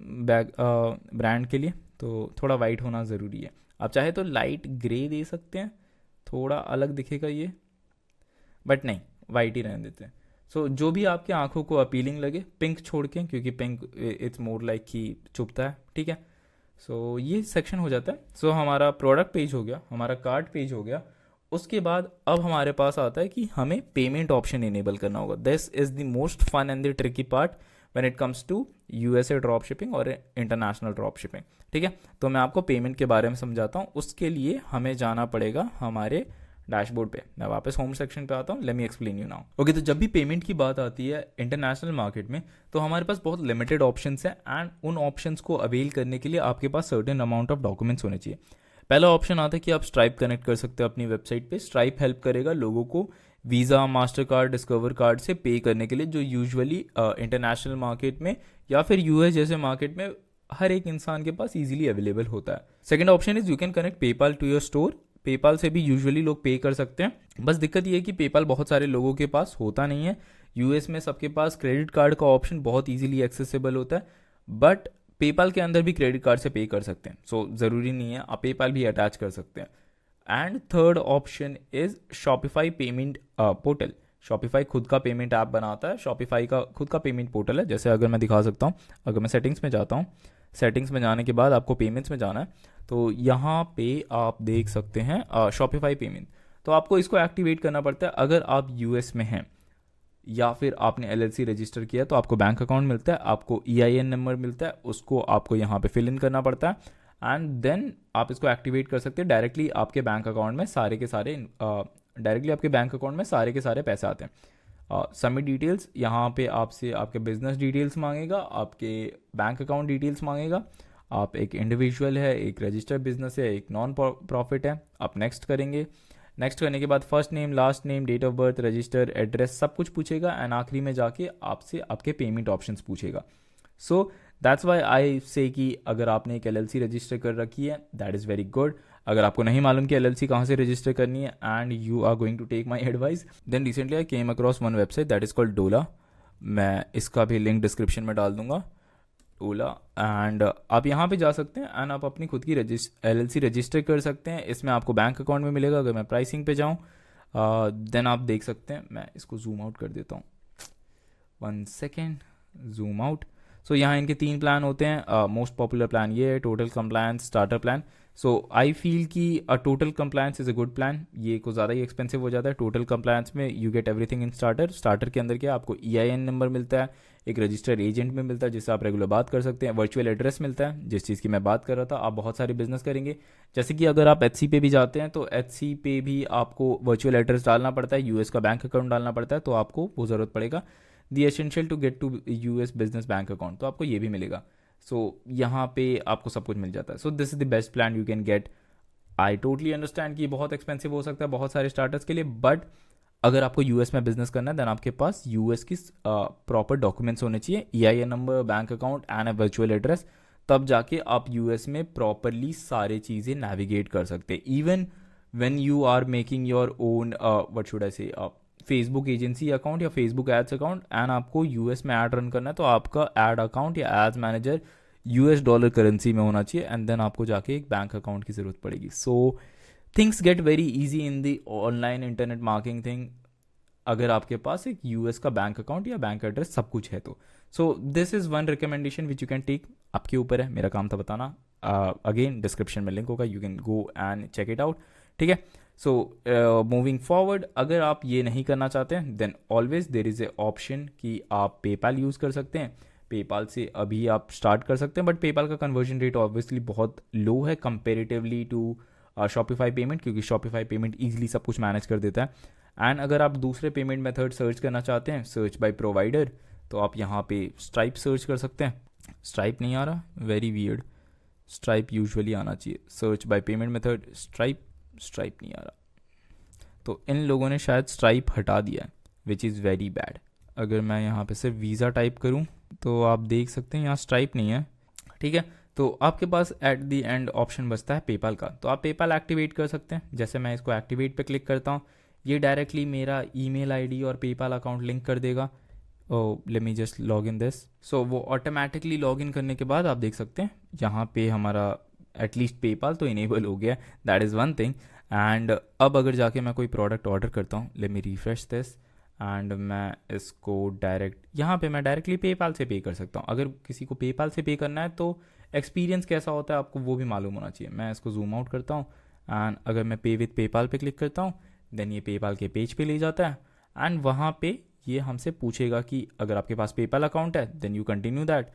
back brand के लिए, तो थोड़ा वाइट होना ज़रूरी है। आप चाहे तो लाइट ग्रे दे सकते हैं, थोड़ा अलग दिखेगा ये, बट नहीं, वाइट ही रहने देते हैं। सो जो भी आपकी आंखों को अपीलिंग लगे, पिंक छोड़ के, क्योंकि पिंक इट्स मोर लाइक कि चुभता है, ठीक है। सो ये सेक्शन हो जाता है। सो हमारा प्रोडक्ट पेज हो गया, हमारा कार्ट पेज हो गया। उसके बाद अब हमारे पास आता है कि हमें पेमेंट ऑप्शन इनेबल करना होगा। This is the most fun and the tricky part when it comes to USA drop shipping और इंटरनेशनल ड्रॉप शिपिंग, ठीक है। तो मैं आपको पेमेंट के बारे में समझाता हूँ। उसके लिए हमें जाना पड़ेगा हमारे डैशबोर्ड पे। मैं वापस होम सेक्शन पे आता हूँ, let me explain you now. Okay, तो जब भी पेमेंट की बात आती है इंटरनेशनल मार्केट में, तो हमारे पास बहुत लिमिटेड ऑप्शंस हैं, एंड उन ऑप्शंस को अवेल करने के लिए आपके पास सर्टेन अमाउंट ऑफ डॉक्यूमेंट्स होने चाहिए। पहला ऑप्शन आता है कि आप स्ट्राइप कनेक्ट कर सकते हो अपनी वेबसाइट पे। स्ट्राइप हेल्प करेगा लोगों को visa, master card, discover card से पे करने के लिए, जो यूजुअली इंटरनेशनल मार्केट में या फिर यूएस जैसे मार्केट में हर एक इंसान के पास इजीली अवेलेबल होता है। Second option is you can connect PayPal to your store. PayPal से भी यूजुअली लोग पे कर सकते हैं। बस दिक्कत ये है कि पेपाल बहुत सारे लोगों के पास होता नहीं है। यूएस में सबके पास क्रेडिट कार्ड का ऑप्शन बहुत इजीली एक्सेसिबल होता है, बट पेपाल के अंदर भी क्रेडिट कार्ड से पे कर सकते हैं। सो ज़रूरी नहीं है, आप पेपाल भी अटैच कर सकते हैं। And third option is Shopify payment portal. Shopify खुद का पेमेंट ऐप बनाता है, शॉपिफाई का खुद का पेमेंट पोर्टल है। जैसे अगर मैं दिखा सकता हूँ, अगर मैं सेटिंग्स में जाता हूँ, सेटिंग्स में जाने के बाद आपको पेमेंट्स में जाना है, तो यहाँ पे आप देख सकते हैं शॉपिफाई पेमेंट। तो आपको इसको एक्टिवेट करना पड़ता है। अगर आप यूएस में हैं या फिर आपने एलएलसी रजिस्टर किया, तो आपको बैंक अकाउंट मिलता है, आपको ईआईएन नंबर मिलता है, उसको आपको यहाँ पे फिल इन करना पड़ता है, एंड देन आप इसको एक्टिवेट कर सकते हैं। डायरेक्टली आपके बैंक अकाउंट में सारे के सारे पैसे आते हैं। सबमिट डिटेल्स, यहाँ पे आपसे आपके बिजनेस डिटेल्स मांगेगा, आपके बैंक अकाउंट डिटेल्स मांगेगा। आप एक इंडिविजुअल है, एक रजिस्टर्ड बिजनेस है, एक नॉन प्रॉफिट है, आप नेक्स्ट करेंगे। नेक्स्ट करने के बाद first name, last name, date of birth, register, address सब कुछ पूछेगा, एंड आखिरी में जाके आपसे आपके पेमेंट ऑप्शंस पूछेगा। सो दैट्स वाई आई से कि अगर आपने एक एलएलसी रजिस्टर कर रखी है, दैट इज़ वेरी गुड। अगर आपको नहीं मालूम कि एलएलसी कहाँ से रजिस्टर करनी है, and you are going to take my advice, then recently I came across one website that is called Dola. मैं इसका भी लिंक डिस्क्रिप्शन में डाल दूंगा, ओला। एंड आप यहाँ पे जा सकते हैं, एंड आप अपनी खुद की एलएलसी रजिस्टर कर सकते हैं। इसमें आपको बैंक अकाउंट में मिलेगा। अगर मैं प्राइसिंग पे जाऊँ, देन आप देख सकते हैं, मैं इसको जूम आउट कर देता हूँ, 1 सेकेंड, जूम आउट। सो यहाँ इनके 3 प्लान होते हैं। मोस्ट पॉपुलर प्लान ये है, total compliance, starter plan. So I feel कि total compliance is a good plan. ये कुछ ज़्यादा ही एक्सपेंसिव हो जाता है। टोटल कंप्लायंस में you get everything in starter. Starter के अंदर क्या, आपको ईआईएन नंबर मिलता है, एक रजिस्टर्ड एजेंट में मिलता है जिससे आप रेगुलर बात कर सकते हैं, वर्चुअल एड्रेस मिलता है, जिस चीज़ की मैं बात कर रहा था। आप बहुत सारे बिजनेस करेंगे, जैसे कि अगर आप एचसी पे भी जाते हैं, तो एचसी पे भी आपको वर्चुअल एड्रेस डालना पड़ता है, यूएस का बैंक अकाउंट डालना पड़ता है, तो आपको वो ज़रूरत पड़ेगा। The essential to get to US business bank account, तो आपको ये भी मिलेगा। सो यहाँ पे आपको सब कुछ मिल जाता है। So this is the best plan you can get. I totally understand कि बहुत एक्सपेंसिव हो सकता है बहुत सारे स्टार्टर्स के लिए, बट अगर आपको यूएस में बिजनेस करना है, देन आपके पास यूएस की प्रॉपर डॉक्यूमेंट्स होने चाहिए, EIN number, bank account and a virtual address. तब जाके आप यूएस में प्रॉपरली सारी चीज़ें नेविगेट कर सकते हैं। Even when you are making your own what should I say Facebook agency account या फेसबुक एड्स अकाउंट, एंड आपको यूएस में ऐड रन करना है, तो आपका एड अकाउंट या ads manager US dollar currency में होना चाहिए, एंड देन आपको जाके एक बैंक अकाउंट की ज़रूरत पड़ेगी। So things get very easy in the online internet marketing thing, अगर आपके पास एक यूएस का बैंक अकाउंट या बैंक एड्रेस सब कुछ है तो। So this is one recommendation which you can take. आपके ऊपर है, मेरा काम था बताना। अगेन डिस्क्रिप्शन में लिंक होगा, you can go and check it out, ठीक है। सो मूविंग फॉरवर्ड, अगर आप ये नहीं करना चाहते हैं, then always there is a option कि आप पेपाल यूज़ कर सकते हैं। पेपाल से अभी आप स्टार्ट कर सकते हैं, बट पेपाल का कन्वर्जन रेट ऑब्वियसली बहुत लो है कंपेरेटिवली टू शॉपिफाई पेमेंट, क्योंकि शॉपिफाई पेमेंट ईजिली सब कुछ मैनेज कर देता है। एंड अगर आप दूसरे पेमेंट मेथड सर्च करना चाहते हैं, सर्च बाय प्रोवाइडर, तो आप यहाँ पे स्ट्राइप सर्च कर सकते हैं। स्ट्राइप नहीं आ रहा, वेरी वियर्ड। स्ट्राइप यूजुअली आना चाहिए। Search by payment method stripe नहीं आ रहा, तो इन लोगों ने शायद स्ट्राइप हटा दिया है, विच इज़ वेरी बैड। अगर मैं यहाँ पे सिर्फ वीज़ा टाइप करूँ, तो आप देख सकते हैं यहाँ स्ट्राइप नहीं है, ठीक है। तो आपके पास एट दी एंड ऑप्शन बचता है पेपाल का, तो आप पेपाल एक्टिवेट कर सकते हैं। जैसे मैं इसको एक्टिवेट पे क्लिक करता हूँ, ये डायरेक्टली मेरा ईमेल आईडी और पेपाल अकाउंट लिंक कर देगा। Let me just log in this. So वो ऑटोमेटिकली लॉग इन करने के बाद आप देख सकते हैं यहाँ पे हमारा एटलीस्ट पेपाल तो इनेबल हो गया, that is one thing. And अब अगर जाके मैं कोई प्रोडक्ट ऑर्डर करता हूँ, let me refresh this, and मैं इसको यहाँ पे मैं डायरेक्टली पेपाल से पे कर सकता हूँ। अगर किसी को पेपाल से पे करना है तो एक्सपीरियंस कैसा होता है आपको वो भी मालूम होना चाहिए। मैं इसको जूम आउट करता हूँ एंड अगर मैं पे विथ पेपाल पे क्लिक करता हूँ, देन ये पेपाल के पेज पे ले जाता है एंड वहाँ पे ये हमसे पूछेगा कि अगर आपके पास पेपाल अकाउंट है देन यू कंटिन्यू दैट।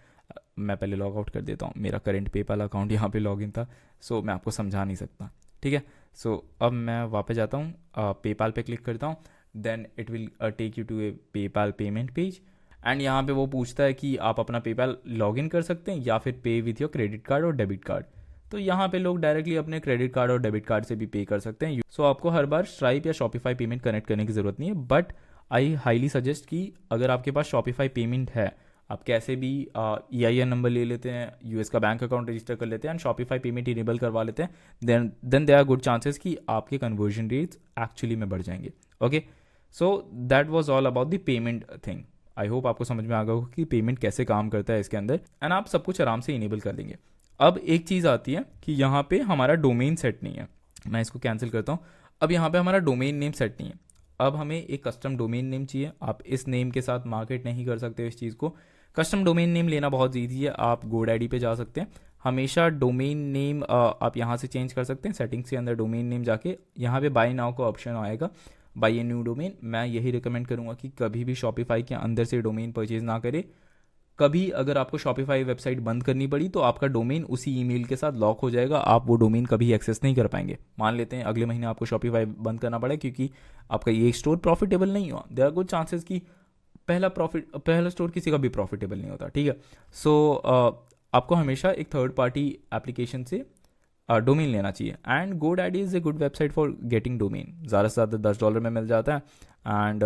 मैं पहले लॉग आउट कर देता हूँ, मेरा करंट पेपाल अकाउंट यहाँ पे लॉग इन था, सो मैं आपको समझा नहीं सकता, ठीक है। सो अब मैं वापस जाता हूँ, पेपाल पे क्लिक करता हूँ, then it will take you to a PayPal payment page and यहाँ पे वो पूछता है कि आप अपना पेपाल लॉगिन कर सकते हैं या फिर पे विथ योर क्रेडिट कार्ड और डेबिट कार्ड। तो यहाँ पे लोग डायरेक्टली अपने क्रेडिट कार्ड और डेबिट कार्ड से भी पे कर सकते हैं। सो आपको हर बार स्ट्राइप या शॉपिफाई पेमेंट कनेक्ट करने की ज़रूरत नहीं है, बट आई हाईली सजेस्ट कि अगर आपके पास शॉपिफाई पेमेंट है, आप कैसे भी EIN नंबर ले लेते हैं, US का बैंक अकाउंट रजिस्टर कर लेते हैं एंड शॉपिफाई पेमेंट इनेबल करवा लेते हैं, then there are good chances कि आपके कन्वर्जन रेट्स एक्चुअली में बढ़ जाएंगे। Okay, so that was all about the payment thing. I hope आपको समझ में आ गया होगा कि पेमेंट कैसे काम करता है इसके अंदर एंड आप सब कुछ आराम से इनेबल कर लेंगे। अब एक चीज़ आती है कि यहाँ पे हमारा डोमेन सेट नहीं है। मैं इसको कैंसिल करता हूँ। अब यहाँ पे हमारा डोमेन नेम सेट नहीं है। अब हमें एक कस्टम डोमेन नेम चाहिए। आप इस नेम के साथ मार्केट नहीं कर सकते इस चीज़ को। कस्टम डोमेन नेम लेना बहुत ईजी है। आप GoDaddy पे जा सकते हैं, हमेशा डोमेन नेम आप यहाँ से चेंज कर सकते हैं। सेटिंग्स के अंदर डोमेन नेम जाके यहाँ पे बाय नाउ का ऑप्शन आएगा, बाय ए न्यू डोमेन। मैं यही रिकमेंड करूँगा कि कभी भी शॉपिफाई के अंदर से डोमेन परचेज ना करें। कभी अगर आपको शॉपिफाई वेबसाइट बंद करनी पड़ी तो आपका डोमेन उसी ईमेल के साथ लॉक हो जाएगा, आप वो डोमेन कभी एक्सेस नहीं कर पाएंगे। मान लेते हैं अगले महीने आपको शॉपिफाई बंद करना पड़े क्योंकि आपका ये स्टोर प्रॉफिटेबल नहीं हुआ, देयर आर गुड चांसेस कि पहला स्टोर किसी का भी प्रॉफिटेबल नहीं होता, ठीक है। सो आपको हमेशा एक थर्ड पार्टी एप्लीकेशन से डोमेन लेना चाहिए and GoDaddy is a good website for getting domain. ज़्यादा से ज़्यादा $10 में मिल जाता है एंड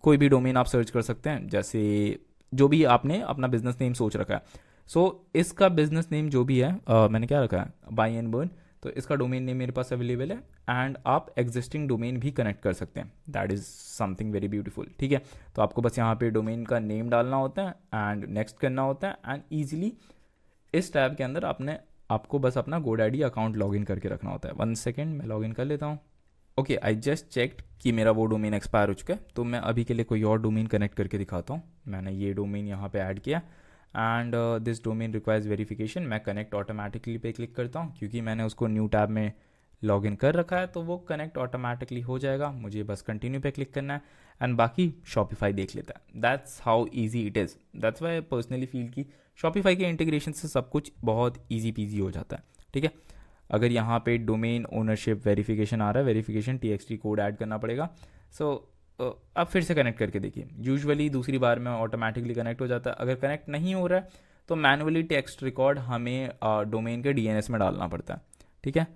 कोई भी डोमेन आप सर्च कर सकते हैं, जैसे जो भी आपने अपना बिजनेस नेम सोच रखा है। सो इसका बिजनेस नेम जो भी है मैंने क्या रखा है, बाय एंड बर्न, तो इसका डोमेन नेम मेरे पास अवेलेबल है एंड आप एग्जिस्टिंग डोमेन भी कनेक्ट कर सकते हैं। That is something very beautiful, ठीक है। तो आपको बस यहाँ पे डोमेन का नेम डालना होता है एंड नेक्स्ट करना होता है एंड ईजिली इस टैब के अंदर आपको बस अपना GoDaddy अकाउंट लॉगिन करके रखना होता है। 1 सेकेंड, मैं लॉगिन कर लेता हूँ। ओके, आई जस्ट चेक्ड कि मेरा वो डोमेन एक्सपायर हो चुका है, तो मैं अभी के लिए कोई और डोमेन कनेक्ट करके दिखाता हूँ। मैंने ये डोमेन यहाँ पे ऐड किया and this domain requires verification. मैं कनेक्ट ऑटोमेटिकली पे क्लिक करता हूँ क्योंकि मैंने उसको न्यू टैब में लॉगिन कर रखा है, तो वो कनेक्ट ऑटोमेटिकली हो जाएगा। मुझे बस कंटिन्यू पे क्लिक करना है एंड बाकी शॉपिफाई देख लेता है। That's how easy it is. That's why I personally feel कि शॉपिफाई के इंटीग्रेशन से सब कुछ बहुत ईजी पीजी हो जाता है, ठीक है। अगर यहाँ पे डोमेन ओनरशिप वेरिफिकेशन आ रहा है, वेरिफिकेशन TXT कोड ऐड करना पड़ेगा। सो अब फिर से कनेक्ट करके देखिए, यूजुअली दूसरी बार में ऑटोमेटिकली कनेक्ट हो जाता है। अगर कनेक्ट नहीं हो रहा है तो मैनुअली टेक्स्ट रिकॉर्ड हमें डोमेन के DNS में डालना पड़ता है, ठीक है।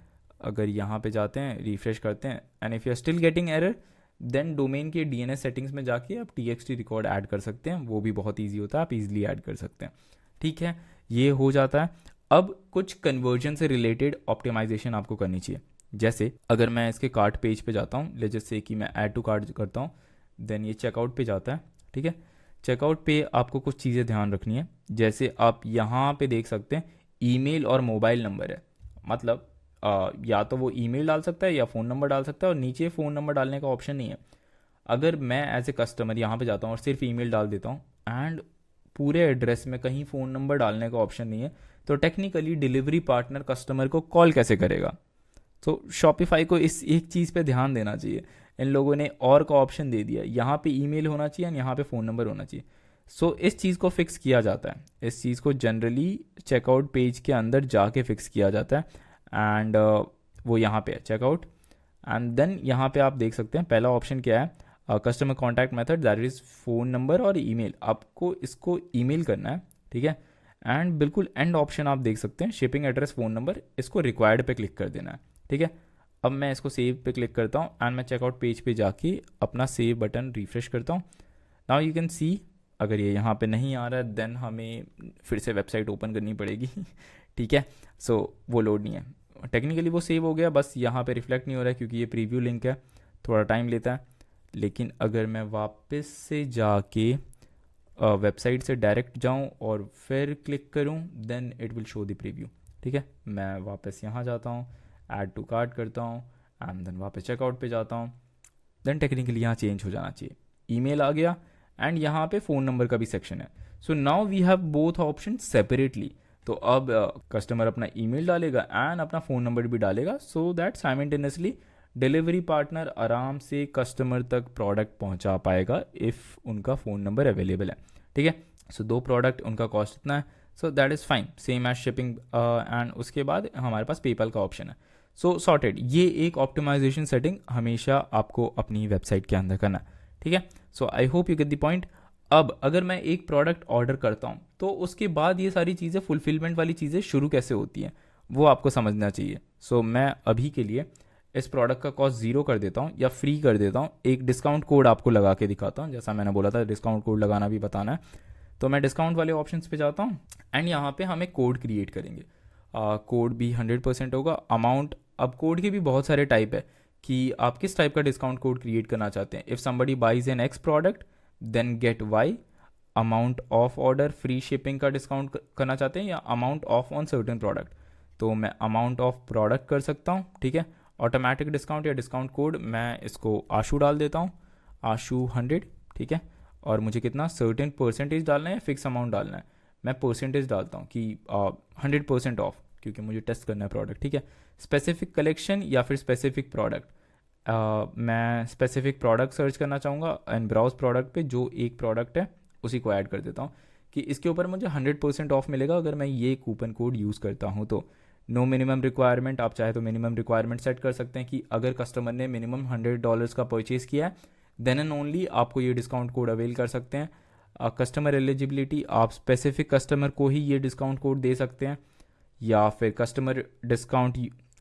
अगर यहाँ पे जाते हैं, रिफ्रेश करते हैं and if you are still getting error, then domain के DNS सेटिंग्स में जाके आप TXT रिकॉर्ड ऐड कर सकते हैं। वो भी बहुत ईजी होता है, आप ईजिली ऐड कर सकते हैं, ठीक है। ये हो जाता है। अब कुछ कन्वर्जन से रिलेटेड ऑप्टिमाइजेशन आपको करनी चाहिए। जैसे अगर मैं इसके कार्ट पेज पे जाता हूँ, लेट्स जस्ट से कि मैं ऐड टू कार्ट करता हूँ, देन ये चेकआउट पे जाता है, ठीक है। चेकआउट पे आपको कुछ चीज़ें ध्यान रखनी है। जैसे आप यहाँ पे देख सकते हैं ईमेल और मोबाइल नंबर है, मतलब या तो वो ईमेल डाल सकता है या फ़ोन नंबर डाल सकता है, और नीचे फ़ोन नंबर डालने का ऑप्शन नहीं है। अगर मैं एज ए कस्टमर यहाँ पे जाता हूँ और सिर्फ ईमेल डाल देता हूँ एंड पूरे एड्रेस में कहीं फ़ोन नंबर डालने का ऑप्शन नहीं है, तो टेक्निकली डिलीवरी पार्टनर कस्टमर को कॉल कैसे करेगा। तो शॉपिफाई को इस एक चीज़ पे ध्यान देना चाहिए। इन लोगों ने और का ऑप्शन दे दिया, यहाँ पे ईमेल होना चाहिए और यहाँ पे फ़ोन नंबर होना चाहिए। सो इस चीज़ को फिक्स किया जाता है। इस चीज़ को जनरली चेकआउट पेज के अंदर जाके फिक्स किया जाता है एंड वो यहाँ पे है चेकआउट। एंड देन यहाँ पे आप देख सकते हैं पहला ऑप्शन क्या है, customer contact method, that is phone number और ईमेल। आपको इसको ईमेल करना है, ठीक है। एंड बिल्कुल एंड ऑप्शन आप देख सकते हैं शिपिंग एड्रेस फ़ोन नंबर, इसको रिक्वायर्ड पे क्लिक कर देना है, ठीक है। अब मैं इसको सेव पे क्लिक करता हूँ एंड मैं चेकआउट पेज पे जाके अपना सेव बटन रिफ्रेश करता हूँ। नाउ यू कैन सी, अगर ये यहाँ पे नहीं आ रहा है देन हमें फिर से वेबसाइट ओपन करनी पड़ेगी, ठीक है। सो वो लोड नहीं है, टेक्निकली वो सेव हो गया, बस यहाँ पे रिफ्लेक्ट नहीं हो रहा है क्योंकि ये प्रीव्यू लिंक है। थोड़ा टाइम लेता है। लेकिन अगर मैं वापस से जाके वेबसाइट से डायरेक्ट जाऊं और फिर क्लिक करूं, then it will show the preview. ठीक है, मैं वापस यहाँ जाता हूँ, ऐड टू कार्ट करता हूँ एंड देन वापस चेकआउट पे जाता हूँ। देन टेक्निकली यहाँ चेंज हो जाना चाहिए, ईमेल आ गया एंड यहाँ पे फ़ोन नंबर का भी सेक्शन है। So now we have both option separately. तो अब कस्टमर अपना ईमेल डालेगा एंड अपना फ़ोन नंबर भी डालेगा, so that simultaneously delivery partner आराम से कस्टमर तक प्रोडक्ट पहुंचा पाएगा इफ़ उनका फ़ोन नंबर अवेलेबल है। ठीक है, सो 2 प्रोडक्ट, उनका कॉस्ट इतना है, so that is fine, same as shipping. And उसके बाद हमारे पास पेपल का ऑप्शन है। So sorted. ये एक ऑप्टिमाइजेशन सेटिंग हमेशा आपको अपनी वेबसाइट के अंदर करना है। ठीक है, so I hope you get the point. अब अगर मैं एक प्रोडक्ट ऑर्डर करता हूँ तो उसके बाद ये सारी चीज़ें, फुलफिलमेंट वाली चीज़ें शुरू कैसे होती हैं वो आपको समझना चाहिए। सो मैं अभी के लिए इस प्रोडक्ट का कॉस्ट 0 कर देता हूँ या फ्री कर देता हूँ। एक डिस्काउंट कोड आपको लगा के दिखाता हूँ, जैसा मैंने बोला था डिस्काउंट कोड लगाना भी बताना है। तो मैं डिस्काउंट वाले ऑप्शंस पे जाता हूँ एंड यहाँ पे हम एक कोड क्रिएट करेंगे। कोड भी 100% होगा। अमाउंट, अब कोड के भी बहुत सारे टाइप है कि आप किस टाइप का डिस्काउंट कोड क्रिएट करना चाहते हैं। If somebody buys an X product then get Y, amount of order, free shipping का डिस्काउंट करना चाहते हैं, या amount off on certain product. तो मैं अमाउंट ऑफ प्रोडक्ट कर सकता हूँ। ठीक है, ऑटोमेटिक डिस्काउंट या डिस्काउंट कोड मैं इसको आशू डाल देता हूँ, आशू 100। ठीक है, और मुझे कितना सर्टेन परसेंटेज डालना है या फिक्स अमाउंट डालना है। मैं परसेंटेज डालता हूँ कि 100% ऑफ, क्योंकि मुझे टेस्ट करना है प्रोडक्ट। ठीक है, स्पेसिफिक कलेक्शन या फिर स्पेसिफिक प्रोडक्ट, मैं स्पेसिफिक प्रोडक्ट सर्च करना चाहूँगा एंड ब्राउज प्रोडक्ट पे जो एक प्रोडक्ट है उसी को ऐड कर देता हूँ कि इसके ऊपर मुझे 100% ऑफ मिलेगा अगर मैं ये कूपन कोड यूज़ करता हूँ। तो नो मिनिमम रिक्वायरमेंट, आप चाहे तो मिनिमम रिक्वायरमेंट सेट कर सकते हैं कि अगर कस्टमर ने मिनिमम $100 का परचेज़ किया है देन एंड ओनली आपको ये डिस्काउंट कोड अवेल कर सकते हैं। कस्टमर एलिजिबिलिटी, आप स्पेसिफिक कस्टमर को ही ये डिस्काउंट कोड दे सकते हैं, या फिर customer discount,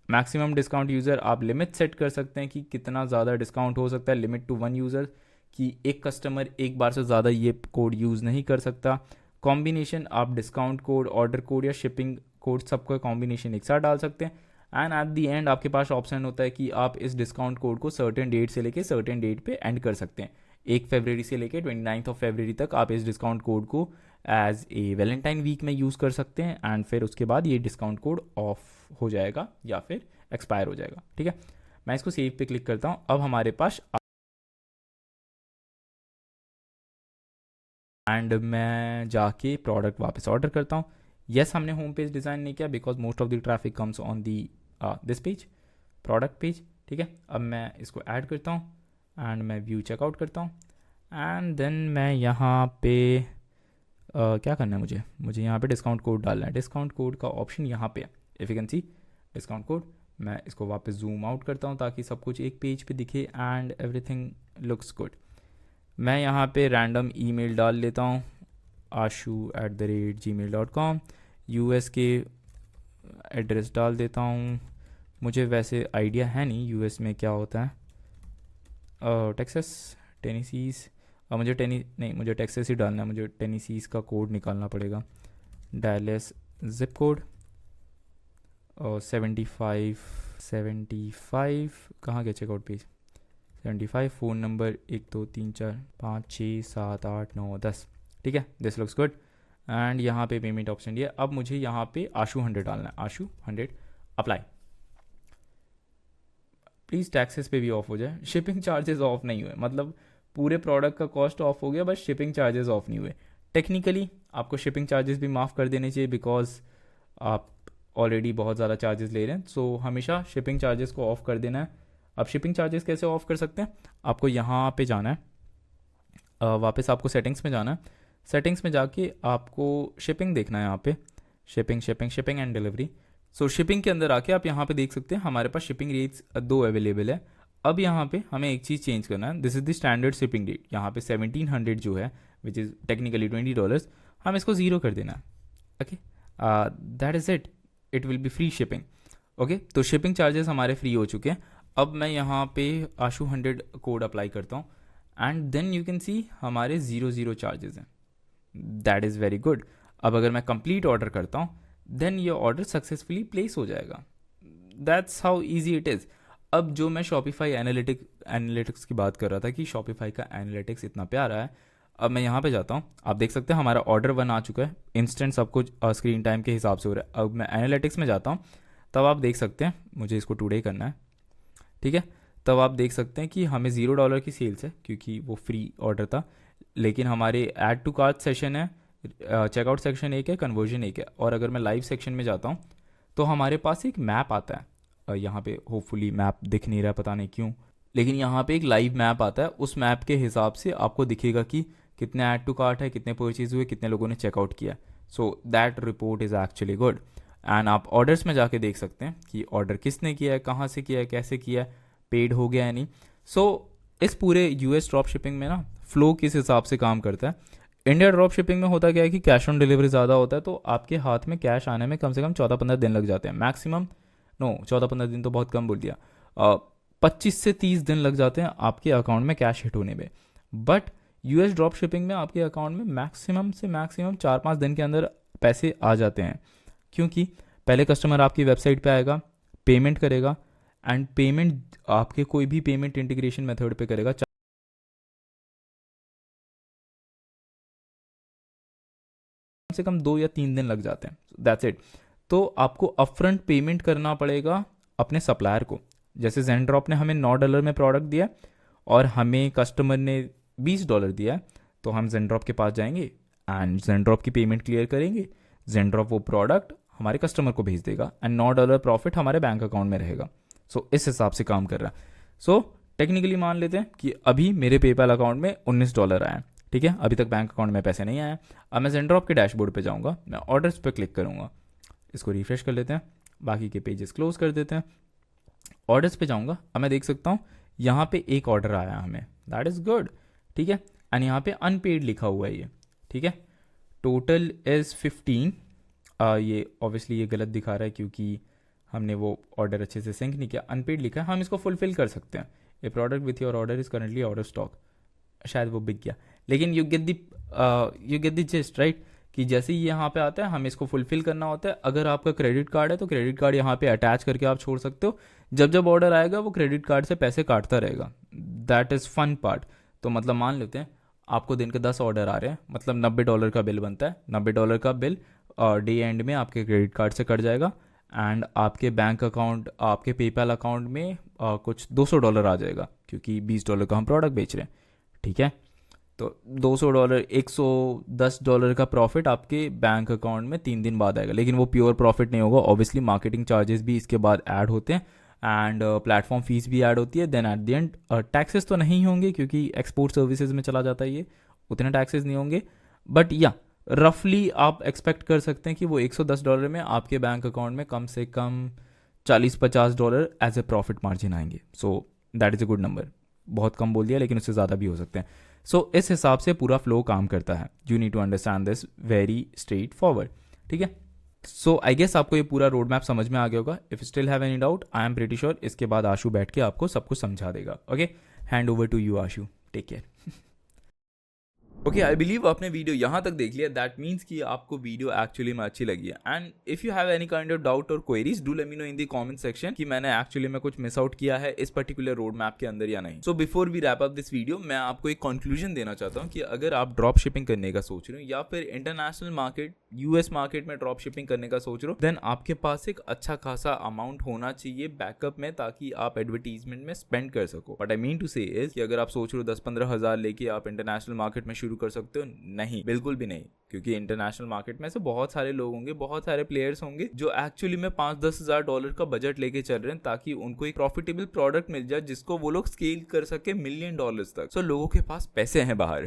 maximum discount user, आप लिमिट सेट कर सकते हैं कि कितना ज़्यादा डिस्काउंट हो सकता है, लिमिट टू 1 यूज़र, कि एक कस्टमर एक बार से ज़्यादा ये कोड यूज़ नहीं कर सकता। कॉम्बिनेशन, आप डिस्काउंट कोड, ऑर्डर कोड या शिपिंग कोड सबका कॉम्बिनेशन एक साथ डाल सकते हैं। एंड एट दी एंड आपके पास ऑप्शन होता है कि आप इस डिस्काउंट कोड को सर्टेन डेट से लेके सर्टेन डेट पे एंड कर सकते हैं। 1 फरवरी से लेके 29 फरवरी तक आप इस डिस्काउंट कोड को एज ए वैलेंटाइन वीक में यूज़ कर सकते हैं एंड फिर उसके बाद ये डिस्काउंट कोड ऑफ हो जाएगा या फिर एक्सपायर हो जाएगा। ठीक है, मैं इसको सेव पे क्लिक करता हूँ। अब हमारे पास एंड मैं जाके प्रोडक्ट वापस ऑर्डर करता हूँ। यस, हमने होम पेज डिज़ाइन नहीं किया because most of the traffic comes on the this page, product page. ठीक है, अब मैं इसको ऐड करता हूँ एंड मैं व्यू चेकआउट करता हूँ एंड देन मैं यहाँ पे क्या करना है, मुझे यहाँ पे डिस्काउंट कोड डालना है। डिस्काउंट कोड का ऑप्शन यहाँ पे है, if you can C discount code. मैं इसको वापस जूम आउट करता हूँ ताकि सब कुछ एक पेज पे दिखे एंड एवरीथिंग लुक्स गुड। मैं यहाँ पे रैंडम ईमेल डाल लेता हूँ, ashu@gmail.com, यूएस के एड्रेस डाल देता हूँ। मुझे वैसे आइडिया है नहीं यूएस में क्या होता है, टेक्सास, टेनेसीज, मुझे मुझे टेक्सास ही डालना है, मुझे टेनेसीज का कोड निकालना पड़ेगा। डैलस जिप कोड 75 कहाँ गया चेकआउट पेज, 75, फ़ोन नंबर 1 2 3 4 5 6 7 8 9 10। ठीक है, दिस लुक्स गुड एंड यहाँ पे पेमेंट ऑप्शन दिया। अब मुझे यहाँ पे आशू 100 डालना है, आशू 100 अप्लाई। प्लीज़ टैक्सेस पे भी ऑफ हो जाए, शिपिंग चार्जेस ऑफ नहीं हुए, मतलब पूरे प्रोडक्ट का कॉस्ट ऑफ हो गया बस शिपिंग चार्जेस ऑफ नहीं हुए। टेक्निकली आपको शिपिंग चार्जेस भी माफ़ कर देने चाहिए बिकॉज आप ऑलरेडी बहुत ज़्यादा चार्जेस ले रहे हैं, सो हमेशा शिपिंग चार्जेस को ऑफ कर देना है। अब शिपिंग चार्जेस कैसे ऑफ कर सकते हैं, आपको यहाँ पे जाना है, वापस आपको सेटिंग्स में जाना है। सेटिंग्स में जाके आपको शिपिंग देखना है, यहाँ पे shipping and delivery. So shipping के अंदर आके आप यहाँ पे देख सकते हैं हमारे पास शिपिंग रेट्स 2 अवेलेबल है। अब यहाँ पे हमें एक चीज़ चेंज करना है, this is the standard shipping rate. यहाँ पे 1700 जो है विच इज़ टेक्निकली $20, हम इसको 0 कर देना है। Okay, that is it will be free shipping. Okay, तो शिपिंग चार्जेस हमारे फ्री हो चुके हैं। अब मैं यहाँ पे आशू 100 कोड अप्लाई करता हूँ and then you can see हमारे 0 चार्जेस हैं, दैट इज़ वेरी गुड। अब अगर मैं कंप्लीट ऑर्डर करता हूँ देन ये ऑर्डर सक्सेसफुली प्लेस हो जाएगा, that's how easy it is. अब जो मैं शॉपिफाई एनालिटिक्स की बात कर रहा था कि शॉपिफाई का एनालिटिक्स इतना प्यारा है, अब मैं यहाँ पे जाता हूँ, आप देख सकते हैं हमारा ऑर्डर 1 आ चुका है, इंस्टेंट सब कुछ स्क्रीन टाइम के हिसाब से हो रहा है। अब मैं एनालिटिक्स में जाता हूँ, तब आप देख सकते हैं, मुझे इसको टुडे करना है, ठीक है, तब आप देख सकते हैं कि हमें $0 की सेल्स है क्योंकि वो फ्री ऑर्डर था, लेकिन हमारे ऐड टू कार्ट सेशन है, चेकआउट सेक्शन एक है, कन्वर्जन एक है। और अगर मैं लाइव सेक्शन में जाता हूँ तो हमारे पास एक मैप आता है, यहाँ पे होपफुली मैप दिख नहीं रहा है, पता नहीं क्यों, लेकिन यहाँ पे एक लाइव मैप आता है। उस मैप के हिसाब से आपको दिखेगा कि कितने ऐड टू कार्ट है, कितने परचेज हुए, कितने लोगों ने चेकआउट किया। So that report is actually good. And आप ऑर्डर्स में जाके देख सकते हैं कि ऑर्डर किसने किया है, कहाँ से किया है, कैसे किया है, पेड हो गया है नहीं। सो इस पूरे यूएस ड्रॉप शिपिंग में ना फ्लो किस हिसाब से काम करता है। इंडिया ड्रॉप शिपिंग में होता क्या है कि कैश ऑन डिलीवरी ज़्यादा होता है, तो आपके हाथ में कैश आने में कम से कम 14-15 दिन लग जाते हैं मैक्सिमम। नो, 14-15 दिन तो बहुत कम बोल दिया, 25 से 30 दिन लग जाते हैं आपके अकाउंट में कैश हिट होने में। बट यूएस ड्रॉप शिपिंग में आपके अकाउंट में मैक्सिमम से मैक्सिमम 4-5 दिन के अंदर पैसे आ जाते हैं, क्योंकि पहले कस्टमर आपकी वेबसाइट पे आएगा, पेमेंट करेगा, एंड पेमेंट आपके कोई भी पेमेंट इंटीग्रेशन मेथड पे करेगा, कम से कम 2 या 3 दिन लग जाते हैं। That's it. तो आपको अपफ्रंट पेमेंट करना पड़ेगा अपने सप्लायर को। जैसे ज़ेनड्रॉप ने हमें $9 में प्रोडक्ट दिया और हमें कस्टमर ने $20 दिया, तो हम ज़ेनड्रॉप के पास जाएंगे एंड ज़ेनड्रॉप की पेमेंट क्लियर करेंगे, ज़ेनड्रॉप वो प्रोडक्ट हमारे कस्टमर को भेज देगा एंड $9 प्रॉफिट हमारे बैंक अकाउंट में रहेगा। सो इस हिसाब से काम कर रहा है। सो टेक्निकली मान लेते हैं कि अभी मेरे पेपैल अकाउंट में $19 आया, ठीक है, अभी तक बैंक अकाउंट में पैसे नहीं आया। अब मैं ज़ेनड्रॉप के डैशबोर्ड पे जाऊंगा, मैं ऑर्डर्स पे क्लिक करूंगा, इसको रिफ्रेश कर लेते हैं, बाकी के पेजेस क्लोज कर देते हैं, ऑर्डर्स पे जाऊंगा। अब मैं देख सकता हूँ यहाँ पे एक ऑर्डर आया हमें, दैट इज़ गुड, ठीक है, एंड यहाँ पे अनपेड लिखा हुआ है ये, ठीक है, टोटल इज़ 15। ये ऑब्वियसली ये गलत दिखा रहा है क्योंकि हमने वो ऑर्डर अच्छे से सिंक नहीं किया, अनपेड लिखा है, हम इसको फुलफिल कर सकते हैं। A product with your order is currently out of stock, शायद वो बिक गया, लेकिन you get the gist right, कि जैसे ही यहाँ पे आता है हमें इसको फुलफिल करना होता है। अगर आपका क्रेडिट कार्ड है तो क्रेडिट कार्ड यहाँ पे अटैच करके आप छोड़ सकते हो, जब जब ऑर्डर आएगा वो क्रेडिट कार्ड से पैसे काटता रहेगा, दैट इज़ फन पार्ट। तो मतलब मान लेते हैं आपको दिन के 10 ऑर्डर आ रहे हैं, मतलब $90 का बिल बनता है, $90 का बिल डे एंड में आपके क्रेडिट कार्ड से कट जाएगा एंड आपके बैंक अकाउंट, आपके पेपैल अकाउंट में कुछ $200 आ जाएगा, क्योंकि $20 का हम प्रोडक्ट बेच रहे हैं, ठीक है। तो $200, $110 का प्रॉफिट आपके बैंक अकाउंट में 3 दिन बाद आएगा, लेकिन वो प्योर प्रॉफिट नहीं होगा, ऑब्वियसली मार्केटिंग चार्जेस भी इसके बाद ऐड होते हैं एंड प्लेटफॉर्म फीस भी ऐड होती है। Then at the end taxes तो नहीं होंगे क्योंकि एक्सपोर्ट सर्विसेज में चला जाता है, ये उतने टैक्सेस नहीं होंगे, बट या रफली आप एक्सपेक्ट कर सकते हैं कि वो $110 में आपके बैंक अकाउंट में कम से कम $40-50 एज ए प्रॉफिट मार्जिन आएंगे। सो that is a good number, बहुत कम बोल दिया लेकिन उससे ज़्यादा भी हो सकते हैं। सो इस हिसाब से पूरा फ्लो काम करता है। You need to understand this very straight forward, ठीक है। सो आई गेस आपको ये पूरा रोड मैप समझ में आ गया होगा। If still have any doubt, I am pretty sure इसके बाद आशु बैठ के आपको सब कुछ समझा देगा। Okay, hand over to you Ashu, take care. Okay, I believe आपने वीडियो यहाँ तक देख लिया, दैट मीन्स कि आपको वीडियो एक्चुअली में अच्छी लगी है। And if you have any kind of doubt और queries, do let me know in the comment section कि मैंने एक्चुअली में कुछ मिस आउट किया है इस पर्टिकुलर रोड मैप के अंदर या नहीं। So before we wrap up this video, मैं आपको एक कंक्लूजन देना चाहता हूँ कि अगर आप ड्रॉप शिपिंग करने का सोच रहे हो या फिर इंटरनेशनल मार्केट, यूएस मार्केट में ड्रॉप शिपिंग करने का सोच रहे हो, देन आपके पास एक अच्छा खासा अमाउंट होना चाहिए बैकअप में, ताकि आप एडवर्टीजमेंट में स्पेंड कर सको। बट आई मीन टू से इज कि अगर आप सोच रहे हो 10-15 हज़ार लेके आप इंटरनेशनल मार्केट में शुरू कर सकते हो, नहीं, बिल्कुल भी नहीं, क्योंकि इंटरनेशनल मार्केट में से बहुत सारे लोग होंगे, बहुत सारे प्लेयर्स होंगे जो एक्चुअली में $5-10 हज़ार का बजट लेके चल रहे हैं, ताकि उनको एक प्रॉफिटेबल प्रोडक्ट मिल जाए जिसको वो लोग स्केल कर सके $1 मिलियन तक। सो लोगों के पास पैसे हैं बाहर,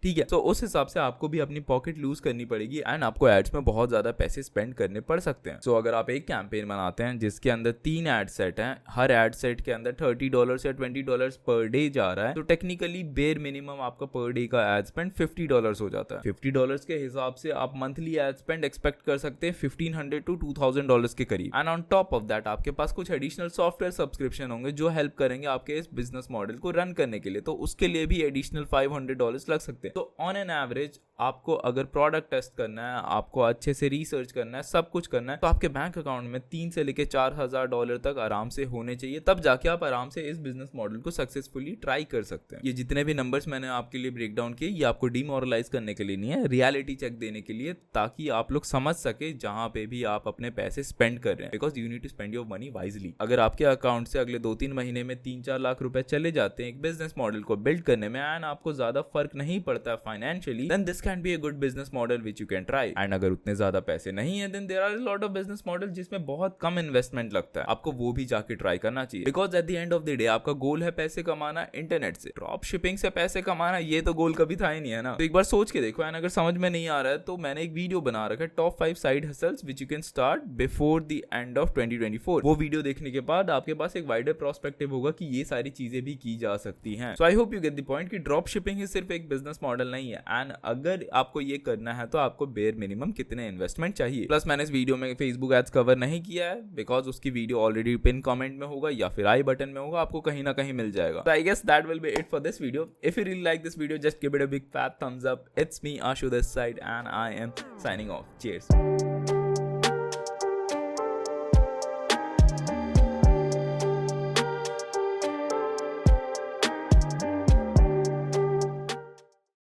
ठीक है। तो उस हिसाब से आपको भी अपनी पॉकेट लूज करनी पड़ेगी एंड आपको एड्स में बहुत ज्यादा पैसे स्पेंड करने पड़ सकते हैं। सो अगर आप एक कैंपेन बनाते हैं जिसके अंदर 3 एड सेट हैं, हर एड सेट के अंदर $30 या $20 पर डे जा रहा है, तो टेक्निकली बेयर मिनिमम आपका पर डे का एड स्पेंड $50 हो जाता है। $50 के हिसाब से आप मंथली एड स्पेंड एक्सपेक्ट कर सकते हैं $1,500 to $2,000 के करीब। And on top of that आपके पास कुछ एडिशनल सॉफ्टवेयर सब्सक्रिप्शन होंगे जो हेल्प करेंगे आपके इस बिजनेस मॉडल को रन करने के लिए, तो उसके लिए भी एडिशनल $500 लग सकते हैं। तो ऑन एन एवरेज आपको अगर प्रोडक्ट टेस्ट करना है, आपको अच्छे से रिसर्च करना है, सब कुछ करना है, तो आपके बैंक अकाउंट में 3 से लेके $4,000 तक आराम से होने चाहिए। तब जाके आप आराम से इस बिजनेस मॉडल को सक्सेसफुली ट्राई कर सकते हैं। ये जितने भी नंबर्स मैंने आपके लिए ब्रेक डाउन किए, ये आपको डिमोरलाइज करने के लिए नहीं है, रियलिटी चेक देने के लिए, ताकि आप लोग समझ सके जहां पे भी आप अपने पैसे स्पेंड कर रहे हैं, because you need to spend your money wisely. अगर आपके अकाउंट से अगले 2-3 महीने में 3-4 लाख रुपए चले जाते हैं एक बिजनेस मॉडल को बिल्ड करने में, एंड आपको ज्यादा फर्क नहीं पड़ता financially, then this can be a good business model which you can try. And अगर उतने ज्यादा पैसे नहीं है, then there are a lot of business model जिसमें बहुत कम इन्वेस्टमेंट लगता है, आपको वो भी जाके ट्राई करना चाहिए। Because at the end of the day आपका गोल है पैसे कमाना इंटरनेट से, ड्रॉप शिपिंग से पैसे कमाना, ये तो गोल कभी था ही नहीं, है ना। तो एक बार सोच के देखो, एंड अगर समझ में नहीं आ रहा है तो मैंने एक वीडियो बना रखा है top 5 side hustles which you can start before the end of 2024। वो वीडियो देखने के बाद आपके पास एक वाइडर प्रोस्पेक्टिव होगा कि ये सारी चीजें भी की जा सकती हैं। So I hope you get the point कि ड्रॉप शिपिंग ही सिर्फ एक बिजनेस मॉडल नहीं है, एंड अगर आपको ये करना है तो आपको बेयर मिनिमम कितने इन्वेस्टमेंट चाहिए। प्लस मैंने इस वीडियो में फेसबुक एड्स कवर नहीं किया है, बिकॉज उसकी वीडियो ऑलरेडी पिन कमेंट में होगा या फिर आई बटन में होगा, आपको कहीं ना कहीं मिल जाएगा। So I guess that will be it for this video. If you really like this video, just give it a big fat thumbs up. It's me, Ashu this side, and I am signing off. Cheers.